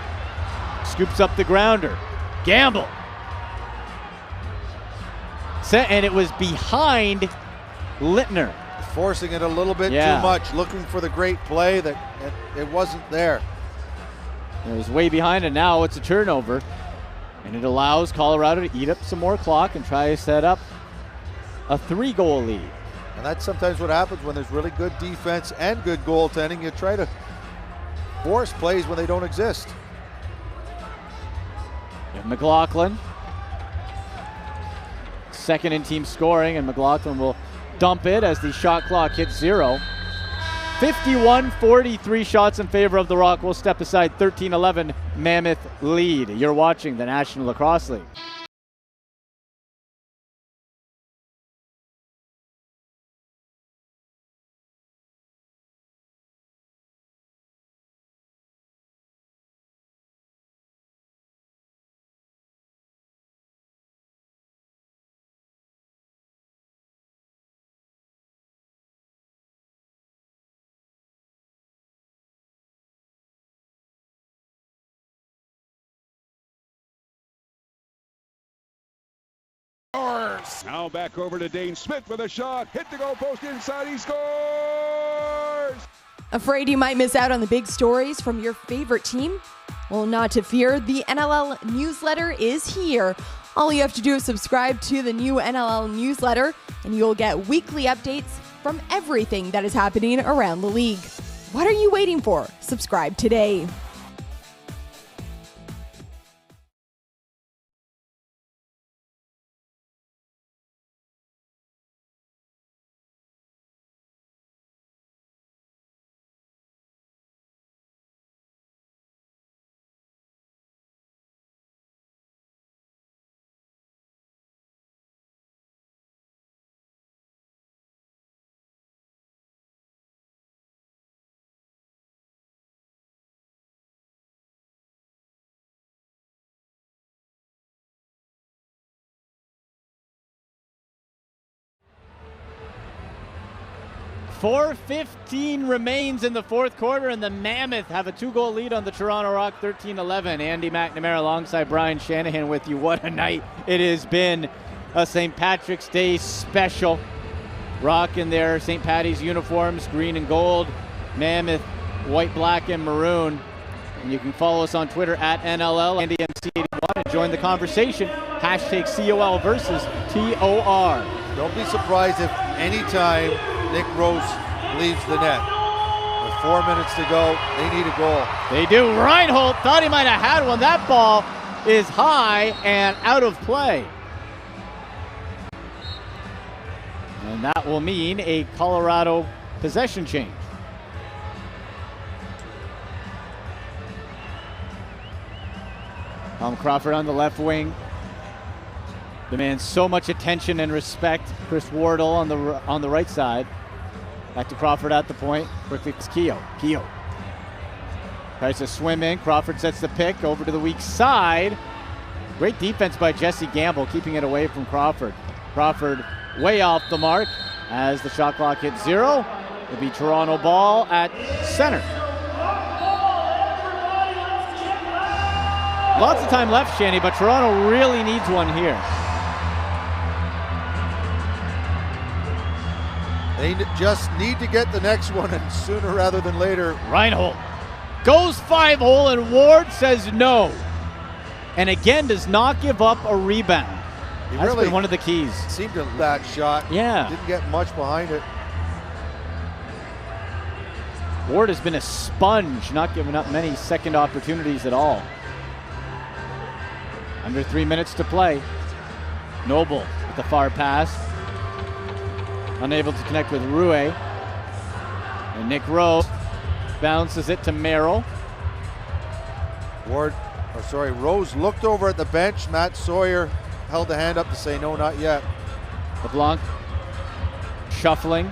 scoops up the grounder. Gamble. And it was behind Littner. Forcing it a little bit too much, looking for the great play that it wasn't there. It was way behind, and now it's a turnover. And it allows Colorado to eat up some more clock and try to set up a 3-goal lead. And that's sometimes what happens when there's really good defense and good goaltending. You try to force plays when they don't exist. And McLaughlin, second in team scoring, and McLaughlin will dump it as the shot clock hits 0. 51-43 shots in favor of the Rock. We'll step aside. 13-11 Mammoth lead. You're watching the National Lacrosse League. Now back over to Dane Smith with a shot. Hit the goal post inside. He scores! Afraid you might miss out on the big stories from your favorite team? Well, not to fear. The NLL newsletter is here. All you have to do is subscribe to the new NLL newsletter, and you'll get weekly updates from everything that is happening around the league. What are you waiting for? Subscribe today. .4:15 remains in the fourth quarter, and the Mammoth have a 2-goal lead on the Toronto Rock, 13-11. Andy McNamara alongside Brian Shanahan with you. What a night it has been. A St. Patrick's Day special. Rock in their St. Patty's uniforms, green and gold. Mammoth, white, black, and maroon. And you can follow us on Twitter at NLL and DMC81 and join the conversation. Hashtag COL versus TOR. Don't be surprised if anytime Nick Rose leaves the net. With 4 minutes to go, they need a goal. They do. Reinhold thought he might have had one. That ball is high and out of play. And that will mean a Colorado possession change. Tom Crawford on the left wing demands so much attention and respect. Chris Wardle on the right side. Back to Crawford at the point. Quickly it's Keogh. Keogh tries to swim in. Crawford sets the pick over to the weak side. Great defense by Jesse Gamble, keeping it away from Crawford. Crawford way off the mark as the shot clock hits 0. It'll be Toronto ball at center. Lots of time left, Shanny, but Toronto really needs one here. They just need to get the next one, and sooner rather than later. Reinhold goes 5-hole, and Ward says no. And again, does not give up a rebound. He That's really been one of the keys. Seemed to that shot. Yeah. Didn't get much behind it. Ward has been a sponge, not giving up many second opportunities at all. Under 3 minutes to play. Noble with the far pass. Unable to connect with Rue. And Nick Rose bounces it to Merrill. Rose looked over at the bench. Matt Sawyer held the hand up to say no, not yet. LeBlanc shuffling,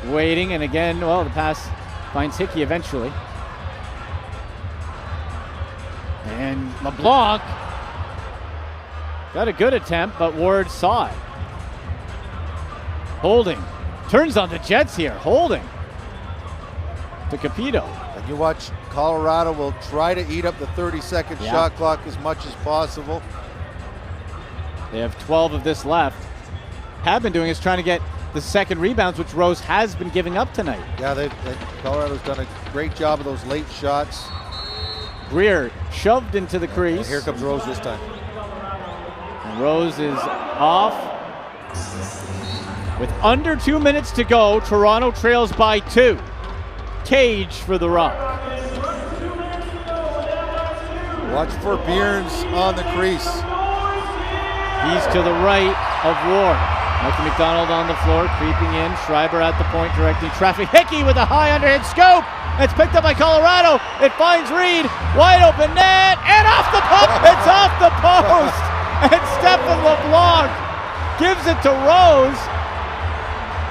waiting, and again, well, the pass finds Hickey eventually. And LeBlanc got a good attempt, but Ward saw it. Holding. Turns on the Jets here. Holding. To Capito. And you watch, Colorado will try to eat up the 30-second shot clock as much as possible. They have 12 of this left. Have been doing is trying to get the second rebounds, which Rose has been giving up tonight. Yeah, Colorado's done a great job of those late shots. Greer shoved into the crease. And here comes Rose this time. And Rose is off. With under 2 minutes to go, Toronto trails by 2. Cage for the Rock. Watch for Bierns on the crease. He's to the right of Ward. Mikey McDonald on the floor, creeping in. Schreiber at the point, directing traffic. Hickey with a high underhand scoop. It's picked up by Colorado. It finds Reed. Wide open net. And off the post. It's off the post. And Stephen LeBlanc gives it to Rose.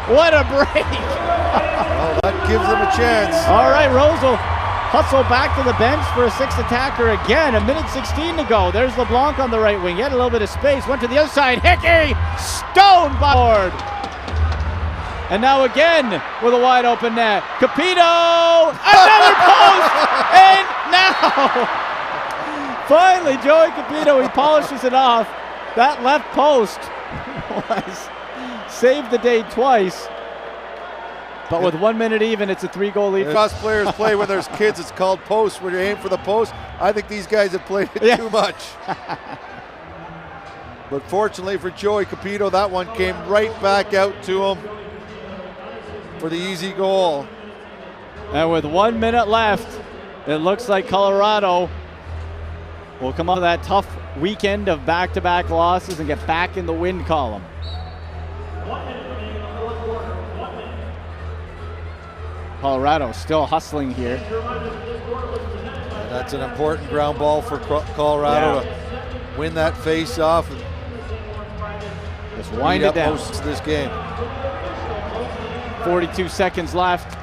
What a break. Well, that gives them a chance. All right, Rose will hustle back to the bench for a sixth attacker again. 1:16 to go. There's LeBlanc on the right wing. He had a little bit of space. Went to the other side. Hickey stoned by Ward. And now again with a wide open net. Capito, another post. And now, finally, Joey Capito, he polishes it off. That left post was saved the day twice. But with 1 minute even, it's a 3-goal lead. Us players play when there's kids. It's called post. When you aim for the post, I think these guys have played it too much. But fortunately for Joey Capito, that one came right back out to him for the easy goal. And with 1 minute left, it looks like Colorado will come out of that tough weekend of back-to-back losses and get back in the win column. Colorado still hustling here. And that's an important ground ball for Colorado to win that face-off. Just wind it down. Most of this game. 42 seconds left.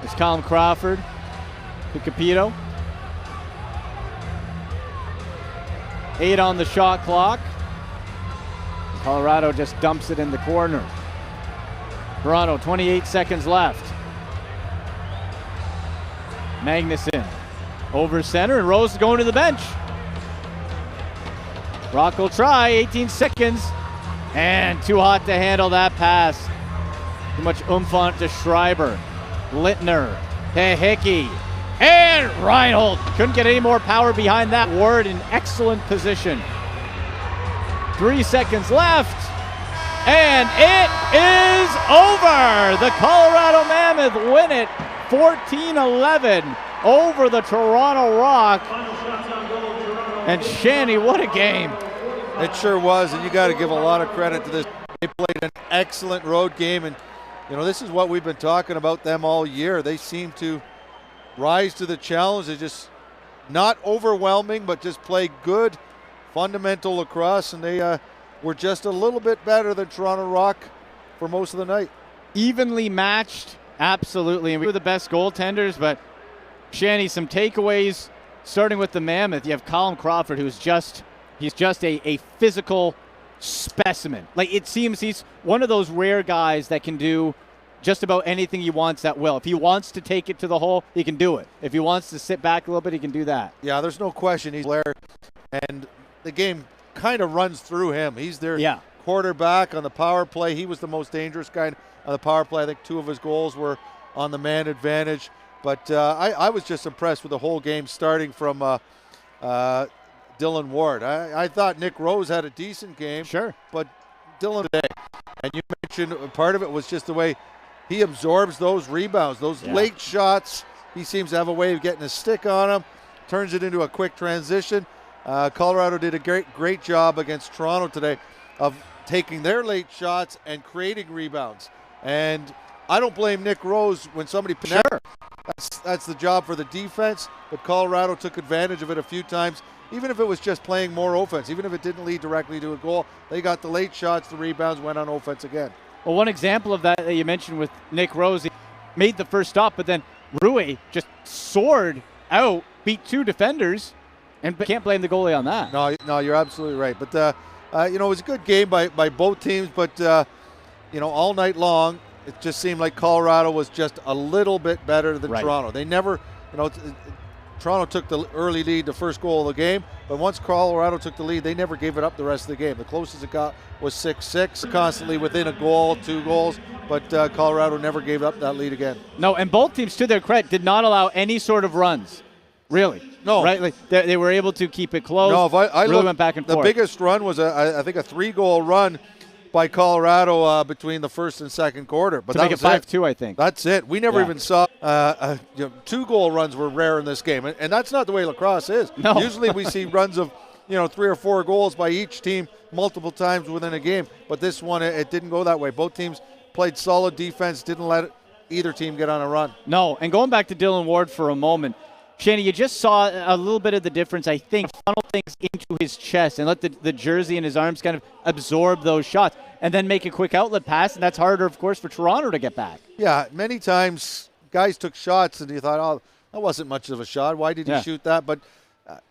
It's Colin Crawford to Capito. 8 on the shot clock. Colorado just dumps it in the corner. Toronto, 28 seconds left. Magnuson over center, and Rose going to the bench. Rock will try, 18 seconds. And too hot to handle that pass. Too much oomph on it to Schreiber. Littner to Hickey. And Reinhold couldn't get any more power behind that. Ward in excellent position. 3 seconds left. And it is over. The Colorado Mammoth win it 14-11 over the Toronto Rock. And Shanny, what a game. It sure was, and you got to give a lot of credit to this. They played an excellent road game, and this is what we've been talking about them all year. They seem to rise to the challenge. They're just not overwhelming, but just play good, fundamental lacrosse, and they were just a little bit better than Toronto Rock for most of the night. Evenly matched, absolutely. And we were the best goaltenders, but Shanny, some takeaways, starting with the Mammoth. You have Colin Crawford, who's just a physical specimen. Like, it seems he's one of those rare guys that can do just about anything he wants at will. If he wants to take it to the hole, he can do it. If he wants to sit back a little bit, he can do that. Yeah, there's no question he's there, and the game kind of runs through him. He's their quarterback on the power play. He was the most dangerous guy on the power play. I think 2 of his goals were on the man advantage. But I was just impressed with the whole game, starting from Dylan Ward. I thought Nick Rose had a decent game. Sure. But Dylan today, and you mentioned part of it was just the way he absorbs those rebounds, those late shots. He seems to have a way of getting a stick on them, turns it into a quick transition. Colorado did a great job against Toronto today of taking their late shots and creating rebounds. And I don't blame Nick Rose when somebody that's the job for the defense, but Colorado took advantage of it a few times. Even if it was just playing more offense, even if it didn't lead directly to a goal, they got the late shots, the rebounds, went on offense again. Well, one example of that you mentioned with Nick Rose, he made the first stop, but then Rui just soared out, beat 2 defenders, and can't blame the goalie on that. No, you're absolutely right. But, it was a good game by both teams, but, all night long, it just seemed like Colorado was just a little bit better than Toronto. They never, Toronto took the early lead, the first goal of the game, but once Colorado took the lead, they never gave it up the rest of the game. The closest it got was 6-6, constantly within a goal, 2 goals, but Colorado never gave up that lead again. No, and both teams, to their credit, did not allow any sort of runs. Really? No. Right? Like they were able to keep it close. No, if I really went back and forth. The biggest run was, I think, a 3-goal run by Colorado between the first and second quarter. But to make it 5-2, I think. That's it. We never even saw 2-goal runs were rare in this game, and that's not the way lacrosse is. No. Usually we see runs of 3 or 4 goals by each team multiple times within a game, but this one it didn't go that way. Both teams played solid defense, didn't let either team get on a run. No, and going back to Dylan Ward for a moment, Shanny, you just saw a little bit of the difference, I think, funnel things into his chest and let the jersey and his arms kind of absorb those shots and then make a quick outlet pass, and that's harder, of course, for Toronto to get back. Yeah, many times guys took shots and you thought, oh, that wasn't much of a shot. Why did he shoot that? But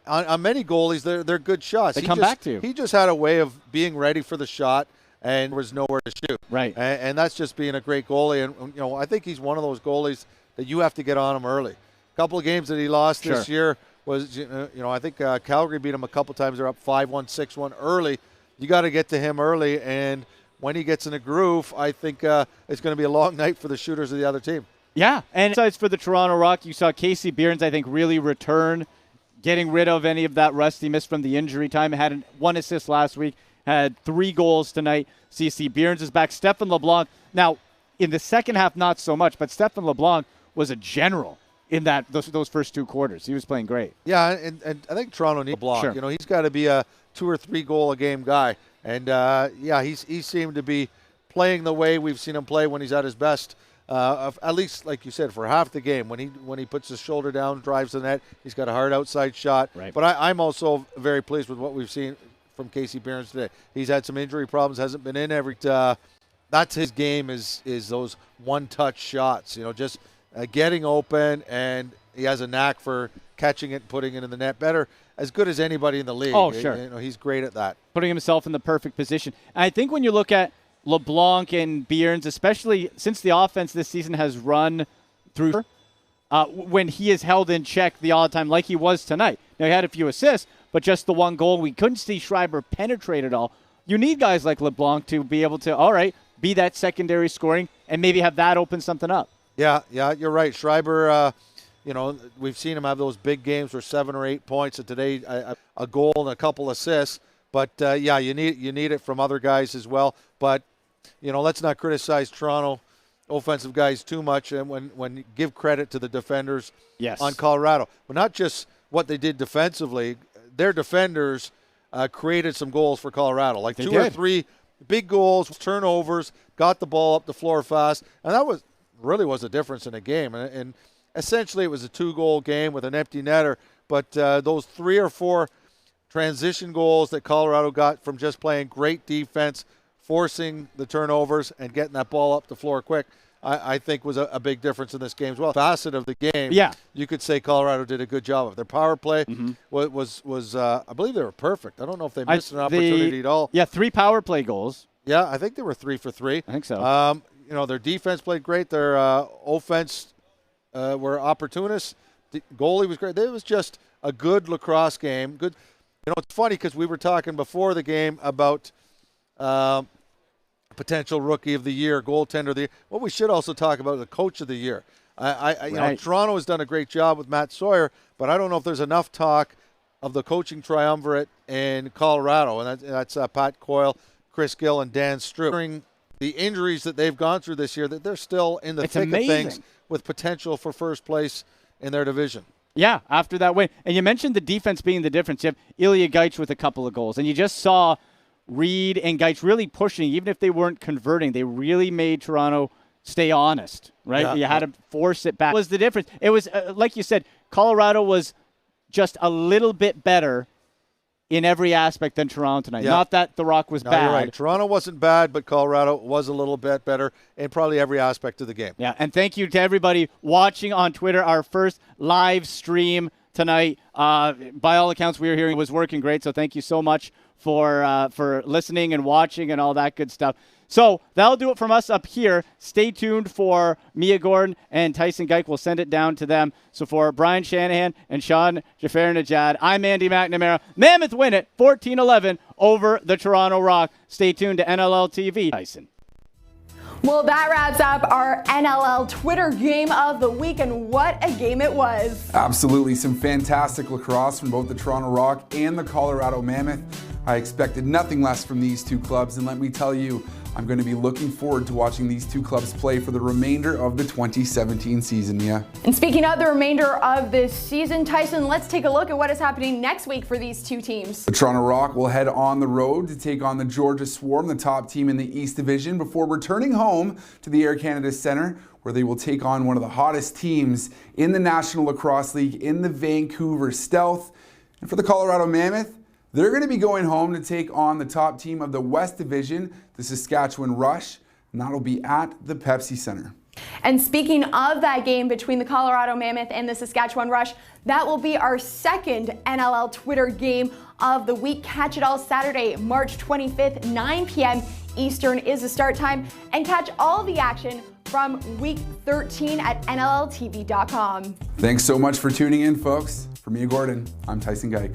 on many goalies, they're good shots. They come back to you. He just had a way of being ready for the shot and there was nowhere to shoot. Right. And that's just being a great goalie. And, I think he's one of those goalies that you have to get on him early. Couple of games that he lost this year was, I think Calgary beat him a couple times. They're up 5-1, 6-1 early. You got to get to him early, and when he gets in a groove, I think it's going to be a long night for the shooters of the other team. Yeah, and besides for the Toronto Rock, you saw Casey Behrens, I think, really return, getting rid of any of that rust he missed from the injury time. Had 1 assist last week, had 3 goals tonight. CC Behrens is back. Stefan LeBlanc, now, in the second half, not so much, but Stefan LeBlanc was a general in those first 2 quarters. He was playing great. Yeah, and I think Toronto needs a block. Sure. He's got to be a 2 or 3 goal a game guy. And, he seemed to be playing the way we've seen him play when he's at his best. At least, like you said, for half the game. When he puts his shoulder down, drives the net, he's got a hard outside shot. Right. But I'm also very pleased with what we've seen from Casey Behrens today. He's had some injury problems, hasn't been in every that's his game is those one-touch shots, just getting open, and he has a knack for catching it and putting it in the net as good as anybody in the league. Oh, sure. He's great at that. Putting himself in the perfect position. And I think when you look at LeBlanc and Behrens, especially since the offense this season has run through when he is held in check the all time like he was tonight. Now, he had a few assists, but just the 1 goal. We couldn't see Schreiber penetrate at all. You need guys like LeBlanc to be able to, all right, be that secondary scoring and maybe have that open something up. Yeah, you're right. Schreiber, we've seen him have those big games where 7 or 8 points, and today a goal and a couple assists. But, you need it from other guys as well. But, let's not criticize Toronto offensive guys too much, and when you give credit to the defenders on Colorado. But not just what they did defensively. Their defenders created some goals for Colorado, like two or three big goals, turnovers, got the ball up the floor fast, and that was a difference in a game. And essentially it was a 2-goal game with an empty netter, but those 3 or 4 transition goals that Colorado got from just playing great defense, forcing the turnovers, and getting that ball up the floor quick, I think was a big difference in this game as well. Facet of the game, you could say Colorado did a good job of. Their power play was I believe they were perfect. I don't know if they missed an opportunity at all. Yeah, 3 power play goals. Yeah, I think they were 3 for 3. I think so. Their defense played great. Their offense were opportunists. The goalie was great. It was just a good lacrosse game. Good. It's funny because we were talking before the game about potential rookie of the year, goaltender of the year. Well, we should also talk about the coach of the year. Toronto has done a great job with Matt Sawyer, but I don't know if there's enough talk of the coaching triumvirate in Colorado, and that's Pat Coyle, Chris Gill, and Dan Stroop. During the injuries that they've gone through this year, that they're still in the thick of things with potential for first place in their division. Yeah, after that win. And you mentioned the defense being the difference. You have Ilya Gaich with a couple of goals, and you just saw Reed and Gaich really pushing, even if they weren't converting. They really made Toronto stay honest, right? Yeah, you had to force it back. What was the difference? It was, like you said, Colorado was just a little bit better in every aspect than Toronto tonight. Yeah. Not that the Rock was bad. You're right. Toronto wasn't bad, but Colorado was a little bit better in probably every aspect of the game. Yeah, and thank you to everybody watching on Twitter. Our first live stream tonight, by all accounts, we were hearing it was working great, so thank you so much for listening and watching and all that good stuff. So that'll do it from us up here. Stay tuned for Mia Gordon and Tyson Geik. We'll send it down to them. So for Brian Shanahan and Sean Jafar-Najad, I'm Andy McNamara. Mammoth win it 14-11 over the Toronto Rock. Stay tuned to NLL TV. Tyson. Well, that wraps up our NLL Twitter game of the week, and what a game it was. Absolutely. Some fantastic lacrosse from both the Toronto Rock and the Colorado Mammoth. I expected nothing less from these two clubs, and let me tell you, I'm going to be looking forward to watching these two clubs play for the remainder of the 2017 season, Mia. And speaking of the remainder of this season, Tyson, let's take a look at what is happening next week for these two teams. The Toronto Rock will head on the road to take on the Georgia Swarm, the top team in the East Division, before returning home to the Air Canada Centre, where they will take on one of the hottest teams in the National Lacrosse League in the Vancouver Stealth. And for the Colorado Mammoth, they're going to be going home to take on the top team of the West Division, the Saskatchewan Rush, and that'll be at the Pepsi Center. And speaking of that game between the Colorado Mammoth and the Saskatchewan Rush, that will be our second NLL Twitter game of the week. Catch it all Saturday, March 25th, 9 p.m. Eastern is the start time, and catch all the action from week 13 at NLLTV.com. Thanks so much for tuning in, folks. For Mia Gordon, I'm Tyson Geik.